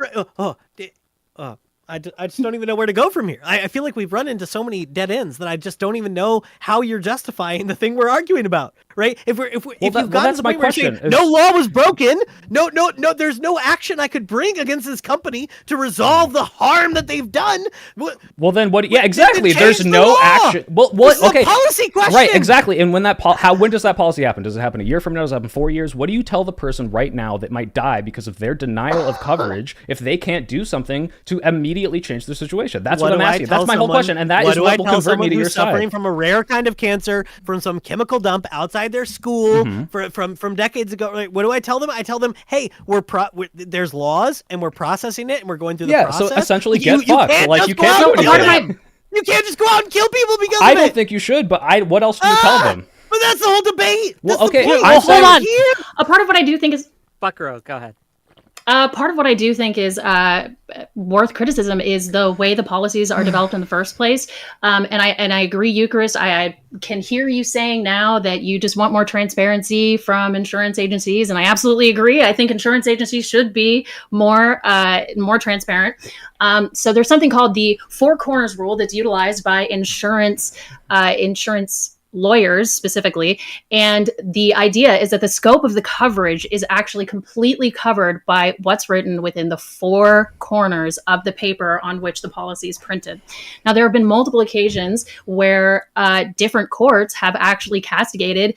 I just don't even know where to go from here. I feel like we've run into so many dead ends that I just don't even know how you're justifying the thing we're arguing about, right? If you've gotten to the point where you're saying no law was broken, no, there's no action I could bring against this company to resolve the harm that they've done. Well, then what? Yeah, exactly. There's no action. Well, this is a policy question, right? Exactly. And when when does that policy happen? Does it happen a year from now? Does it happen 4 years? What do you tell the person right now that might die because of their denial of coverage if they can't do something to immediately change their situation? That's what I'm asking. That's my whole question, and that is what will convert me to your side. Suffering from a rare kind of cancer from some chemical dump outside their school from decades ago. Right? What do I tell them? I tell them, hey, there's laws and we're processing it and we're going through the process. So essentially get fucked. You can't do anything. You can't just go out and kill people because I don't think you should, but what else do you tell them? But that's the whole debate. Well, okay, hold on. A part of what I do think is Buckaroo, go ahead. Part of what I do think is worth criticism is the way the policies are developed in the first place. And I agree, Eucharist. I can hear you saying now that you just want more transparency from insurance agencies, and I absolutely agree. I think insurance agencies should be more transparent. So there's something called the Four Corners rule that's utilized by insurance lawyers specifically. And the idea is that the scope of the coverage is actually completely covered by what's written within the four corners of the paper on which the policy is printed. Now, there have been multiple occasions where different courts have actually castigated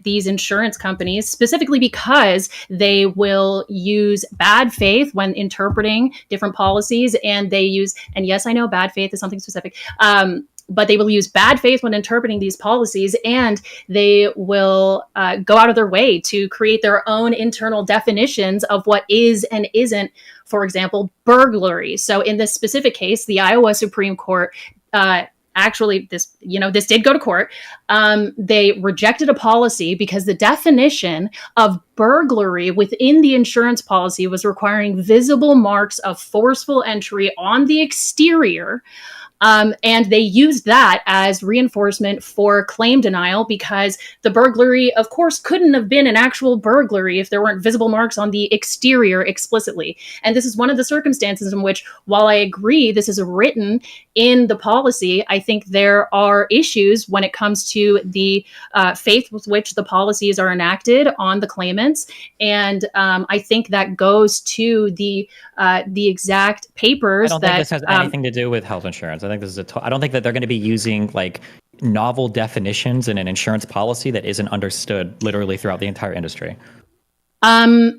these insurance companies specifically because they will use bad faith when interpreting different policies, and yes, I know bad faith is something specific, but they will use bad faith when interpreting these policies, and they will go out of their way to create their own internal definitions of what is and isn't, for example, burglary. So in this specific case, the Iowa Supreme Court actually, this did go to court. They rejected a policy because the definition of burglary within the insurance policy was requiring visible marks of forceful entry on the exterior. And they used that as reinforcement for claim denial, because the burglary, of course, couldn't have been an actual burglary if there weren't visible marks on the exterior explicitly. And this is one of the circumstances in which, while I agree this is written in the policy, I think there are issues when it comes to the faith with which the policies are enacted on the claimants. And I think that goes to the exact papers. I don't think this has anything to do with health insurance. I think this is I don't think that they're going to be using like novel definitions in an insurance policy that isn't understood literally throughout the entire industry. I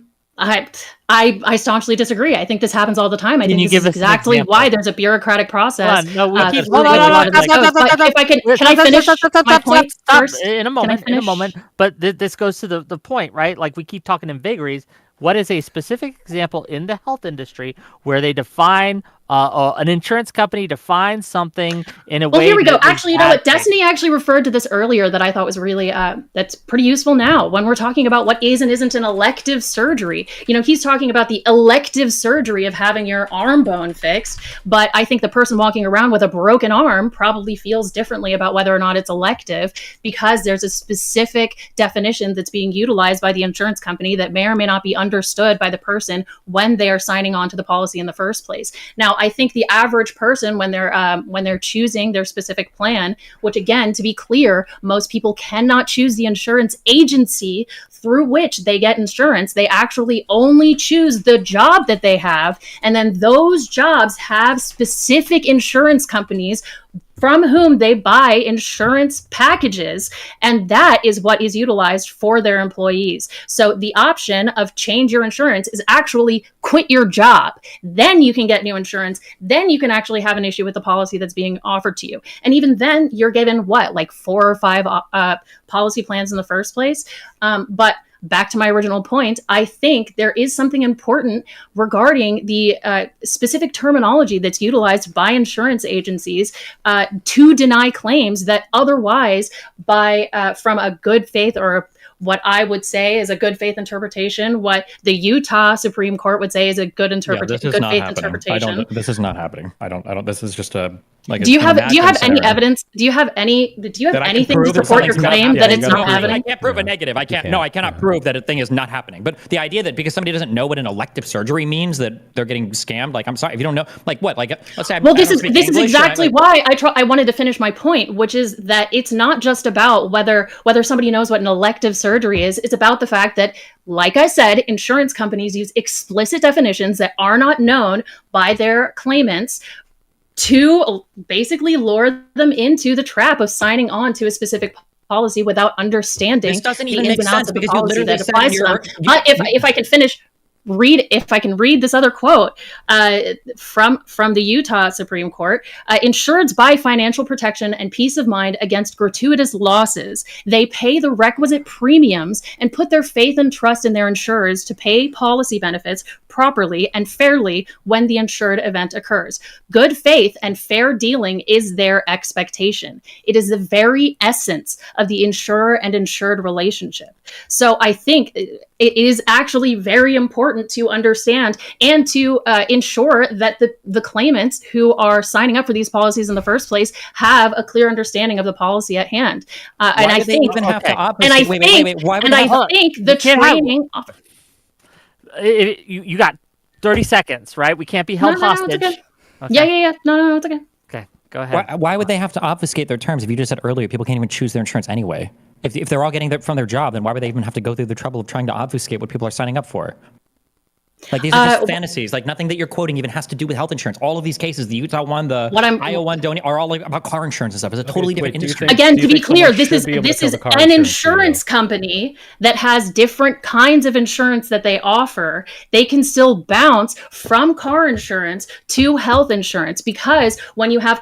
staunchly disagree. I think this happens all the time. I think this is exactly why there's a bureaucratic process. No, we keep. Can I finish my point first? In a moment. But this goes to the point, right? Like, we keep talking in vagaries. What is a specific example in the health industry where they define an insurance company defines something in a way? Well, here we go. Actually, you know what? Destiny actually referred to this earlier that I thought was really that's pretty useful now when we're talking about what is and isn't an elective surgery. He's talking about the elective surgery of having your arm bone fixed, but I think the person walking around with a broken arm probably feels differently about whether or not it's elective, because there's a specific definition that's being utilized by the insurance company that may or may not be understood by the person when they are signing on to the policy in the first place. Now, I think the average person, when they're choosing their specific plan, which, again, to be clear, most people cannot choose the insurance agency through which they get insurance. They actually only choose the job that they have, and then those jobs have specific insurance companies from whom they buy insurance packages, and that is what is utilized for their employees. So the option of change your insurance is actually quit your job. Then you can get new insurance. Then you can actually have an issue with the policy that's being offered to you. And even then, you're given like 4 or 5 policy plans in the first place. But back to my original point, I think there is something important regarding the specific terminology that's utilized by insurance agencies to deny claims that otherwise, from a good faith, or what I would say is a good faith interpretation, what the Utah Supreme Court would say is a good interpretation. This is not happening. I don't. This is just a. Do you have any evidence? Do you have anything to support your claim that it's not happening? I can't prove a negative. I cannot prove that a thing is not happening. But the idea that because somebody doesn't know what an elective surgery means, that they're getting scammed. Like, I'm sorry, if you don't know, like what? Like, let's say. Well, this is exactly why I wanted to finish my point, which is that it's not just about whether somebody knows what an elective surgery is. It's about the fact that, like I said, insurance companies use explicit definitions that are not known by their claimants to basically lure them into the trap of signing on to a specific policy without understanding this doesn't the even ins make and outs sense of the because you policy literally that applies to them. But if I can finish, if I can read this other quote from the Utah Supreme Court, insureds buy financial protection and peace of mind against gratuitous losses. They pay the requisite premiums and put their faith and trust in their insurers to pay policy benefits properly and fairly when the insured event occurs. Good faith and fair dealing is their expectation. It is the very essence of the insurer and insured relationship. So I think it is actually very important to understand and to ensure that the claimants who are signing up for these policies in the first place have a clear understanding of the policy at hand. And I think even have to and I obfuscate? Wait, think why would and they I think the training. You got 30 seconds, right? We can't be held hostage. It's okay. Yeah. No, it's okay. Okay, go ahead. Why would they have to obfuscate their terms? If you just said earlier, people can't even choose their insurance anyway. If they're all getting that from their job, then why would they even have to go through the trouble of trying to obfuscate what people are signing up for? Like, these are just fantasies. Like, nothing that you're quoting even has to do with health insurance. All of these cases, the Utah one, the Iowa one, are all like about car insurance and stuff. It's a totally different industry. Again, to be clear, this is an insurance company that has different kinds of insurance that they offer. They can still bounce from car insurance to health insurance, because when you have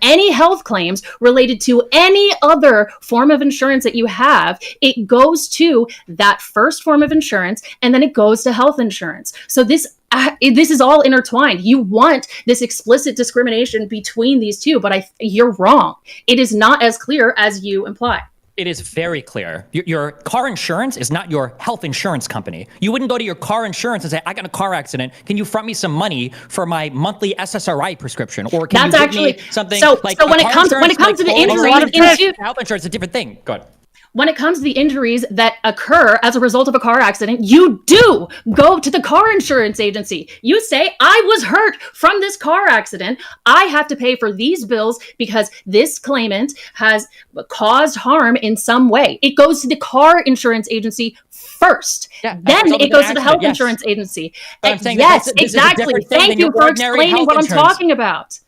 any health claims related to any other form of insurance that you have, it goes to that first form of insurance, and then it goes to health insurance. So this is all intertwined. You want this explicit discrimination between these two, but you're wrong. It is not as clear as you imply. It is very clear. Your car insurance is not your health insurance company. You wouldn't go to your car insurance and say, I got in a car accident. Can you front me some money for my monthly SSRI prescription? Or can you give me something like so when it comes to the injuries, health insurance is a different thing. Go ahead. When it comes to the injuries that occur as a result of a car accident, you do go to the car insurance agency. You say, I was hurt from this car accident. I have to pay for these bills because this claimant has caused harm in some way. It goes to the car insurance agency first. Yeah, then it goes to the health insurance agency. Yes, exactly. Thank you for explaining what I'm talking about.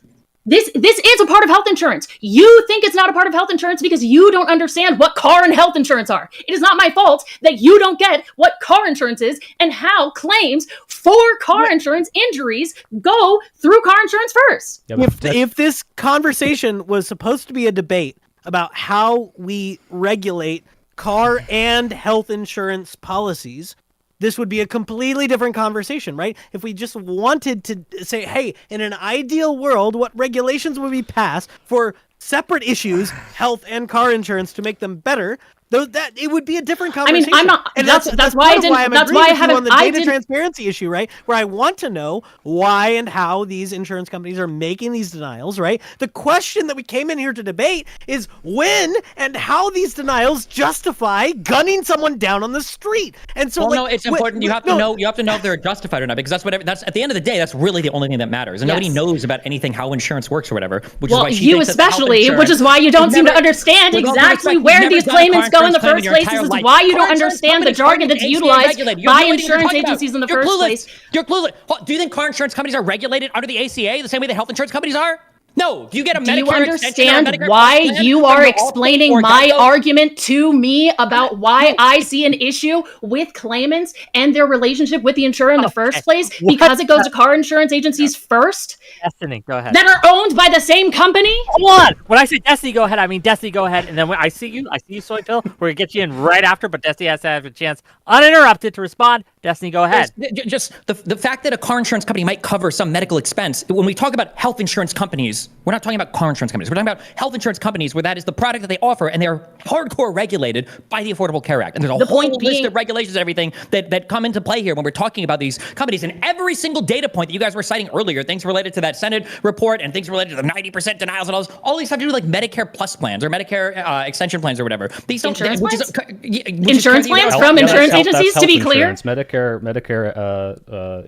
This is a part of health insurance. You think it's not a part of health insurance because you don't understand what car and health insurance are. It is not my fault that you don't get what car insurance is and how claims for car insurance injuries go through car insurance first. Yeah, if this conversation was supposed to be a debate about how we regulate car and health insurance policies, this would be a completely different conversation, right? If we just wanted to say, hey, in an ideal world, what regulations would be passed for separate issues, health and car insurance, to make them better, that it would be a different conversation. I mean, I'm not. And that's why I didn't. That's why I haven't. On the data transparency issue, right? Where I want to know why and how these insurance companies are making these denials, right? The question that we came in here to debate is when and how these denials justify gunning someone down on the street. And so, no, it's important. You have to know. You have to know if they're justified or not, because that's at the end of the day, that's really the only thing that matters. And nobody knows about anything, how insurance works or whatever. Which is why you especially, which is why you don't seem to understand exactly where these claimants go in the first place. This is why you don't understand the jargon that's utilized by insurance agencies in the first place. You're clueless. Do you think car insurance companies are regulated under the ACA the same way the health insurance companies are? No. Do you get a Medicare? Do you understand why you are explaining my argument to me about why I see an issue with claimants and their relationship with the insurer in the first place? Because it goes to car insurance agencies first? Destiny, go ahead. That are owned by the same company? Hold on. When I say Destiny, go ahead, I mean Destiny, go ahead. And then when I see you, Soy Pill. We're going to get you in right after, but Destiny has to have a chance uninterrupted to respond. Destiny, go ahead. Just the fact that a car insurance company might cover some medical expense, when we talk about health insurance companies, we're not talking about car insurance companies. We're talking about health insurance companies where that is the product that they offer, and they're hardcore regulated by the Affordable Care Act. And there's a whole list of regulations and everything that come into play here when we're talking about these companies. And every single data point that you guys were citing earlier, things related to that Senate report and things related to the 90% denials and all these have to do with like Medicare Plus plans or Medicare extension plans or whatever. These insurance plans? Insurance plans from insurance agencies, to be clear. Medicare,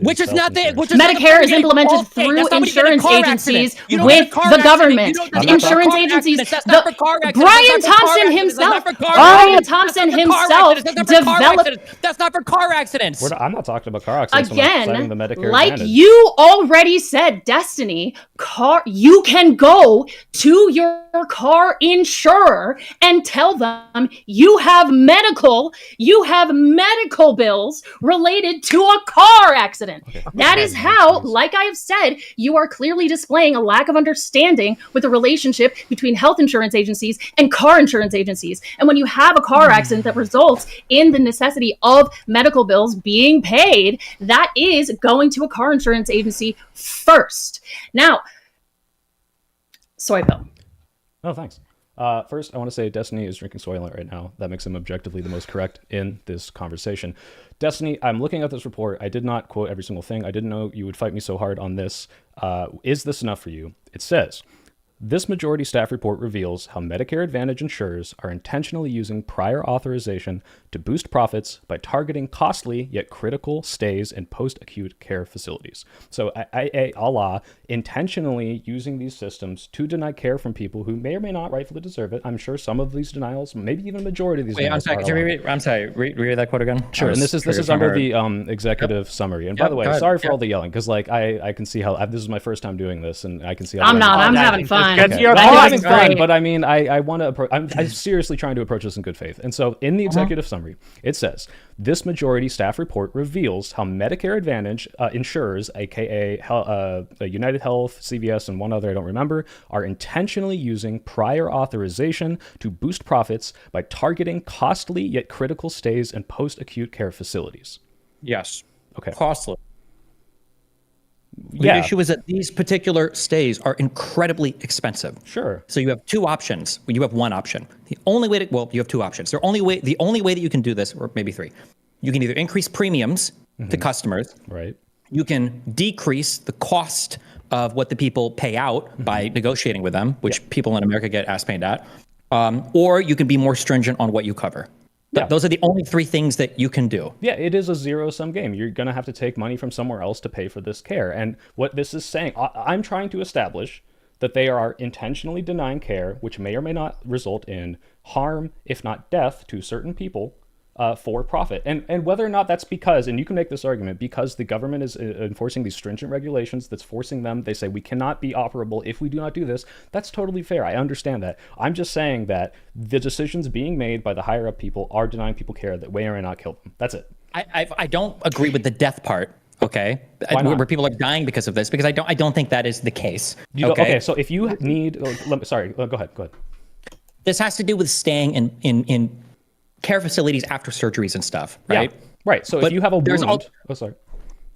which is not the Medicare is implemented through insurance agencies with the government. The insurance agencies. Brian Thompson himself developed. That's not for car accidents. I'm not talking about car accidents. Again, the Medicare like Advantage. you already said, Destiny, you can go to your car insurer and tell them you have medical bills related to a car accident. That is how, like I have said, you are clearly displaying a lack of understanding understanding with the relationship between health insurance agencies and car insurance agencies. And when you have a car accident that results in the necessity of medical bills being paid, that is going to a car insurance agency first. Now, soy bill. Oh, thanks. First, I want to say Destiny is drinking Soylent right now. That makes him objectively the most correct in this conversation. Destiny, I'm looking at this report. I did not quote every single thing. I didn't know you would fight me so hard on this. Is this enough for you? It says, this majority staff report reveals how Medicare Advantage insurers are intentionally using prior authorization to boost profits by targeting costly yet critical stays in post-acute care facilities. So, a la intentionally using these systems to deny care from people who may or may not rightfully deserve it. I'm sure some of these denials, maybe even a majority of these denials. I'm sorry. Read that quote again. Sure. And this is under the executive summary. And by the way, sorry for all the yelling, because like I can see how this is my first time doing this, and I can see how I'm having fun. Okay. You're having fun, but I mean, I want to. I'm seriously trying to approach this in good faith. And so, in the executive summary, it says this majority staff report reveals how Medicare Advantage insurers, aka United Health, CVS, and one other I don't remember, are intentionally using prior authorization to boost profits by targeting costly yet critical stays in post-acute care facilities. Yes. Okay. Costly. Yeah. The issue is that these particular stays are incredibly expensive. Sure. So you have two options. Well, you have one option. You have two options. The only way that you can do this, or maybe three, you can either increase premiums to customers. Right. You can decrease the cost of what the people pay out by negotiating with them, which people in America get ass paid at. Or you can be more stringent on what you cover. Yeah. Those are the only three things that you can do. Yeah, it is a zero-sum game. You're going to have to take money from somewhere else to pay for this care. And what this is saying, I'm trying to establish that they are intentionally denying care, which may or may not result in harm, if not death, to certain people for profit. And whether or not that's because, and you can make this argument, because the government is enforcing these stringent regulations that's forcing them, they say we cannot be operable if we do not do this, that's totally fair. I understand that. I'm just saying that the decisions being made by the higher up people are denying people care that may or may not kill them. That's it. I don't agree with the death part. Okay, where people are dying because of this, because I don't think that is the case. Okay, so if you need, go ahead. This has to do with staying in care facilities after surgeries and stuff, right? Yeah, right. So if you have a wound,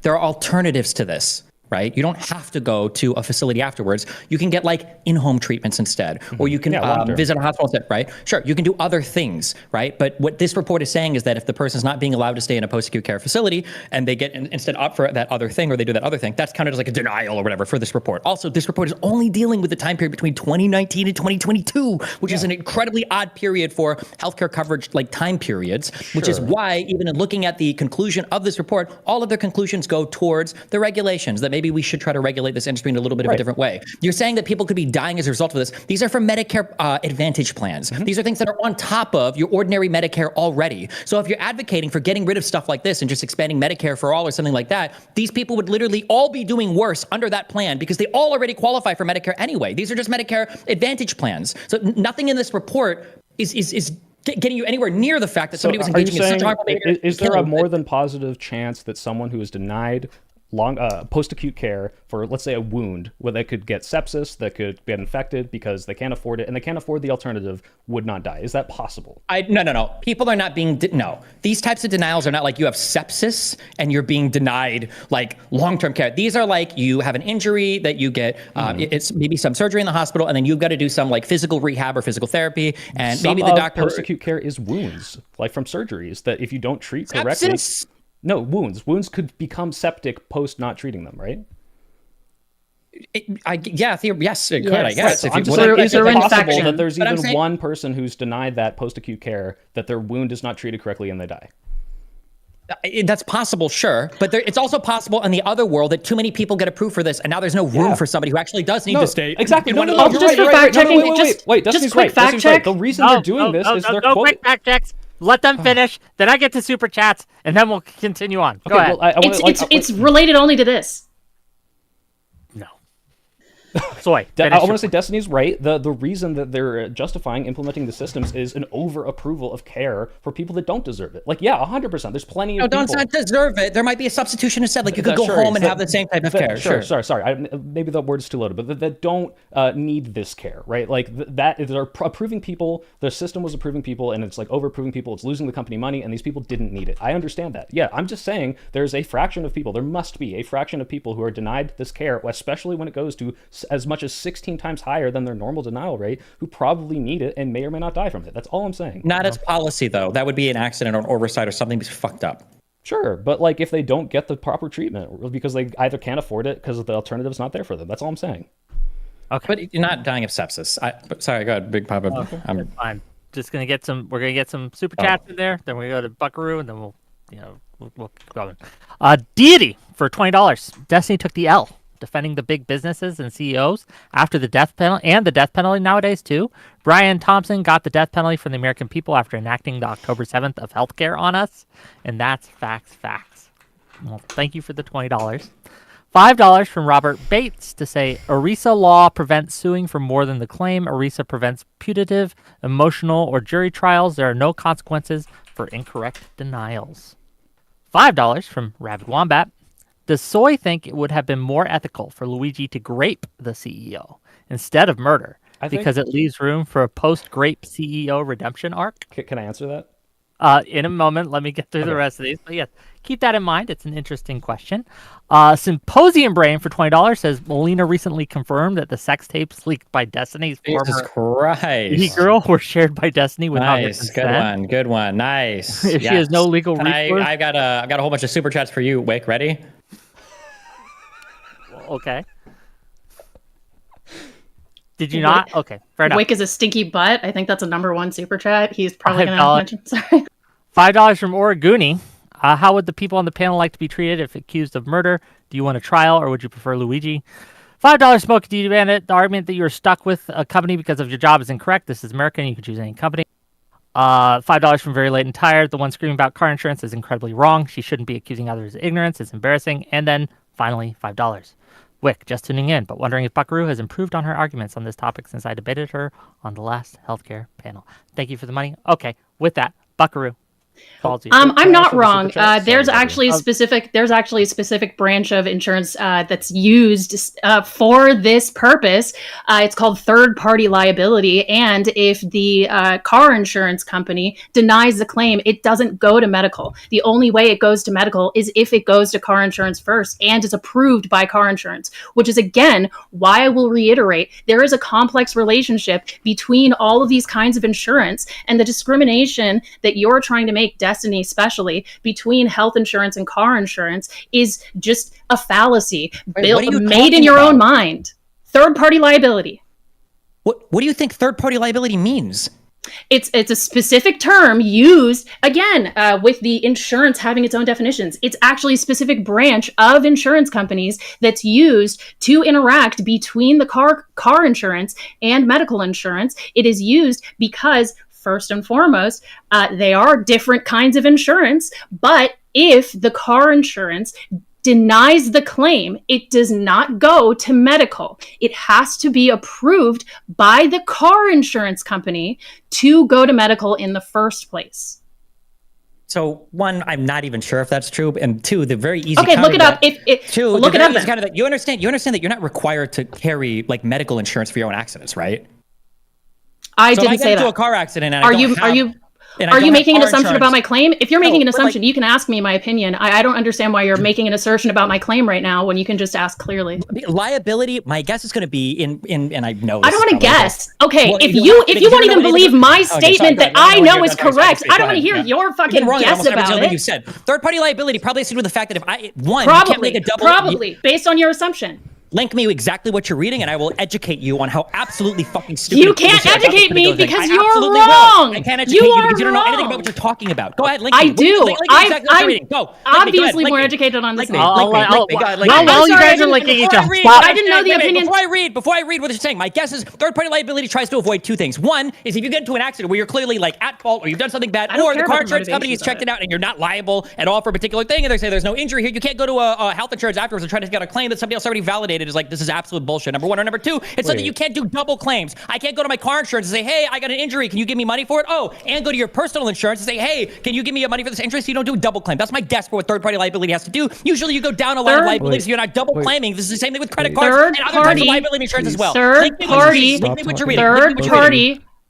there are alternatives to this, right? You don't have to go to a facility afterwards. You can get like in-home treatments instead, or you can visit a hospital instead, right? Sure, you can do other things, right? But what this report is saying is that if the person's not being allowed to stay in a post-acute care facility and they get instead opt for that other thing, or they do that other thing, that's counted as like a denial or whatever for this report. Also, this report is only dealing with the time period between 2019 and 2022, which is an incredibly odd period for healthcare coverage, like time periods, which is why even in looking at the conclusion of this report, all of their conclusions go towards the regulations that maybe we should try to regulate this industry in a little bit of a different way. You're saying that people could be dying as a result of this. These are for Medicare Advantage plans. These are things that are on top of your ordinary Medicare already. So if you're advocating for getting rid of stuff like this and just expanding Medicare for all or something like that, these people would literally all be doing worse under that plan because they all already qualify for Medicare anyway. These are just Medicare Advantage plans. So nothing in this report is getting you anywhere near the fact that somebody was engaging in such harmful behavior. Is there a more than positive chance that someone who is denied post-acute care for, let's say, a wound, where they could get sepsis, that could get infected because they can't afford it, and they can't afford the alternative, would not die? Is that possible? No. People are not being, no. These types of denials are not like you have sepsis and you're being denied like long-term care. These are like you have an injury that you get, it's maybe some surgery in the hospital, and then you've got to do some like physical rehab or physical therapy, and maybe the doctor... Post-acute care is wounds, like from surgeries, that if you don't treat correctly... Sepsis? No, wounds. Wounds could become septic post not treating them, right? Yes, it could, I guess. Right. So is it possible that there's even one person who's denied that post-acute care, that their wound is not treated correctly and they die? That's possible, sure. But it's also possible in the other world that too many people get approved for this, and now there's no room for somebody who actually does need to stay. Exactly. Just for fact checking, Destiny's right. Destiny's right. The reason they're doing this is they're quoting... quick fact checks. Let them finish. Then I get to super chats, and then we'll continue on. Go ahead. Well, it's related only to this. No. Soy. I finish want your to say Destiny's right. The reason that they're justifying implementing the systems is an over approval of care for people that don't deserve it. Like, yeah, 100%. There's plenty of No, people. don't deserve it. There might be a substitution instead. Like you could go home and have the same type of care. Sure. Sorry. Maybe the word's too loaded, but that don't need this care, right? Like that they're approving people. The system was approving people, and it's like over approving people. It's losing the company money, and these people didn't need it. I understand that. Yeah, I'm just saying there's a fraction of people. There must be a fraction of people who are denied this care, especially when it goes to as much as 16 times higher than their normal denial rate, who probably need it and may or may not die from it. That's all I'm saying. Not as policy though. That would be an accident or an oversight or something that's fucked up. Sure, but like if they don't get the proper treatment because they either can't afford it because the alternative's not there for them. That's all I'm saying. Okay. But you're not dying of sepsis. Sorry, go ahead, Big Papa. Okay, fine. Just gonna get some. We're gonna get some super chats in there. Then we go to Buckaroo, and then we'll keep going. Deity for $20. Destiny took the L, defending the big businesses and CEOs after the death penalty and the death penalty nowadays too. Brian Thompson got the death penalty from the American people after enacting the October 7th of healthcare on us, and that's facts. Well, thank you for the $20. $5 from Robert Bates to say ERISA law prevents suing for more than the claim. ERISA prevents putative, emotional, or jury trials. There are no consequences for incorrect denials. $5 from Rabid Wombat. Does Soy think it would have been more ethical for Luigi to grape the CEO instead of murder because it leaves room for a post-grape CEO redemption arc? Can I answer that? In a moment, let me get through the rest of these. But yes, keep that in mind. It's an interesting question. Symposium Brain for $20 says Melina recently confirmed that the sex tapes leaked by Destiny's former girl were shared by Destiny without her consent. Good one. Nice. She has no legal recourse. I got a whole bunch of super chats for you, Whick. Ready? Okay. Did you not? Okay, fair enough. Whick is a stinky butt. I think that's a #1 super chat. He's probably going to mention. Sorry. $5 from Origuni. How would the people on the panel like to be treated if accused of murder? Do you want a trial or would you prefer Luigi? $5 Smoke D Bandit. The argument that you're stuck with a company because of your job is incorrect. This is America and you can choose any company. $5 from Very Late and Tired. The one screaming about car insurance is incredibly wrong. She shouldn't be accusing others of ignorance. It's embarrassing. And then finally, $5. Wick, just tuning in, but wondering if Buckaroo has improved on her arguments on this topic since I debated her on the last healthcare panel. Thank you for the money. Okay, with that, Buckaroo. I'm not wrong. There's actually a specific branch of insurance that's used for this purpose. It's called third-party liability, and if the car insurance company denies the claim, it doesn't go to medical. The only way it goes to medical is if it goes to car insurance first and is approved by car insurance, which is, again, why I will reiterate, there is a complex relationship between all of these kinds of insurance, and the discrimination that you're trying to make, Destiny especially, between health insurance and car insurance is just a fallacy made in your own mind. Third-party liability. What do you think third-party liability means? It's a specific term used, again, with the insurance having its own definitions. It's actually a specific branch of insurance companies that's used to interact between the car insurance and medical insurance. It is used because, first and foremost, they are different kinds of insurance, but if the car insurance denies the claim, it does not go to medical. It has to be approved by the car insurance company to go to medical in the first place. So one, I'm not even sure if that's true, and two, the very easy. Okay, look it up. Look it up. Then. You understand that you're not required to carry like medical insurance for your own accidents, right? I didn't say that. So if I get into a car accident, and are you making an assumption about my claim? If you're making an assumption, you can ask me my opinion. I don't understand why you're making an assertion about my claim right now when you can just ask clearly. Liability, my guess is going to be in, and I know. I don't want to guess. Okay, if you won't even believe my statement that I know is correct, I don't want to hear your fucking guess about it. You said third-party liability probably has to do with the fact that if you can't make a double. Probably based on your assumption. Link me exactly what you're reading, and I will educate you on how absolutely fucking stupid. You can't educate me because you're wrong. I can't educate you because you don't know anything about what you're talking about. Go ahead, link me. I do. I'm obviously more educated on this. Well, you guys are linking each other. I didn't know the opinion. Before I read what you're saying, my guess is third-party liability tries to avoid two things. One is if you get into an accident where you're clearly like at fault or you've done something bad, or the car insurance company has checked it out and you're not liable at all for a particular thing, and they say there's no injury here, you can't go to a health insurance afterwards and try to get a claim that somebody else already validated created is like, this is absolute bullshit. Number one. Or number two, it's so that you can't do double claims. I can't go to my car insurance and say, hey, I got an injury. Can you give me money for it? Oh, and go to your personal insurance and say, hey, can you give me money for this injury so you don't do a double claim? That's my guess for what third-party liability has to do. Usually you go down a line of liability so you're not double claiming. This is the same thing with credit cards and other types of liability insurance as well. Third party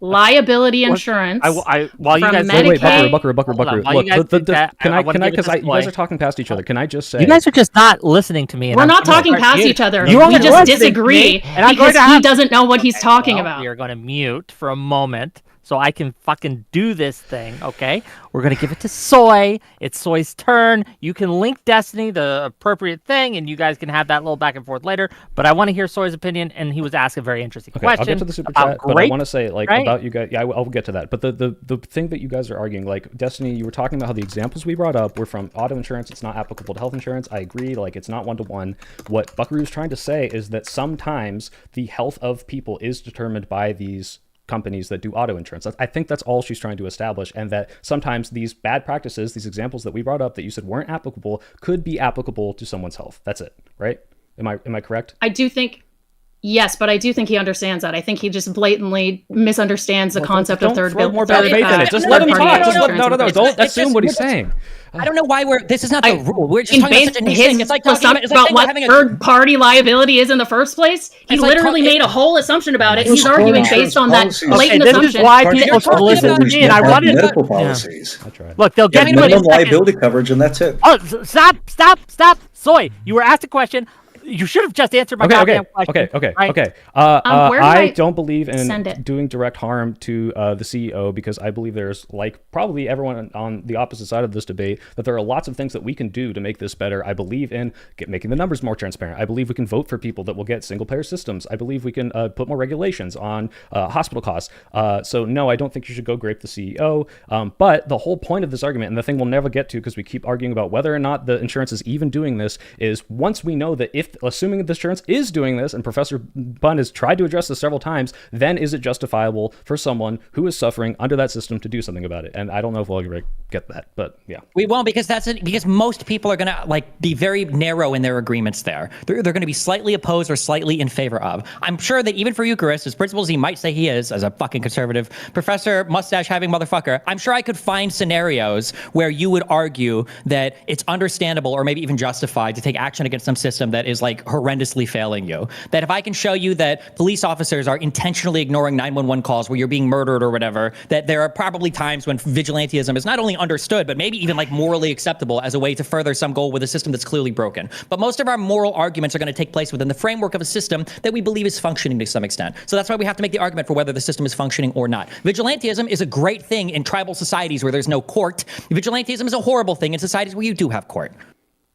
liability insurance. While you guys wait, Buckaroo. Look, can I? Because you guys are talking past each other. Can I just say? You guys are just not listening to me. We're not talking past each other. We just disagree because he doesn't know what he's talking about. We are going to mute for a moment so I can fucking do this thing, okay? We're going to give it to Soy. It's Soy's turn. You can link Destiny, the appropriate thing, and you guys can have that little back and forth later. But I want to hear Soy's opinion, and he was asked a very interesting question. I'll get to the super chat, but I want to say, about you guys. Yeah, I'll get to that. But the thing that you guys are arguing, like, Destiny, you were talking about how the examples we brought up were from auto insurance. It's not applicable to health insurance. I agree. Like, it's not one-to-one. What Buckaroo is trying to say is that sometimes the health of people is determined by these companies that do auto insurance. I think that's all she's trying to establish, and that sometimes these bad practices, these examples that we brought up that you said weren't applicable, could be applicable to someone's health. That's it, right? Am I correct? I do think yes, but I do think he understands that. I think he just blatantly misunderstands the concept of third more bad faith in it. Just let him talk. Don't assume what he's saying. I don't know why this is not the rule. We're just talking about such a niche thing. It's like about what third party is in the first place. He literally made a whole assumption about it. He's arguing based on that blatant assumption. This is why people should listen to me. And I wanted medical policies. Look, they'll get minimum liability coverage, and that's it. Oh, stop. Soy, you were asked a question. You should have just answered my goddamn question. Okay. I don't believe in doing direct harm to the CEO, because I believe there's, like probably everyone on the opposite side of this debate, that there are lots of things that we can do to make this better. I believe in making the numbers more transparent. I believe we can vote for people that will get single-payer systems. I believe we can put more regulations on hospital costs. So no, I don't think you should go grape the CEO. But the whole point of this argument, and the thing we'll never get to because we keep arguing about whether or not the insurance is even doing this, is once we know that assuming the insurance is doing this, and Professor Bunn has tried to address this several times, then is it justifiable for someone who is suffering under that system to do something about it? And I don't know if we'll ever get that, but yeah. We won't, because because most people are going to be very narrow in their agreements there. They're going to be slightly opposed or slightly in favor of. I'm sure that even for Eucharist, as principal as he might say he is, as a fucking conservative professor, mustache having motherfucker, I'm sure I could find scenarios where you would argue that it's understandable or maybe even justified to take action against some system that is horrendously failing you. That if I can show you that police officers are intentionally ignoring 911 calls where you're being murdered or whatever, that there are probably times when vigilantism is not only understood, but maybe even morally acceptable as a way to further some goal with a system that's clearly broken. But most of our moral arguments are going to take place within the framework of a system that we believe is functioning to some extent. So that's why we have to make the argument for whether the system is functioning or not. Vigilantism is a great thing in tribal societies where there's no court. Vigilantism is a horrible thing in societies where you do have court.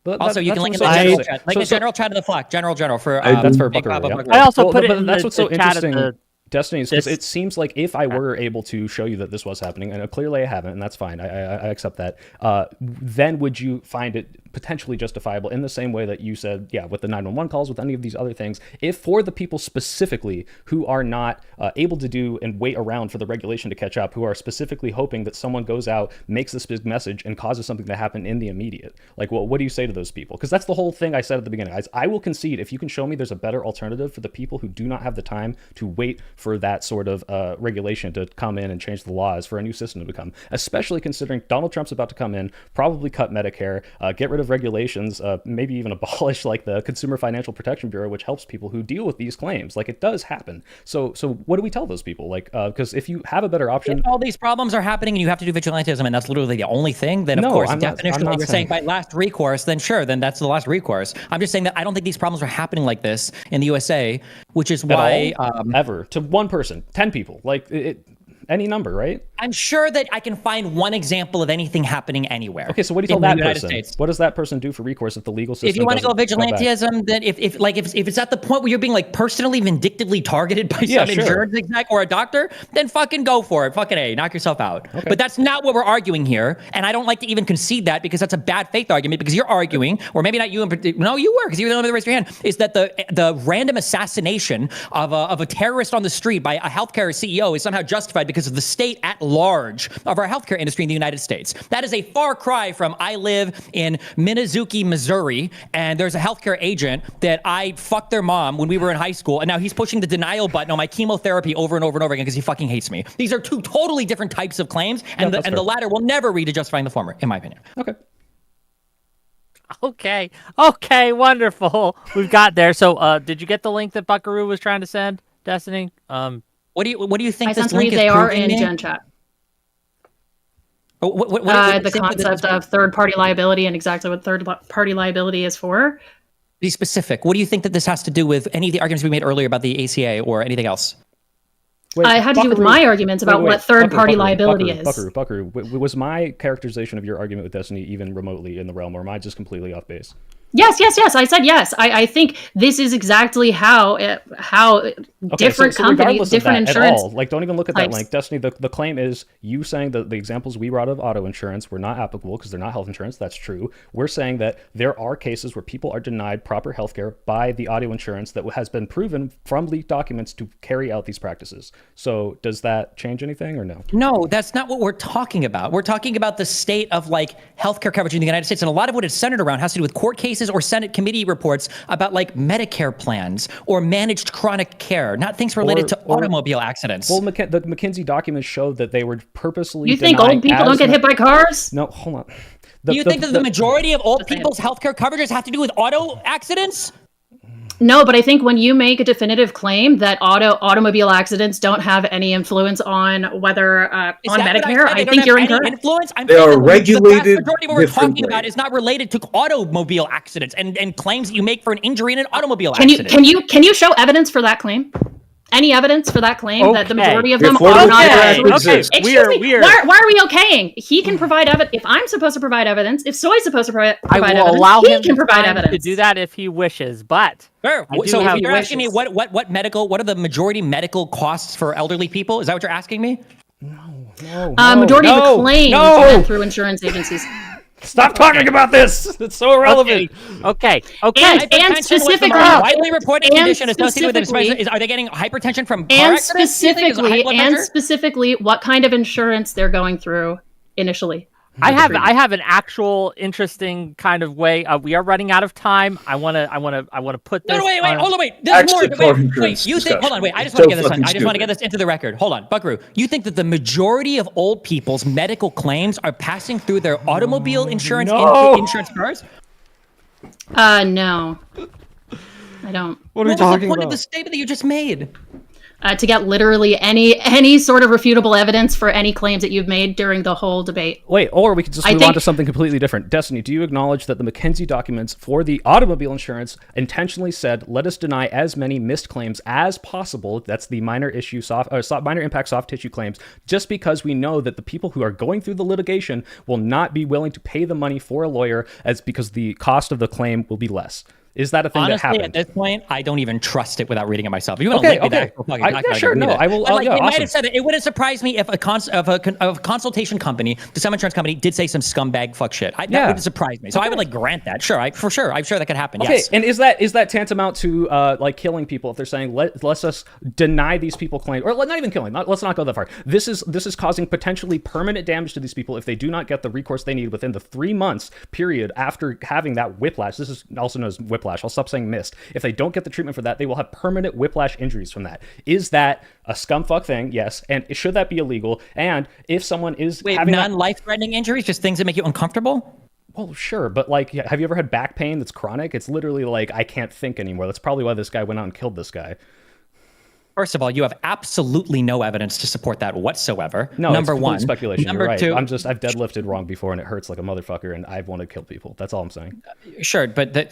But also, you can link in the general chat. Link the general chat in the Slack. General for that's for Buckaroo. Yeah. I also put it in that's what's so interesting. Destiny is because it seems like if I were able to show you that this was happening, and clearly I haven't, and that's fine, I accept that, then would you find it potentially justifiable in the same way that you said, yeah, with the 911 calls, with any of these other things, if for the people specifically who are not able to do and wait around for the regulation to catch up, who are specifically hoping that someone goes out, makes this big message, and causes something to happen in the immediate, what do you say to those people? Because that's the whole thing I said at the beginning. I will concede if you can show me there's a better alternative for the people who do not have the time to wait for that sort of regulation to come in and change the laws for a new system to come, especially considering Donald Trump's about to come in, probably cut Medicare, get rid of regulations, maybe even abolish the Consumer Financial Protection Bureau, which helps people who deal with these claims. It does happen. So what do we tell those people? Because if you have a better option, if all these problems are happening and you have to do vigilantism and that's literally the only thing, then of course, definitionally, you're saying by last recourse, then sure, then that's the last recourse. I'm just saying that I don't think these problems are happening like this in the USA, which is why ever to one person, 10 people, any number, right? I'm sure that I can find one example of anything happening anywhere. Okay, so what do you tell that person? What does that person do for recourse if the legal system? If you want to go vigilantism, then if it's at the point where you're being personally vindictively targeted by some insurance exec or a doctor, then fucking go for it. Fucking A, knock yourself out. Okay. But that's not what we're arguing here, and I don't like to even concede that because that's a bad faith argument. Because you're arguing, or maybe not you, no, you were because you were the one that raised your hand. Is that the random assassination of a terrorist on the street by a healthcare CEO is somehow justified because of the state at large of our healthcare industry in the United States. That is a far cry from I live in Minnezuki, Missouri, and there's a healthcare agent that I fucked their mom when we were in high school, and now he's pushing the denial button on my chemotherapy over and over and over again because he fucking hates me. These are two totally different types of claims, and the latter will never read to justifying the former, in my opinion. Okay, wonderful. We've got there. So, did you get the link that Buckaroo was trying to send, Destiny? What do you think I this sent link is they are proving in me? Gen Chat. The concept of third-party liability and exactly what third-party liability is for. Be specific. What do you think that this has to do with any of the arguments we made earlier about the ACA or anything else? Wait, I had to do with my arguments about what third-party liability is. Buckaroo, was my characterization of your argument with Destiny even remotely in the realm, or am I just completely off base? Yes. I said yes. I think this is exactly how different companies, different insurance. At all. Like, don't even look at that link. Destiny, the claim is you saying that the examples we brought of auto insurance were not applicable because they're not health insurance. That's true. We're saying that there are cases where people are denied proper healthcare by the auto insurance that has been proven from leaked documents to carry out these practices. So does that change anything or no? No, that's not what we're talking about. We're talking about the state of like healthcare coverage in the United States, and a lot of what it's centered around has to do with court cases or Senate committee reports about like Medicare plans or managed chronic care, not things related to automobile accidents. Well, the McKinsey documents showed that they were purposely. You think old people don't get hit by cars? No, hold on. Do you think that the majority of old people's healthcare coverages have to do with auto accidents? No, but I think when you make a definitive claim that automobile accidents don't have any influence on whether on Medicare, I think you're incorrect. Influence? They are regulated. The vast majority of what we're talking about is not related to automobile accidents and claims that you make for an injury in an automobile accident. Can you show evidence for that claim? Any evidence for that claim that the majority of them are not? Okay. Why are we okaying? He can provide evidence. If I'm supposed to provide evidence, if Soy's supposed to provide evidence, allow he him can provide evidence to do that if he wishes. But sure. So if you're asking me what are the majority medical costs for elderly people? Is that what you're asking me? Majority of the claims went through insurance agencies. Stop talking about this. It's so irrelevant. Okay. And specifically, widely reported condition associated with it. Are they getting hypertension from car accidents? Specifically, what kind of insurance they're going through initially. I have an actual interesting kind of way. We are running out of time. I want to put this. No, wait. There's more. Wait. You think? Hold on. Wait. I just want to get this into the record. Hold on, Buckaroo. You think that the majority of old people's medical claims are passing through their automobile insurance insurance cars? No, I don't. What are we talking about? What was the point of the statement that you just made? To get literally any sort of refutable evidence for any claims that you've made during the whole debate. Wait, or we could just move on to something completely different. Destiny, do you acknowledge that the McKinsey documents for the automobile insurance intentionally said, let us deny as many missed claims as possible, that's the minor impact soft tissue claims, just because we know that the people who are going through the litigation will not be willing to pay the money for a lawyer because the cost of the claim will be less. Is that a thing that happened? At this point, I don't even trust it without reading it myself. If you want to link me that, I will. Might have said that. It wouldn't surprise me if a consultation company, the some insurance company, did say some scumbag fuck shit. That wouldn't surprise me. So I would grant that. Sure, for sure. I'm sure that could happen. Okay, yes. And is that tantamount to killing people if they're saying let's us deny these people claims, or not even killing? Let's not go that far. This is causing potentially permanent damage to these people if they do not get the recourse they need within the 3 months period after having that whiplash. This is also known as whiplash. I'll stop saying missed. If they don't get the treatment for that, they will have permanent whiplash injuries from that. Is that a scumfuck thing? Yes. And should that be illegal? And if someone is having non-life-threatening injuries, just things that make you uncomfortable? Well, sure, but have you ever had back pain that's chronic? It's literally I can't think anymore. That's probably why this guy went out and killed this guy. First of all, you have absolutely no evidence to support that whatsoever. No, number one, speculation. Number You're right. two, I've deadlifted wrong before, and it hurts like a motherfucker, and I've wanted to kill people. That's all I'm saying. Sure, but that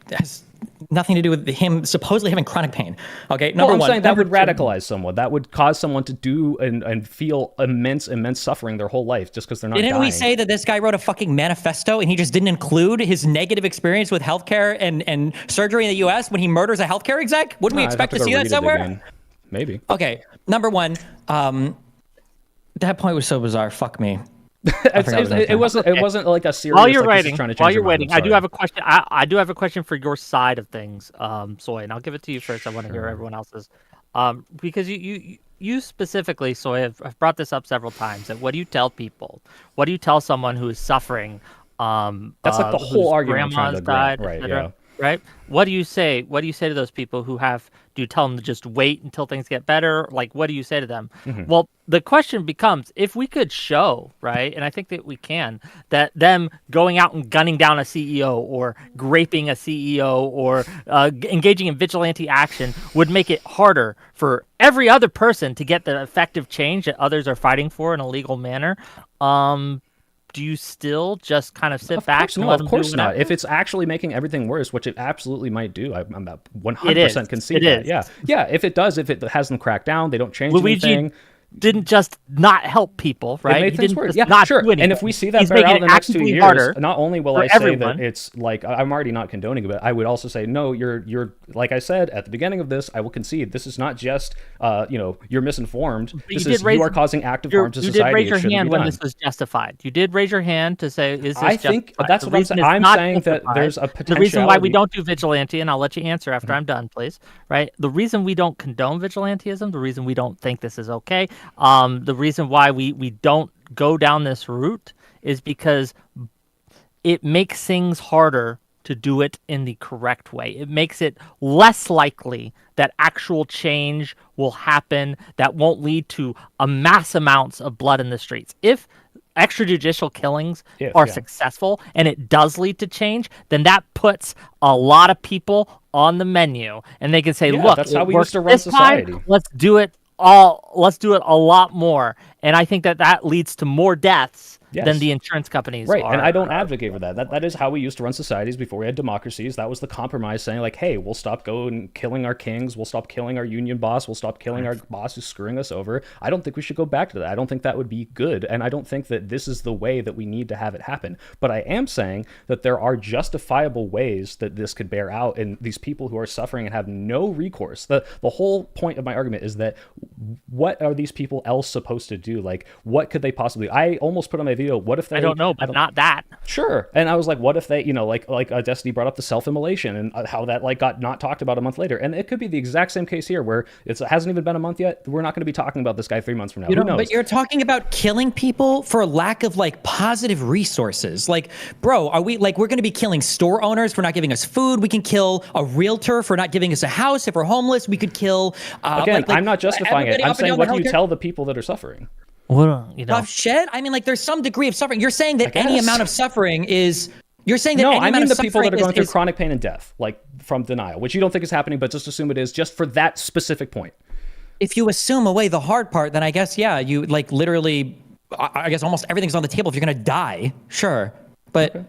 has nothing to do with him supposedly having chronic pain. Okay, number one. I'm saying that would radicalize someone. That would cause someone to do and feel immense suffering their whole life just because they're not dying. Didn't we say that this guy wrote a fucking manifesto and he just didn't include his negative experience with healthcare and surgery in the U.S. when he murders a healthcare exec? Wouldn't we expect to see that somewhere? Maybe. Okay, number one, that point was so bizarre. Fuck me. It wasn't like a serious. While you're waiting, I do have a question. I do have a question for your side of things, Soy, and I'll give it to you first. I want to hear everyone else's, because you specifically, so I've brought this up several times, that what do you tell people? What do you tell someone who is suffering? That's like the whole whose argument I'm trying to grandma's grant, right? etc., Yeah. right? What do you say? What do you say to those people who have? Do you tell them to just wait until things get better? Like, what do you say to them? Well, the question becomes, if we could show, right, and I think that we can, that them going out and gunning down a CEO or graping a CEO or engaging in vigilante action would make it harder for every other person to get the effective change that others are fighting for in a legal manner. Do you still just kind of sit back and let them do Of course not. whatever? If it's actually making everything worse, which it absolutely might do, I'm about It is. 100% concede It that. is. Yeah. If it does, if it has them cracked down, they don't change Luigi anything. didn't just not help people, right? It made He things didn't worse. just Yeah, not sure. do anything. And if we see that He's bear out making in the it next 2 actively years, harder not only will for I say everyone. that it's like I'm already not condoning it, I would also say no. You're like I said at the beginning of this, I will concede this is not just you're misinformed. This is you are causing active harm to You society. did raise It your shouldn't hand be when done. this was justified. You did raise your hand to say, "Is this I think justified?" that's The what I'm reason saying. it's I'm not saying that justified- there's a The reason why we potentiality. don't do vigilante, and I'll let you answer after I'm done, please. Right? The reason we don't condone vigilantism, the reason we don't think this is okay, the reason why we don't go down this route is because it makes things harder to do it in the correct way. It makes it less likely that actual change will happen that won't lead to a mass amounts of blood in the streets. If extrajudicial killings are successful and it does lead to change, then that puts a lot of people on the menu, and they can say, "Look, that's how it we worked used to run this time, society. let's do it a lot more." And I think that leads to more deaths than Yes. the insurance companies Right, are. and I don't advocate for that. That is how we used to run societies before we had democracies. That was the compromise, saying like, "Hey, we'll stop going killing our kings. We'll stop killing our union boss. We'll stop killing our boss who's screwing us over." I don't think we should go back to that. I don't think that would be good, and I don't think that this is the way that we need to have it happen. But I am saying that there are justifiable ways that this could bear out, and these people who are suffering and have no recourse. The whole point of my argument is that what are these people else supposed to do? Like, what could they possibly? I almost put on my video, what if they? I don't know, but not that. Sure. And I was like, what if they, like Destiny brought up the self-immolation and how that like got not talked about a month later. And it could be the exact same case here where it hasn't even been a month yet. We're not going to be talking about this guy 3 months from now. Who knows? But you're talking about killing people for lack of like positive resources. Like, bro, are we like, we're going to be killing store owners for not giving us food. We can kill a realtor for not giving us a house. If we're homeless, we could kill. Again, I'm not justifying it. everybody I'm up and saying, down what the do you healthcare- tell the people that are suffering? Well, Tough shit. I mean, like, there's some degree of suffering. You're saying that any guess. amount of suffering is. You're saying that No, any I amount mean of the people that are suffering going through is chronic pain and death, like from denial, which you don't think is happening, but just assume it is, just for that specific point. If you assume away the hard part, then I guess, yeah, you like literally, I guess almost everything's on the table if you're going to die. Sure. But. Okay.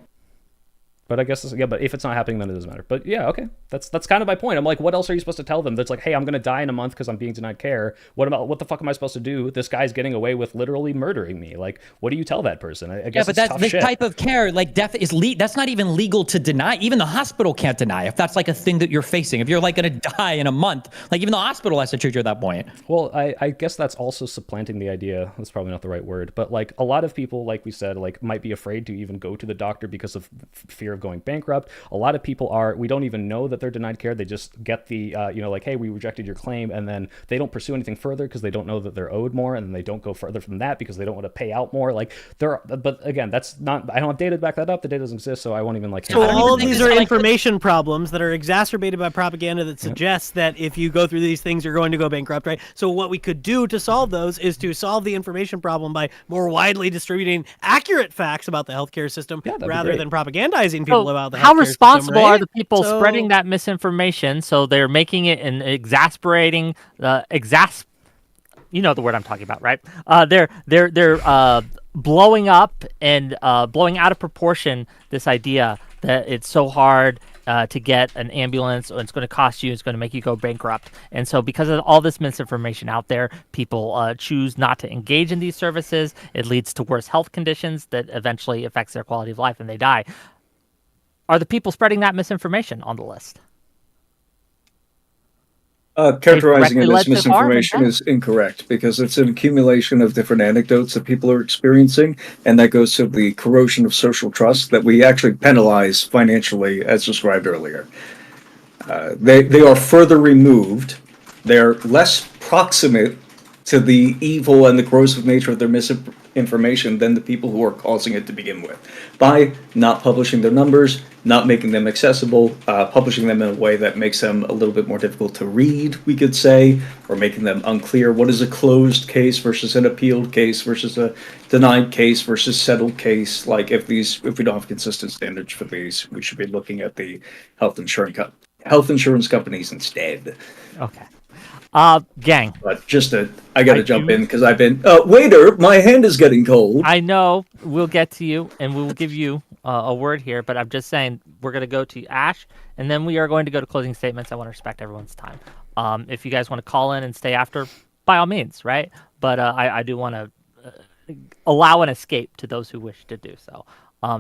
But I guess, but if it's not happening, then it doesn't matter. But yeah, okay. That's kind of my point. I'm like, what else are you supposed to tell them? That's like, hey, I'm going to die in a month because I'm being denied care. What the fuck am I supposed to do? This guy's getting away with literally murdering me. Like, what do you tell that person? I guess but it's that's tough this shit. type of care, like death is that's not even legal to deny. Even the hospital can't deny if that's like a thing that you're facing. If you're like going to die in a month, like even the hospital has to treat you at that point. Well, I guess that's also supplanting the idea. That's probably not the right word, but like a lot of people, like we said, like might be afraid to even go to the doctor because of fear of going bankrupt. A lot of people we don't even know that they're denied care. They just get the, like, hey, we rejected your claim. And then they don't pursue anything further because they don't know that they're owed more. And then they don't go further from that because they don't want to pay out more. Like but again, that's not, I don't have data to back that up. The data doesn't exist. So I won't even like. So all of think these it's are like information problems that are exacerbated by propaganda that suggests that if you go through these things, you're going to go bankrupt, right? So what we could do to solve those is to solve the information problem by more widely distributing accurate facts about the healthcare system rather than propagandizing people about the healthcare how system, responsible right? are the people spreading that misinformation? So they're making it an exasperating, you know the word I'm talking about, right? They're blowing up and blowing out of proportion this idea that it's so hard to get an ambulance, or it's going to cost you, it's going to make you go bankrupt. And so because of all this misinformation out there, people choose not to engage in these services. It leads to worse health conditions that eventually affects their quality of life and they die. Are the people spreading that misinformation on the list? Characterizing it as directly led to harm and misinformation death? is incorrect because it's an accumulation of different anecdotes that people are experiencing, and that goes to the corrosion of social trust that we actually penalize financially, as described earlier. They are further removed. They're less proximate to the evil and the corrosive nature of their misinformation than the people who are causing it to begin with, by not publishing their numbers, not making them accessible, publishing them in a way that makes them a little bit more difficult to read, we could say, or making them unclear. What is a closed case versus an appealed case versus a denied case versus settled case? Like, if we don't have consistent standards for these, we should be looking at the health insurance companies instead. Okay. Gang. But I gotta jump in because I've been. Waiter, my hand is getting cold. I know. We'll get to you, and we will give you a word here. But I'm just saying, we're going to go to Ash, and then we are going to go to closing statements. I want to respect everyone's time. If you guys want to call in and stay after, by all means, right? But I do want to allow an escape to those who wish to do so.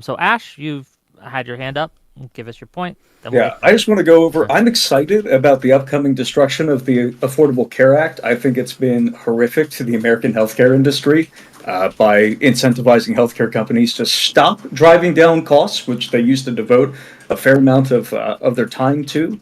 So Ash, you've had your hand up. Give us your point. Yeah, I just want to go over. I'm excited about the upcoming destruction of the Affordable Care Act. I think it's been horrific to the American healthcare industry by incentivizing healthcare companies to stop driving down costs, which they used to devote a fair amount of their time to,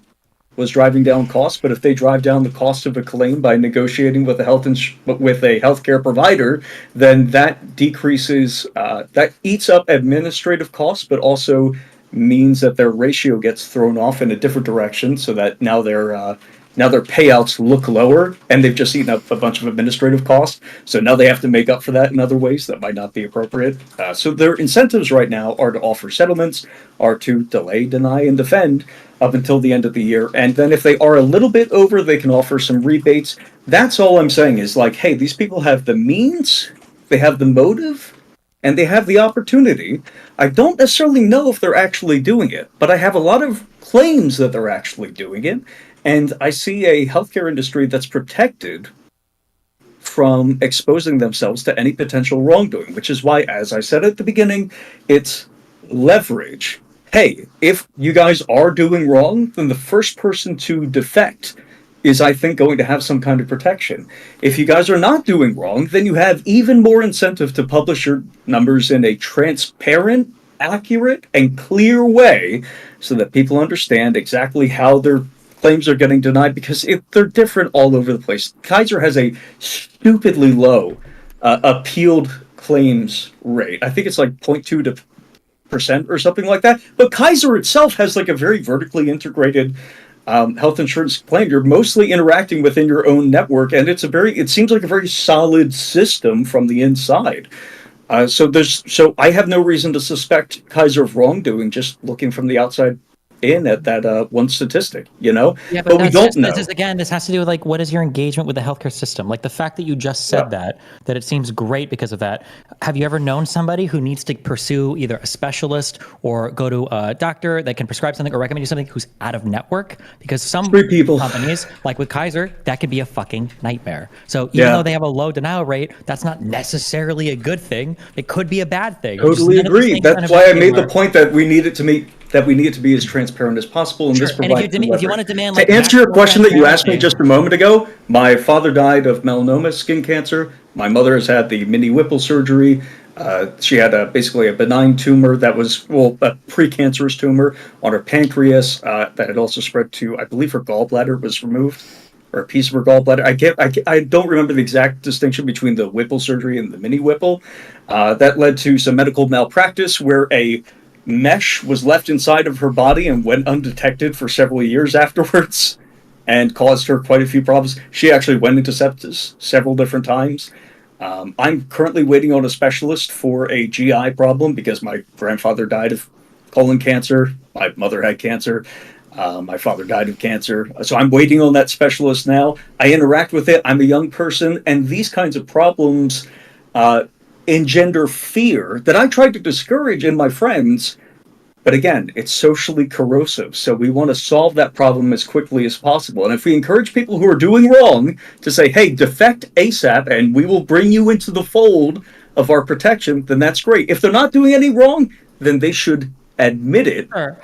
was driving down costs. But if they drive down the cost of a claim by negotiating with a healthcare provider, then that decreases, that eats up administrative costs, but also means that their ratio gets thrown off in a different direction, so that now their payouts look lower, and they've just eaten up a bunch of administrative costs. So now they have to make up for that in other ways that might not be appropriate. So their incentives right now are to offer settlements, are to delay, deny, and defend up until the end of the year. And then if they are a little bit over, they can offer some rebates. That's all I'm saying is, like, hey, these people have the means, they have the motive, and they have the opportunity. I don't necessarily know if they're actually doing it, but I have a lot of claims that they're actually doing it. And I see a healthcare industry that's protected from exposing themselves to any potential wrongdoing, which is why, as I said at the beginning, it's leverage. Hey, if you guys are doing wrong, then the first person to defect is, I think, going to have some kind of protection. If you guys are not doing wrong, then you have even more incentive to publish your numbers in a transparent, accurate, and clear way so that people understand exactly how their claims are getting denied, because they're different all over the place. Kaiser has a stupidly low appealed claims rate. I think it's like 0.2% or something like that. But Kaiser itself has like a very vertically integrated health insurance claim. You're mostly interacting within your own network, and it seems like a very solid system from the inside. So I have no reason to suspect Kaiser of wrongdoing just looking from the outside in at that one statistic, you know? Yeah, but we don't know. This has to do with, like, what is your engagement with the healthcare system? Like, the fact that you just said that it seems great because of that. Have you ever known somebody who needs to pursue either a specialist or go to a doctor that can prescribe something or recommend you something who's out of network? Because some companies, like with Kaiser, that could be a fucking nightmare. So even though they have a low denial rate, that's not necessarily a good thing. It could be a bad thing. Totally agree. That's why I made the point that we need it to be as transparent as possible. And this provides. And if you want to demand, like, to answer your question that you asked me just a moment ago, my father died of melanoma, skin cancer. My mother has had the mini Whipple surgery. She had basically a benign tumor that was, a precancerous tumor on her pancreas that had also spread to, I believe, her gallbladder was removed, or a piece of her gallbladder. I don't remember the exact distinction between the Whipple surgery and the mini Whipple. That led to some medical malpractice where a mesh was left inside of her body and went undetected for several years afterwards and caused her quite a few problems. She actually went into sepsis several different times. I'm currently waiting on a specialist for a GI problem because my grandfather died of colon cancer. My mother had cancer. My father died of cancer. So I'm waiting on that specialist now. I interact with it. I'm a young person, and these kinds of problems engender fear that I try to discourage in my friends. But again, it's socially corrosive. So we want to solve that problem as quickly as possible. And if we encourage people who are doing wrong to say, hey, defect ASAP and we will bring you into the fold of our protection, then that's great. If they're not doing any wrong, then they should admit it. Sure.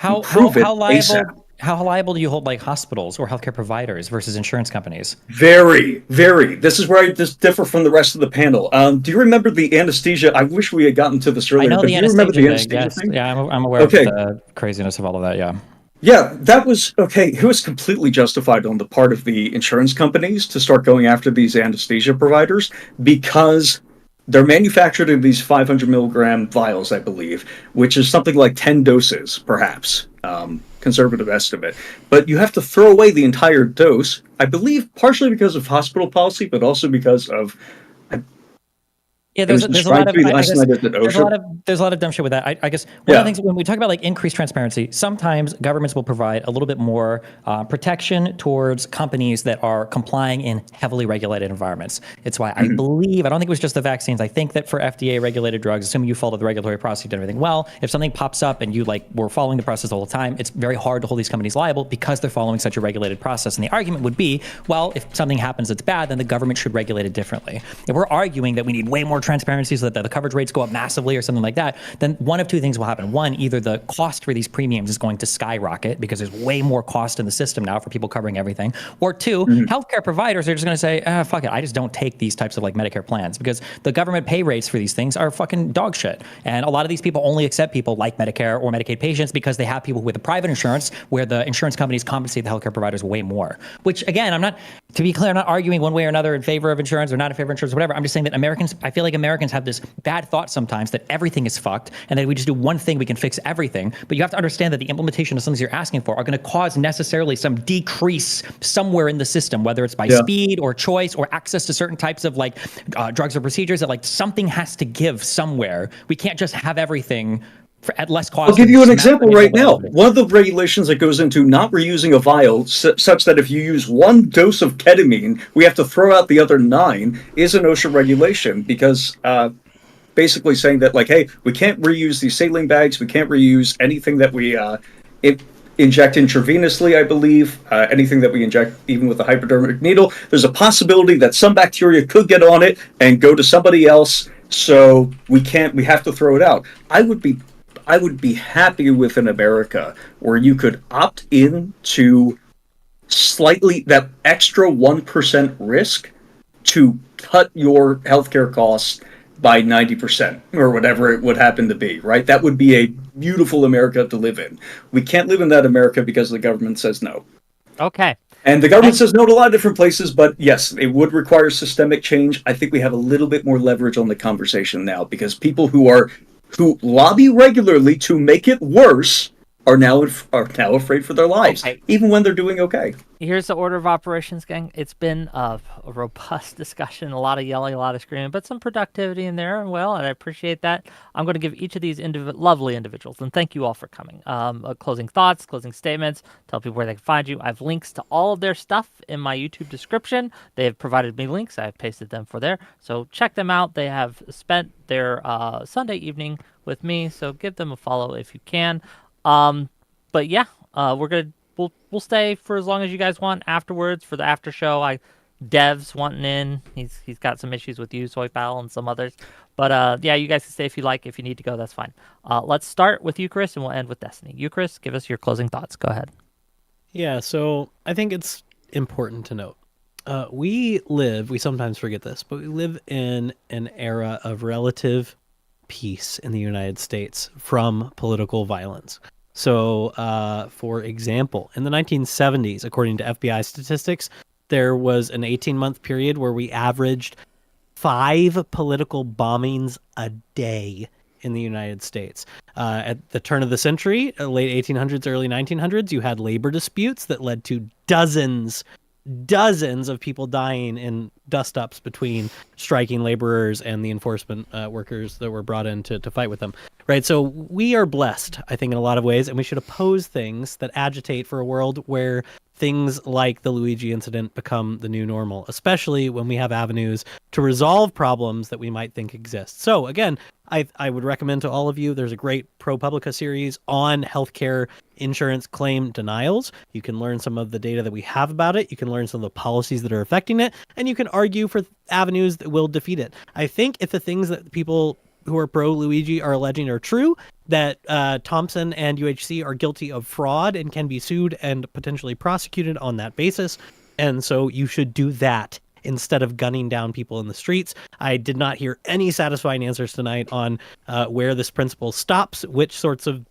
How liable do you hold, like, hospitals or healthcare providers versus insurance companies? Very, very. This is where I just differ from the rest of the panel. Do you remember the anesthesia? I wish we had gotten to this earlier. I know but the do you remember the anesthesia yes. thing? Yeah, I'm aware of the craziness of all of that, yeah. Yeah, that was okay. It was completely justified on the part of the insurance companies to start going after these anesthesia providers because they're manufactured in these 500 milligram vials, I believe, which is something like 10 doses, perhaps, conservative estimate. But you have to throw away the entire dose, I believe, partially because of hospital policy, but also because of Yeah, it was there's a lot described of to me I last guess night at the OSHA. there's a lot of dumb shit with that. I guess one of the Yeah. things when we talk about like increased transparency, sometimes governments will provide a little bit more protection towards companies that are complying in heavily regulated environments. It's why I believe I don't think it was just the vaccines. I think that for FDA regulated drugs, assuming you followed the regulatory process, you did everything well. If something pops up and you like were following the process the whole time, it's very hard to hold these companies liable because they're following such a regulated process. And the argument would be, well, if something happens that's bad, then the government should regulate it differently. If we're arguing that we need way more transparency so that the coverage rates go up massively or something like that, then one of two things will happen. One, either the cost for these premiums is going to skyrocket because there's way more cost in the system now for people covering everything. Or two, healthcare providers are just going to say, fuck it, I just don't take these types of like Medicare plans because the government pay rates for these things are fucking dog shit. And a lot of these people only accept people like Medicare or Medicaid patients because they have people with a private insurance where the insurance companies compensate the healthcare providers way more. Which again, to be clear, I'm not arguing one way or another in favor of insurance or not in favor of insurance or whatever. I'm just saying that I feel like Americans have this bad thought sometimes that everything is fucked and that we just do one thing, we can fix everything. But you have to understand that the implementation of some things you're asking for are going to cause necessarily some decrease somewhere in the system, whether it's by speed or choice or access to certain types of like drugs or procedures, that like something has to give somewhere. We can't just have everything at less cost. I'll give you an example right now. One of the regulations that goes into not reusing a vial, such that if you use one dose of ketamine, we have to throw out the other 9, is an OSHA regulation because basically saying that, like, hey, we can't reuse these saline bags, we can't reuse anything that we inject intravenously, I believe, anything that we inject even with a hypodermic needle. There's a possibility that some bacteria could get on it and go to somebody else, so we have to throw it out. I would be happy with an America where you could opt in to slightly that extra 1% risk to cut your healthcare costs by 90% or whatever it would happen to be, right? That would be a beautiful America to live in. We can't live in that America because the government says no. Okay. And the government says no to a lot of different places, but yes, it would require systemic change. I think we have a little bit more leverage on the conversation now because people who lobby regularly to make it worse are now afraid for their lives, even when they're doing okay. Here's the order of operations, gang. It's been a robust discussion, a lot of yelling, a lot of screaming, but some productivity in there, and I appreciate that. I'm going to give each of these lovely individuals, and thank you all for coming, closing thoughts, closing statements, tell people where they can find you. I have links to all of their stuff in my YouTube description. They have provided me links. I have pasted them for there, so check them out. They have spent their Sunday evening with me, so give them a follow if you can. But yeah, we'll stay for as long as you guys want afterwards for the after show. Dev's wanting in. He's got some issues with you, Soy Pal, and some others. But yeah, you guys can stay if you like. If you need to go, that's fine. Let's start with you, Chris, and we'll end with Destiny. You, Chris, give us your closing thoughts. Go ahead. Yeah, so I think it's important to note. We sometimes forget this, but we live in an era of relative peace in the United States from political violence. So, for example, in the 1970s, according to FBI statistics, there was an 18-month period where we averaged 5 political bombings a day in the United States. At the turn of the century, late 1800s, early 1900s, you had labor disputes that led to dozens of people dying in dust-ups between striking laborers and the enforcement workers that were brought in to fight with them. Right, so we are blessed, I think, in a lot of ways, and we should oppose things that agitate for a world where things like the Luigi incident become the new normal, especially when we have avenues to resolve problems that we might think exist. So again, I would recommend to all of you, there's a great ProPublica series on healthcare insurance claim denials. You can learn some of the data that we have about it. You can learn some of the policies that are affecting it, and you can argue for avenues that will defeat it. I think if the things that people who are pro-Luigi are alleging are true, that Thompson and UHC are guilty of fraud and can be sued and potentially prosecuted on that basis. And so you should do that instead of gunning down people in the streets. I did not hear any satisfying answers tonight on where this principle stops, which sorts of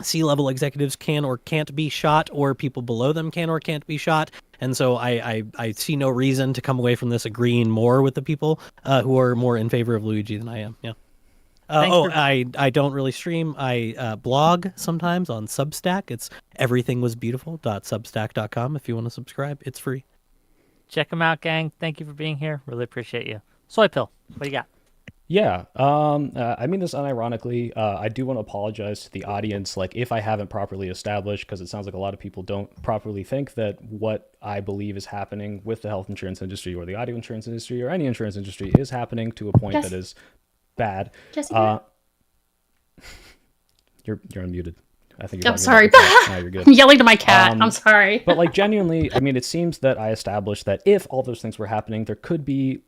C-level executives can or can't be shot, or people below them can or can't be shot. And so I see no reason to come away from this agreeing more with the people who are more in favor of Luigi than I am. Yeah. I don't really stream. I blog sometimes on Substack. It's everythingwasbeautiful.substack.com. If you want to subscribe, it's free. Check them out, gang. Thank you for being here. Really appreciate you. Soy Pill, what do you got? Yeah, I mean this unironically. I do want to apologize to the audience, like if I haven't properly established, because it sounds like a lot of people don't properly think that what I believe is happening with the health insurance industry or the audio insurance industry or any insurance industry is happening to a point that is bad. Jessica? You're unmuted. I think you're I'm sorry. No, you're good. I'm yelling to my cat. I'm sorry. But like genuinely, I mean, it seems that I established that if all those things were happening, there could be,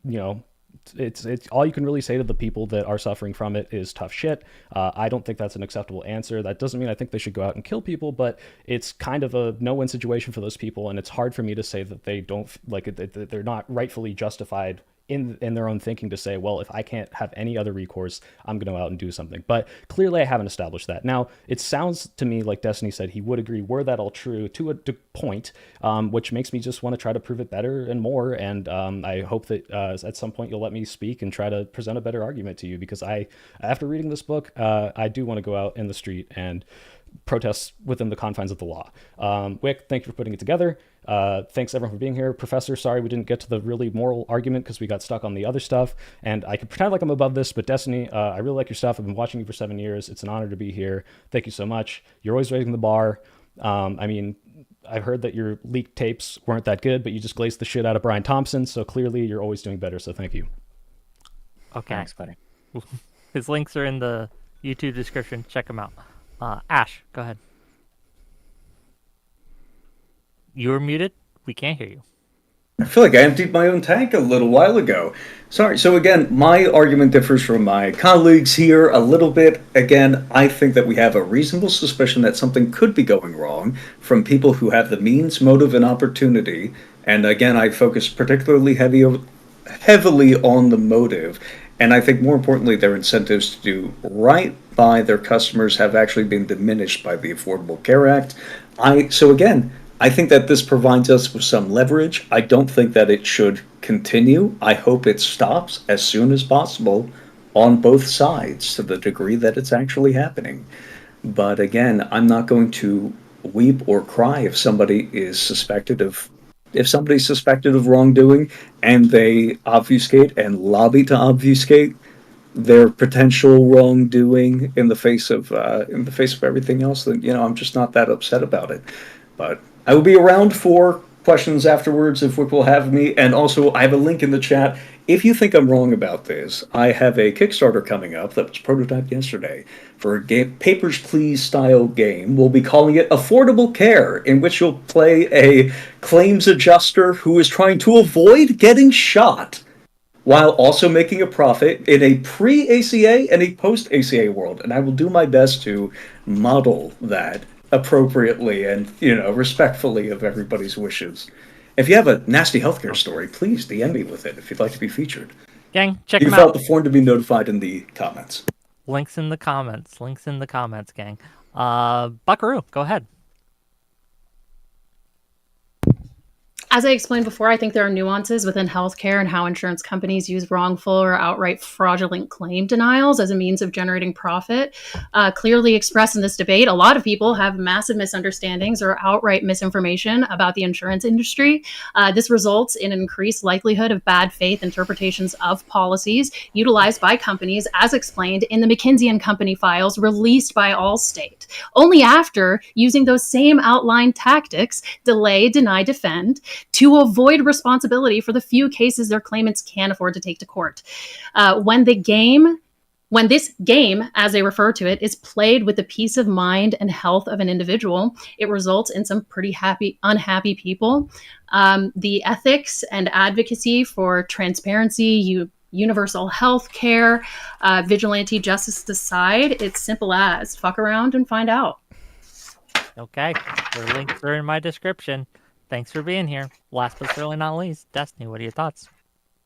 it's all you can really say to the people that are suffering from it is tough shit. I don't think that's an acceptable answer. That doesn't mean I think they should go out and kill people, but it's kind of a no-win situation for those people, and it's hard for me to say that they don't that they're not rightfully justified in their own thinking to say, well, if I can't have any other recourse, I'm going to go out and do something. But clearly I haven't established that. Now, it sounds to me like Destiny said he would agree were that all true to a point, which makes me just want to try to prove it better and more. And I hope that at some point you'll let me speak and try to present a better argument to you, because after reading this book, I do want to go out in the street and protest within the confines of the law. Whick, thank you for putting it together. Thanks everyone for being here. Professor, sorry we didn't get to the really moral argument because we got stuck on the other stuff, and I can pretend like I'm above this, but Destiny, I really like your stuff. I've been watching you for 7 years. It's an honor to be here. Thank you so much. You're always raising the bar. I mean, I've heard that your leaked tapes weren't that good, but you just glazed the shit out of Brian Thompson, so clearly you're always doing better, so thank you. Okay. Thanks, buddy. His links are in the YouTube description. Check them out. Ash, go ahead. You're muted. We can't hear you. I feel like I emptied my own tank a little while ago. Sorry. So again, my argument differs from my colleagues here a little bit. Again, I think that we have a reasonable suspicion that something could be going wrong from people who have the means, motive, and opportunity. And again, I focus particularly heavily on the motive. And I think more importantly, their incentives to do right by their customers have actually been diminished by the Affordable Care Act. So again, I think that this provides us with some leverage. I don't think that it should continue. I hope it stops as soon as possible on both sides to the degree that it's actually happening. But again, I'm not going to weep or cry if somebody's suspected of wrongdoing and they obfuscate and lobby to obfuscate their potential wrongdoing in the face of everything else. Then I'm just not that upset about it. But I will be around for questions afterwards if Whick will have me. And also, I have a link in the chat. If you think I'm wrong about this, I have a Kickstarter coming up that was prototyped yesterday for a game, Papers, Please style game. We'll be calling it Affordable Care, in which you'll play a claims adjuster who is trying to avoid getting shot while also making a profit in a pre-ACA and a post-ACA world. And I will do my best to model that appropriately and, respectfully of everybody's wishes. If you have a nasty healthcare story, please DM me with it if you'd like to be featured. Gang, check You them felt out. the form to be notified in the comments. Links in the comments. Links in the comments, gang. Buckaroo, go ahead. As I explained before, I think there are nuances within healthcare and how insurance companies use wrongful or outright fraudulent claim denials as a means of generating profit. Clearly expressed in this debate, a lot of people have massive misunderstandings or outright misinformation about the insurance industry. This results in an increased likelihood of bad faith interpretations of policies utilized by companies, as explained in the McKinsey & Company files released by Allstate. Only after using those same outlined tactics, delay, deny, defend, to avoid responsibility for the few cases their claimants can afford to take to court. When this game, as they refer to it, is played with the peace of mind and health of an individual, it results in some pretty unhappy people. The ethics and advocacy for transparency, universal health care, vigilante justice aside, it's simple as fuck around and find out. Okay, their links are in my description. Thanks for being here. Last but certainly not least, Destiny, what are your thoughts?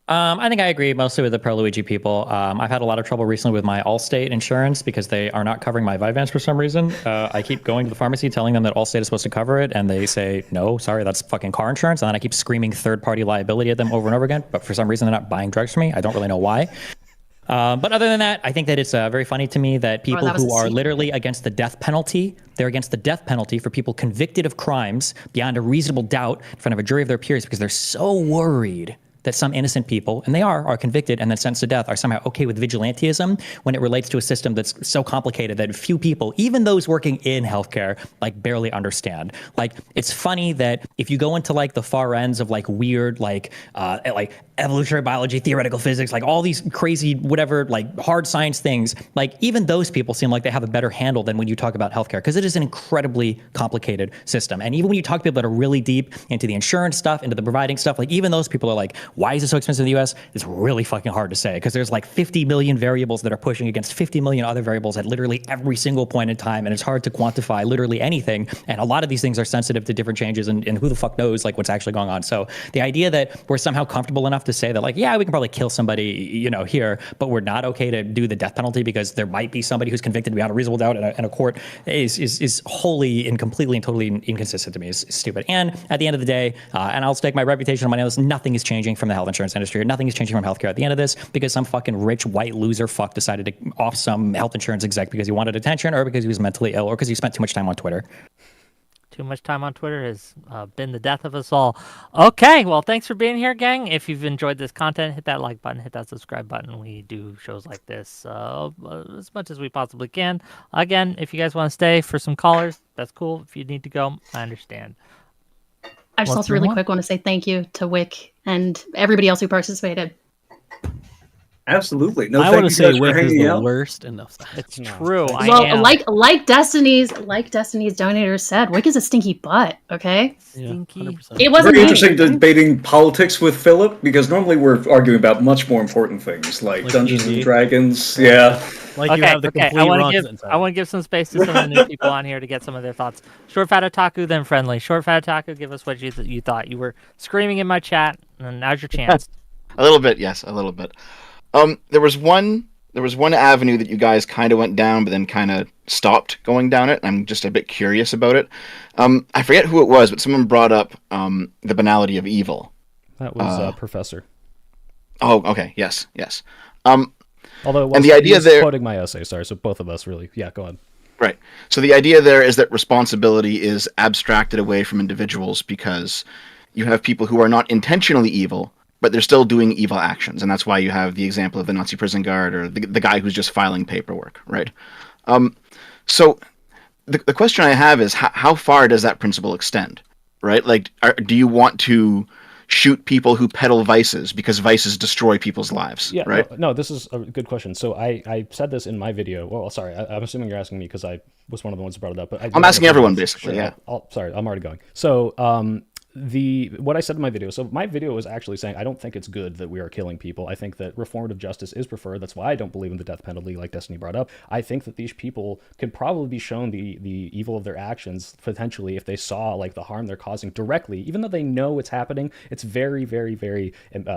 I think I agree mostly with the pro Luigi people. I've had a lot of trouble recently with my Allstate insurance because they are not covering my Vyvanse for some reason. I keep going to the pharmacy telling them that Allstate is supposed to cover it, and they say, no, sorry, that's fucking car insurance. And then I keep screaming third-party liability at them over and over again. But for some reason, they're not buying drugs for me. I don't really know why. But other than that, I think that it's very funny to me that people who are literally against the death penalty, they're against the death penalty for people convicted of crimes beyond a reasonable doubt in front of a jury of their peers because they're so worried that some innocent people, and they are convicted and then sentenced to death, are somehow okay with vigilantism when it relates to a system that's so complicated that few people, even those working in healthcare, like barely understand. Like, it's funny that if you go into like the far ends of like weird, like evolutionary biology, theoretical physics, like all these crazy, whatever, like hard science things, like even those people seem like they have a better handle than when you talk about healthcare, because it is an incredibly complicated system. And even when you talk to people that are really deep into the insurance stuff, into the providing stuff, like even those people are like, why is it so expensive in the US? It's really fucking hard to say because there's like 50 million variables that are pushing against 50 million other variables at literally every single point in time. And it's hard to quantify literally anything. And a lot of these things are sensitive to different changes and who the fuck knows like what's actually going on. So the idea that we're somehow comfortable enough to say that like, yeah, we can probably kill somebody, you know, here, but we're not okay to do the death penalty because there might be somebody who's convicted beyond a reasonable doubt in a court is wholly and completely and totally inconsistent to me. It's stupid. And at the end of the day, and I'll stake my reputation on my nose, nothing is changing from the health insurance industry, or nothing is changing from healthcare at the end of this because some fucking rich white loser fuck decided to off some health insurance exec because he wanted attention or because he was mentally ill or because he spent too much time on Twitter. Too much time on Twitter has been the death of us all. Okay, well, thanks for being here, gang. If you've enjoyed this content, hit that like button, hit that subscribe button. We do shows like this as much as we possibly can. Again, if you guys want to stay for some callers, that's cool. If you need to go, I understand. I just also really quick want to say thank you to Whick and everybody else who participated. Absolutely. No, I want to say Whick is the worst. Enough. It's true. Well, like Destiny's donators said, Whick is a stinky butt. Okay. Stinky. Yeah, it wasn't very interesting debating politics with Philip because normally we're arguing about much more important things like Dungeons and Dragons. Yeah. Like you have the complete wrong sentence. I want to give some space to some of the new people on here to get some of their thoughts. Short Fat Otaku, then Friendly. Short Fat Otaku, give us what you thought. You were screaming in my chat, and now's your chance. A little bit, yes, a little bit. There was one avenue that you guys kind of went down, but then kind of stopped going down it. I'm just a bit curious about it. I forget who it was, but someone brought up the banality of evil. That was Professor. Oh, okay, yes. Although it was, and the idea there, quoting my essay, sorry, so both of us really, yeah, go ahead. Right. So the idea there is that responsibility is abstracted away from individuals because you have people who are not intentionally evil, but they're still doing evil actions, and that's why you have the example of the Nazi prison guard or the guy who's just filing paperwork, right? So the question I have is how far does that principle extend, right? Like, do you want to shoot people who peddle vices because vices destroy people's lives, right? No, this is a good question. So I said this in my video. Well, sorry, I'm assuming you're asking me because I was one of the ones who brought it up. But I'm asking everyone, basically, sure, yeah. Sorry, I'm already going. So what I said in my video. So my video was actually saying I don't think it's good that we are killing people. I think that reformative justice is preferred. That's why I don't believe in the death penalty, like Destiny brought up. I think that these people could probably be shown the evil of their actions potentially if they saw like the harm they're causing directly, even though they know it's happening. It's very, very, very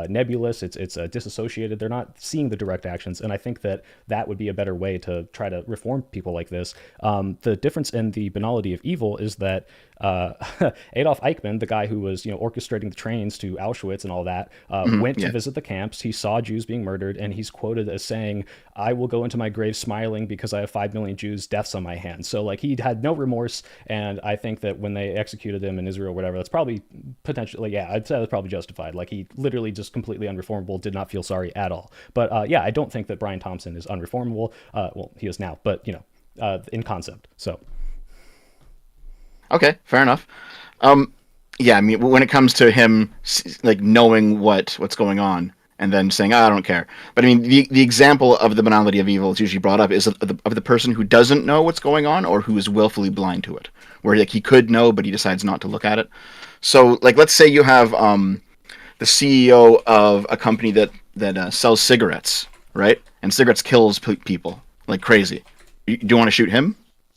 nebulous. It's disassociated. They're not seeing the direct actions, and I think that would be a better way to try to reform people like this. The difference in the banality of evil is that Adolf Eichmann, the guy who was orchestrating the trains to Auschwitz and all that, went to visit the camps. He saw Jews being murdered, and he's quoted as saying, "I will go into my grave smiling because I have 5 million Jews' deaths on my hands." So like he had no remorse, and I think that when they executed him in Israel or whatever, that's probably potentially, I'd say that's probably justified. Like he literally just completely unreformable, did not feel sorry at all. But I don't think that Brian Thompson is unreformable. Well, he is now, but in concept. So. Okay, fair enough. I mean, when it comes to him, like knowing what's going on and then saying, I don't care. But I mean, the example of the banality of evil that's usually brought up is of the person who doesn't know what's going on or who is willfully blind to it, where like he could know but he decides not to look at it. So, like, let's say you have the CEO of a company that sells cigarettes, right? And cigarettes kills people like crazy. Do you want to shoot him?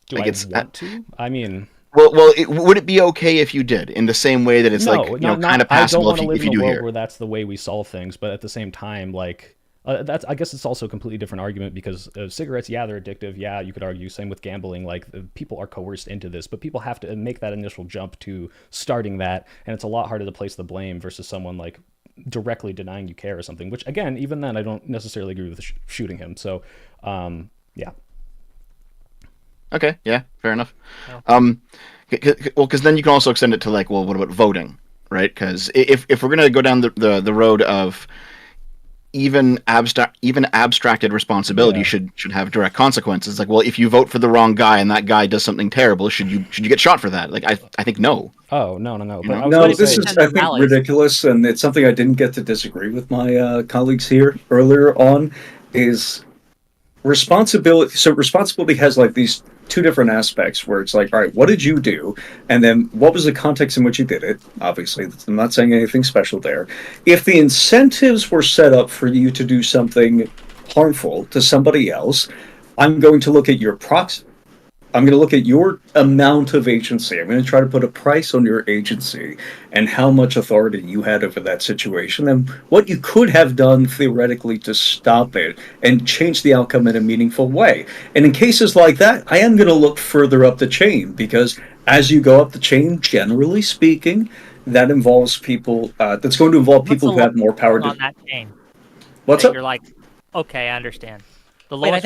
Do I want to? I mean, would it be okay if you did in the same way that it's kind of passable I don't want to live if you in a do world here? where that's the way we solve things, but at the same time, like that's I guess it's also a completely different argument because cigarettes, yeah, they're addictive. Yeah, you could argue same with gambling. Like people are coerced into this, but people have to make that initial jump to starting that, and it's a lot harder to place the blame versus someone like directly denying you care or something. Which again, even then, I don't necessarily agree with shooting him. So, yeah. Okay, yeah, fair enough. Well, because then you can also extend it to like, well, what about voting, right? Because if we're gonna go down the road of even abstracted responsibility should have direct consequences. Like, well, if you vote for the wrong guy and that guy does something terrible, should you get shot for that? Like, I think no. Oh no. But No, this is I think ridiculous, and it's something I didn't get to disagree with my colleagues here earlier on. Is responsibility. So responsibility has like these two different aspects where it's like, all right, what did you do? And then what was the context in which you did it? Obviously, I'm not saying anything special there. If the incentives were set up for you to do something harmful to somebody else, I'm going to look at your proxy. I'm going to look at your amount of agency. I'm going to try to put a price on your agency and how much authority you had over that situation and what you could have done theoretically to stop it and change the outcome in a meaningful way. And in cases like that, I am going to look further up the chain because as you go up the chain, generally speaking, that involves people, that's going to involve people who have more power. On that chain. What's up? You're like, okay, I understand. The Wait, lowest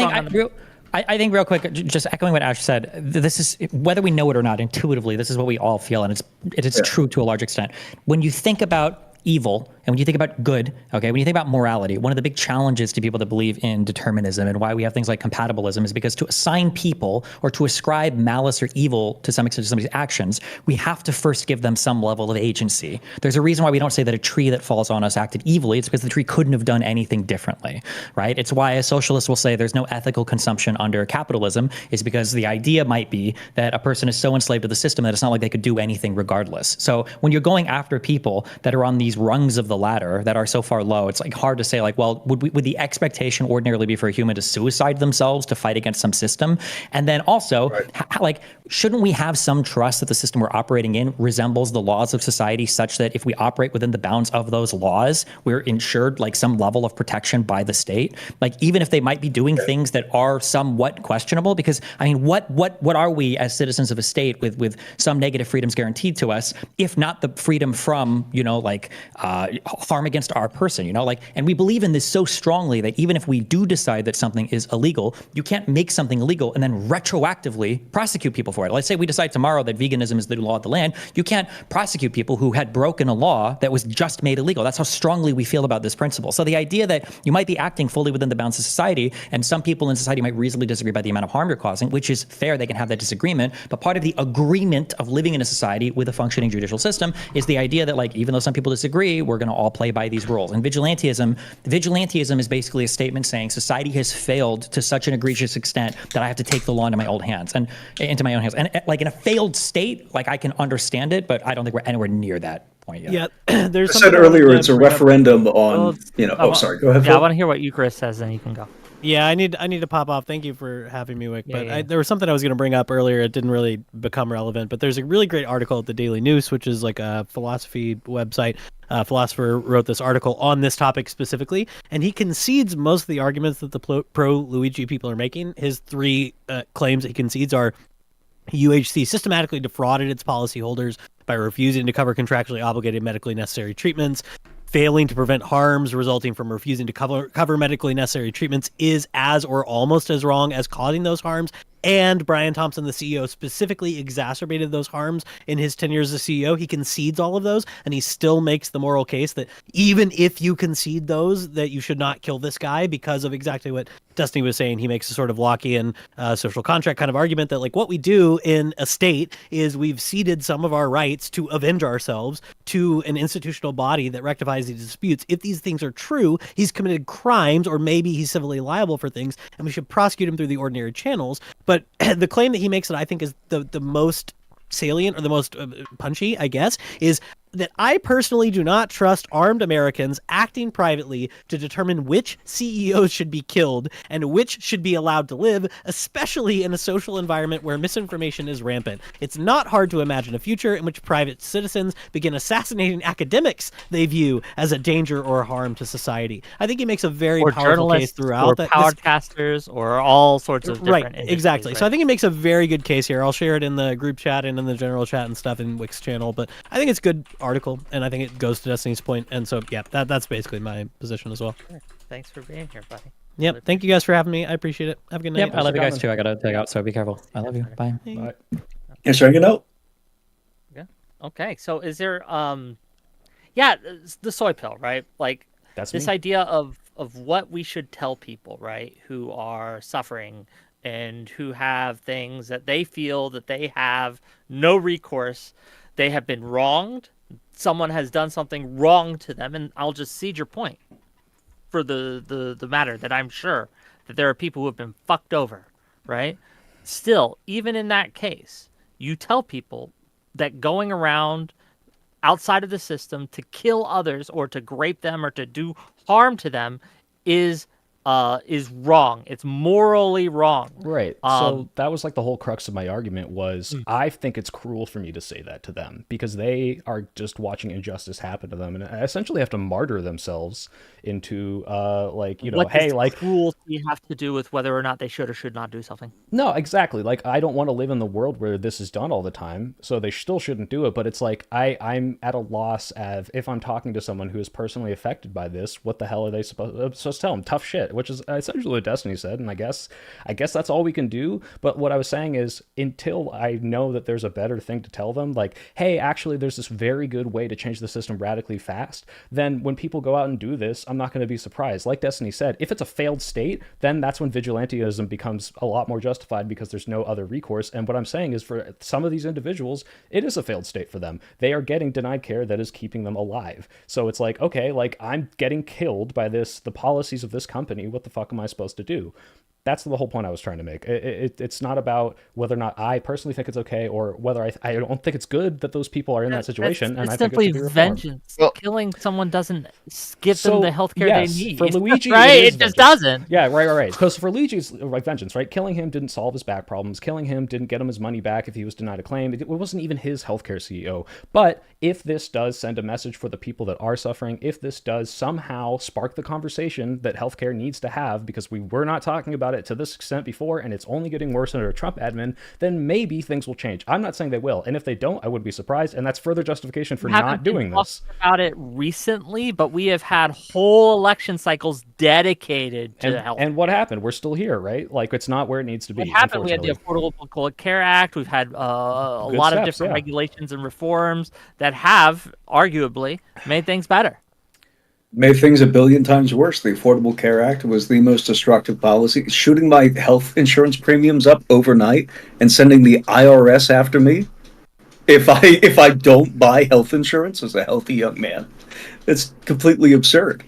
I think real quick, just echoing what Ash said, this is whether we know it or not intuitively, this is what we all feel, and it's true to a large extent. When you think about evil and when you think about good, okay, when you think about morality, one of the big challenges to people that believe in determinism and why we have things like compatibilism is because to assign people or to ascribe malice or evil to some extent to somebody's actions, we have to first give them some level of agency. There's a reason why we don't say that a tree that falls on us acted evilly. It's because the tree couldn't have done anything differently, right? It's why a socialist will say there's no ethical consumption under capitalism, is because the idea might be that a person is so enslaved to the system that it's not like they could do anything regardless. So when you're going after people that are on these rungs of the ladder that are so far low, it's like hard to say like, well, would the expectation ordinarily be for a human to suicide themselves to fight against some system? And then also, like, shouldn't we have some trust that the system we're operating in resembles the laws of society such that if we operate within the bounds of those laws, we're ensured like some level of protection by the state? Like, even if they might be doing things that are somewhat questionable, because I mean, what are we as citizens of a state with some negative freedoms guaranteed to us, if not the freedom from, like harm against our person, like, and we believe in this so strongly that even if we do decide that something is illegal, you can't make something illegal and then retroactively prosecute people for it. Let's say we decide tomorrow that veganism is the law of the land. You can't prosecute people who had broken a law that was just made illegal. That's how strongly we feel about this principle. So the idea that you might be acting fully within the bounds of society, and some people in society might reasonably disagree about the amount of harm you're causing, which is fair, they can have that disagreement, but part of the agreement of living in a society with a functioning judicial system is the idea that, like, even though some people disagree, we're going to all play by these rules. And vigilantism is basically a statement saying society has failed to such an egregious extent that I have to take the law into my own hands. And like in a failed state, like, I can understand it, but I don't think we're anywhere near that point yet. Yeah, there's. I said earlier it's a referendum on. Sorry, go ahead. Yeah, I want to hear what Eucharist says, and you can go. Yeah, I need to pop off. Thank you for having me, Whick. There was something I was going to bring up earlier. It didn't really become relevant, but there's a really great article at the Daily News, which is like a philosophy website. A philosopher wrote this article on this topic specifically, and he concedes most of the arguments that the pro-Luigi people are making. His three claims that he concedes are: UHC systematically defrauded its policyholders by refusing to cover contractually obligated medically necessary treatments. Failing to prevent harms resulting from refusing to cover medically necessary treatments is as or almost as wrong as causing those harms. And Brian Thompson, the CEO, specifically exacerbated those harms in his 10 years as CEO. He concedes all of those, and he still makes the moral case that even if you concede those, that you should not kill this guy because of exactly what Destiny was saying. He makes a sort of Lockean social contract kind of argument that, like, what we do in a state is we've ceded some of our rights to avenge ourselves to an institutional body that rectifies these disputes. If these things are true, he's committed crimes, or maybe he's civilly liable for things, and we should prosecute him through the ordinary channels. But the claim that he makes that I think is the most salient or the most punchy, I guess, is that I personally do not trust armed Americans acting privately to determine which CEOs should be killed and which should be allowed to live, especially in a social environment where misinformation is rampant. It's not hard to imagine a future in which private citizens begin assassinating academics they view as a danger or harm to society. I think he makes a very Or powerful case journalists, throughout or that podcasters, or all sorts of different industries, exactly. right? So I think he makes a very good case here. I'll share it in the group chat and in the general chat and stuff in Wick's channel, but I think it's a good article, and I think it goes to Destiny's point, and so yeah, that's basically my position as well. Sure. Thanks for being here, buddy. Yep, thank you guys for having me. I appreciate it. Have a good night. Yep, I love you guys too. I gotta take out, so be careful. I love you. Bye. Bye. Yes, sir. Yeah. Okay. So is there yeah, the soy pill, right? Like That's this me. idea of what we should tell people, right, who are suffering and who have things that they feel that they have no recourse, they have been wronged, someone has done something wrong to them, and I'll just cede your point for the matter that I'm sure that there are people who have been fucked over, right? Still, even in that case, you tell people that going around outside of the system to kill others or to grape them or to do harm to them is wrong. It's morally wrong. Right. So that was like the whole crux of my argument was I think it's cruel for me to say that to them because they are just watching injustice happen to them and essentially have to martyr themselves into like, you know, What hey, does like cruelty have to do with whether or not they should or should not do something? no, exactly. Like I don't want to live in the world where this is done all the time, so they still shouldn't do it. But it's like I'm at a loss of if I'm talking to someone who is personally affected by this, what the hell are they supposed to tell them? Tough shit, which is essentially what Destiny said, and I guess that's all we can do. But what I was saying is, until I know that there's a better thing to tell them, like, hey, actually, there's this very good way to change the system radically fast. Then when people go out and do this, I'm not going to be surprised. Like Destiny said, if it's a failed state, then that's when vigilantism becomes a lot more justified because there's no other recourse. And what I'm saying is for some of these individuals, it is a failed state for them. They are getting denied care that is keeping them alive. So it's like, okay, like I'm getting killed by the policies of this company. What the fuck am I supposed to do? That's the whole point I was trying to make. It's not about whether or not I personally think it's okay or whether I don't think it's good that those people are in that situation. It's And I think it simply should be reformed. vengeance. Well- Killing someone doesn't give them the healthcare yes, they need. for Luigi, right? it is It just vengeance. doesn't. Yeah, right. Because for Luigi's like vengeance, right? Killing him didn't solve his back problems. Killing him didn't get him his money back if he was denied a claim. It wasn't even his healthcare CEO. But if this does send a message for the people that are suffering, if this does somehow spark the conversation that healthcare needs to have, because we were not talking about it to this extent before, and it's only getting worse under a Trump admin, then maybe things will change. I'm not saying they will. And if they don't, I wouldn't be surprised. And that's further justification for not doing this. About it recently, but we have had whole election cycles dedicated to health. And what happened? We're still here, right? Like it's not where it needs to be. What happened? We had the unfortunately. Affordable Care Act. We've had a Good lot of steps, different yeah. regulations and reforms that have arguably made things better. Made things a billion times worse. The Affordable Care Act was the most destructive policy, shooting my health insurance premiums up overnight and sending the IRS after me if I don't buy health insurance as a healthy young man. It's completely absurd.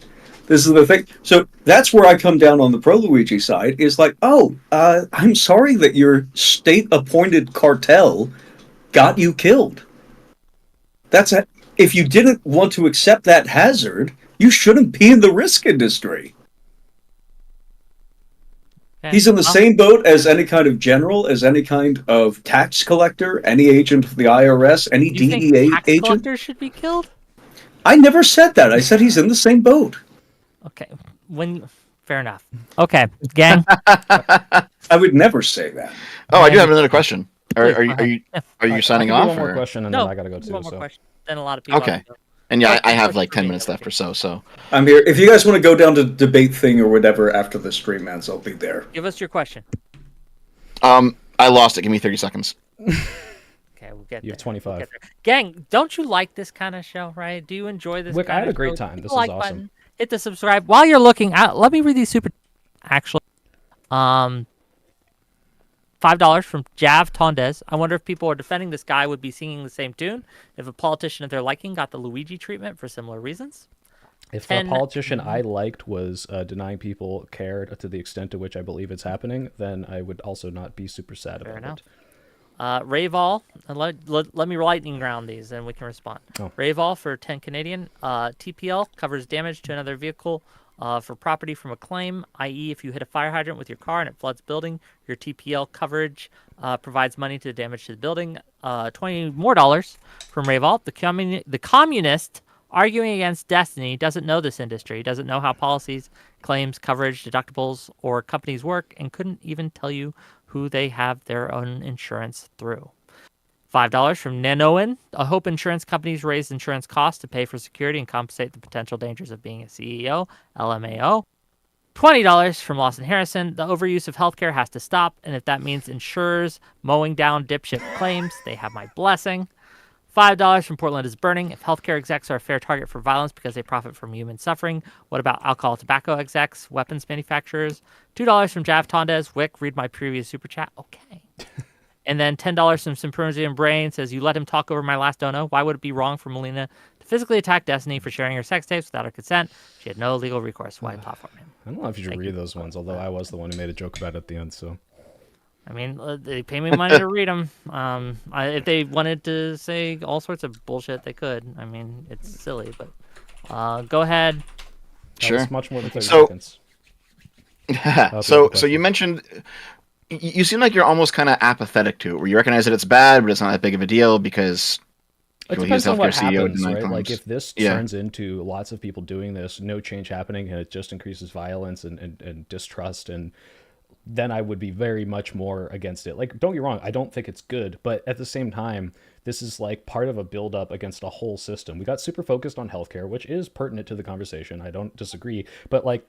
This is the thing. So that's where I come down on the pro Luigi side. Is like, I'm sorry that your state-appointed cartel got you killed. If you didn't want to accept that hazard, you shouldn't be in the risk industry. Okay. He's in the same boat as any kind of general, as any kind of tax collector, any agent of the IRS, any Do you DEA think tax agent. collectors should be killed? I never said that. I said he's in the same boat. Okay, fair enough. Okay, gang. I would never say that. Oh, I do have another question. Are Please, you go ahead. signing I can do off? one more Or? question and No, then I gotta go too. one more So. question. Then a lot of people. Okay. have to go. And yeah, I Okay, have like question 10 for minutes me. left or so. So I'm here. If you guys want to go down to debate thing or whatever after the stream ends, I'll be there. Give us your question. I lost it. Give me 30 seconds. Okay, we'll get You there. have 25. We'll get there. Gang, don't you like this kind of show, right? Do you enjoy this Wick, I kind had of a great show? time. Hit This the was like awesome. button, hit the subscribe. While you're looking out, let me read these super. Actually, $5 from Jav Tondes. I wonder if people are defending this guy would be singing the same tune if a politician of their liking got the Luigi treatment for similar reasons. If the politician I liked was denying people care to the extent to which I believe it's happening, then I would also not be super sad Fair about enough. it. Rayval, let me lightning round these and we can respond. Oh. Rayval for 10 Canadian. TPL covers damage to another vehicle for property from a claim, i.e. if you hit a fire hydrant with your car and it floods building, your TPL coverage provides money to the damage to the building. $20 more from Rayval. The communist arguing against Destiny doesn't know this industry, doesn't know how policies, claims, coverage, deductibles, or companies work, and couldn't even tell you who they have their own insurance through. $5 from Nanoan. I hope insurance companies raise insurance costs to pay for security and compensate the potential dangers of being a CEO. LMAO. $20 from Lawson Harrison. The overuse of healthcare has to stop, and if that means insurers mowing down dipshit claims, they have my blessing. $5 from Portland is Burning. If healthcare execs are a fair target for violence because they profit from human suffering, what about alcohol, tobacco execs, weapons manufacturers? $2 from Jav Tondez. Whick, read my previous super chat. Okay. And then $10 from Symposium Brain says, you let him talk over my last dono. Why would it be wrong for Melina to physically attack Destiny for sharing her sex tapes without her consent? She had no legal recourse. Why platform him? I don't know if you should read those ones, although I was the one who made a joke about it at the end, so... I mean, they pay me money to read them. If they wanted to say all sorts of bullshit, they could. I mean, it's silly, but go ahead. Sure. That was much more than 30 seconds. So you mentioned, you seem like you're almost kind of apathetic to it, where you recognize that it's bad, but it's not that big of a deal because it depends on what happens, right? Like if this turns into lots of people doing this, no change happening, and it just increases violence and distrust, and then I would be very much more against it. Like, don't get me wrong, I don't think it's good, but at the same time, this is like part of a build-up against a whole system. We got super focused on healthcare, which is pertinent to the conversation. I don't disagree, but like,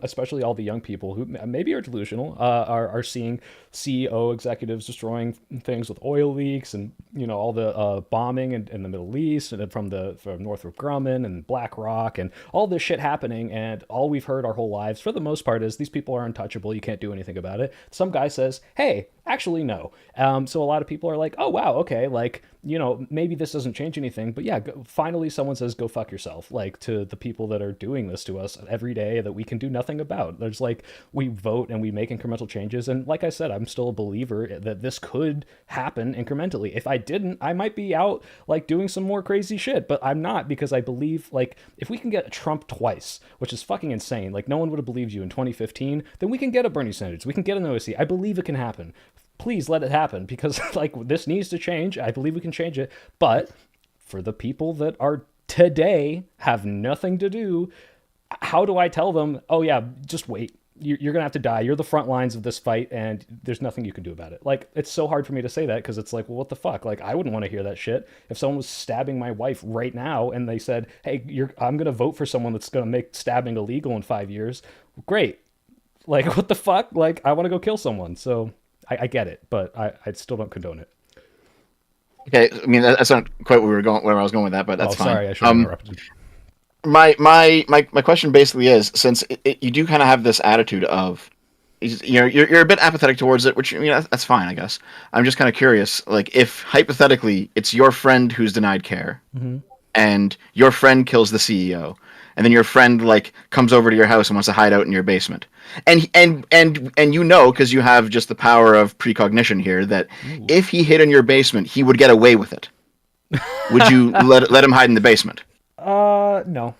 especially all the young people who maybe are delusional, are seeing CEO executives destroying things with oil leaks and, you know, all the bombing in the Middle East and from Northrop Grumman and BlackRock and all this shit happening. And all we've heard our whole lives, for the most part, is these people are untouchable. You can't do anything about it. Some guy says, hey, actually, no. So a lot of people are like, oh, wow, okay, like, you know, maybe this doesn't change anything, but yeah, finally someone says, go fuck yourself, like to the people that are doing this to us every day that we can do nothing about. There's like, we vote and we make incremental changes. And like I said, I'm still a believer that this could happen incrementally. If I didn't, I might be out like doing some more crazy shit, but I'm not, because I believe like if we can get Trump twice, which is fucking insane, like no one would have believed you in 2015, then we can get a Bernie Sanders, we can get an OSC. I believe it can happen. Please let it happen, because like this needs to change. I believe we can change it. But for the people that are today have nothing to do, how do I tell them, oh yeah, just wait. You're going to have to die. You're the front lines of this fight and there's nothing you can do about it. Like, it's so hard for me to say that because it's like, well, what the fuck? Like, I wouldn't want to hear that shit. If someone was stabbing my wife right now and they said, hey, I'm going to vote for someone that's going to make stabbing illegal in 5 years. Great. Like, what the fuck? Like, I want to go kill someone. So I get it, but I still don't condone it. Okay, I mean that's not quite where I was going with that, but that's fine. Sorry, I should have interrupted. My question basically is, since you do kind of have this attitude of, you know, you're a bit apathetic towards it, which, you know, that's fine, I guess. I'm just kind of curious, like if hypothetically it's your friend who's denied care, and your friend kills the CEO, and then your friend like comes over to your house and wants to hide out in your basement, and you know, because you have just the power of precognition here, that if he hid in your basement, he would get away with it. Would you let him hide in the basement? No,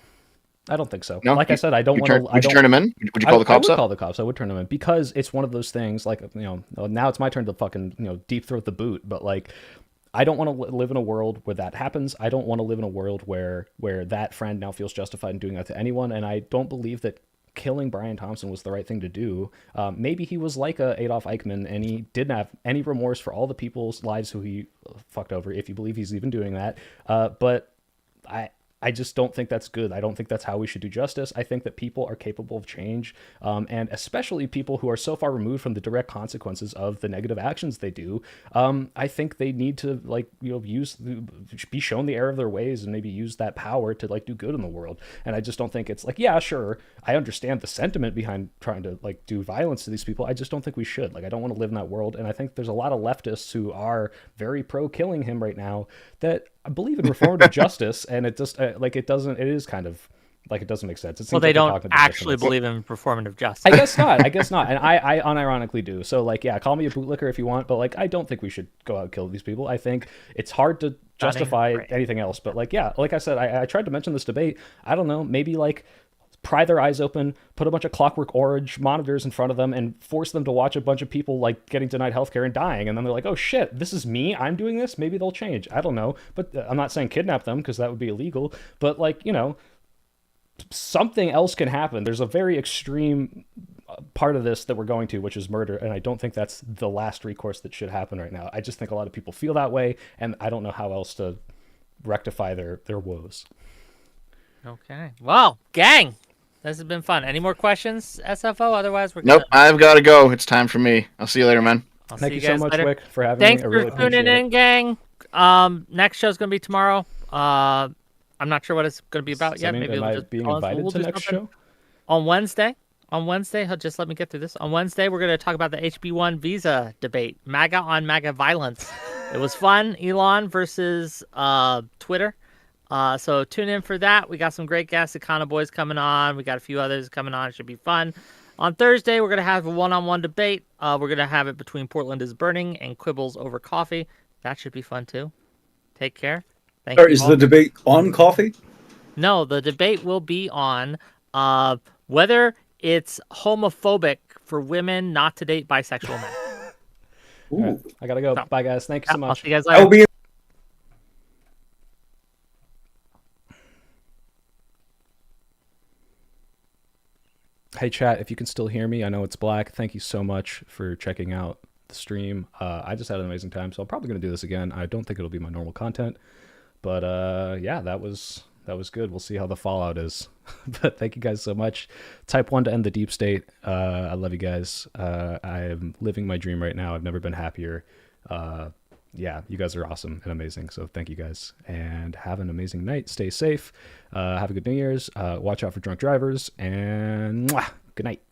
I don't think so. No? Like I said, I don't want to. Would you turn him in? Would you call the cops? I would call the cops. I would turn them in, because it's one of those things. Like, you know, now it's my turn to fucking, you know, deep throat the boot. But like, I don't want to live in a world where that happens. I don't want to live in a world where that friend now feels justified in doing that to anyone. And I don't believe that killing Brian Thompson was the right thing to do. Maybe he was like a Adolf Eichmann and he didn't have any remorse for all the people's lives who he fucked over, if you believe he's even doing that. But I just don't think that's good. I don't think that's how we should do justice. I think that people are capable of change, and especially people who are so far removed from the direct consequences of the negative actions they do. I think they need to, like, you know, be shown the error of their ways and maybe use that power to like do good in the world. And I just don't think it's like, yeah, sure, I understand the sentiment behind trying to like do violence to these people. I just don't think we should. Like, I don't want to live in that world. And I think there's a lot of leftists who are very pro killing him right now that I believe in reformative justice, and it just it is kind of Like, it doesn't make sense. It seems Well, they like they're don't talking about actually dissonance. believe in performative justice. I guess not. I guess not. And I unironically do. So, like, yeah, call me a bootlicker if you want, but, like, I don't think we should go out and kill these people. I think it's hard to justify anything else. But, like, yeah, like I said, I tried to mention this debate. I don't know, maybe, like, pry their eyes open, put a bunch of Clockwork Orange monitors in front of them, and force them to watch a bunch of people, like, getting denied healthcare and dying. And then they're like, oh, shit, this is me? I'm doing this? Maybe they'll change. I don't know. But I'm not saying kidnap them, because that would be illegal. But, like, you know, something else can happen. There's a very extreme part of this that we're going to, which is murder, and I don't think that's the last recourse that should happen right now. I just think a lot of people feel that way, and I don't know how else to rectify their woes. Okay. Well, gang, this has been fun. Any more questions, SFO? Otherwise, we're Nope, gonna... I've got to go. It's time for me. I'll see you later, man. Thank you guys so much, later. Whick, for having Thanks me. I really for tuning appreciate in, it. gang. Next show's gonna be tomorrow. I'm not sure what it's gonna be about yet. Maybe Am we'll I just being we'll invited do to next something show? on Wednesday. Just let me get through this. On Wednesday, we're going to talk about the HB1 visa debate, MAGA on MAGA violence. It was fun. Elon versus Twitter. So tune in for that. We got some great guests. Econo Boys coming on. We got a few others coming on. It should be fun. On Thursday, we're going to have a one-on-one debate. We're going to have it between Portland is Burning and Quibbles over coffee. That should be fun, too. Take care. Thank you. Is the debate on coffee? No, the debate will be on whether it's homophobic for women not to date bisexual men. Right, I gotta go. Bye, guys. Thank you so much. I'll see you guys later. I'll be Hey, chat, if you can still hear me, I know it's black. Thank you so much for checking out the stream. I just had an amazing time, so I'm probably going to do this again. I don't think it'll be my normal content, but yeah, that was good. We'll see how the fallout is. But thank you guys so much. Type 1 to end the deep state. I love you guys. I am living my dream right now. I've never been happier. Yeah, you guys are awesome and amazing. So thank you guys, and have an amazing night. Stay safe. Have a good New Year's. Watch out for drunk drivers, and good night.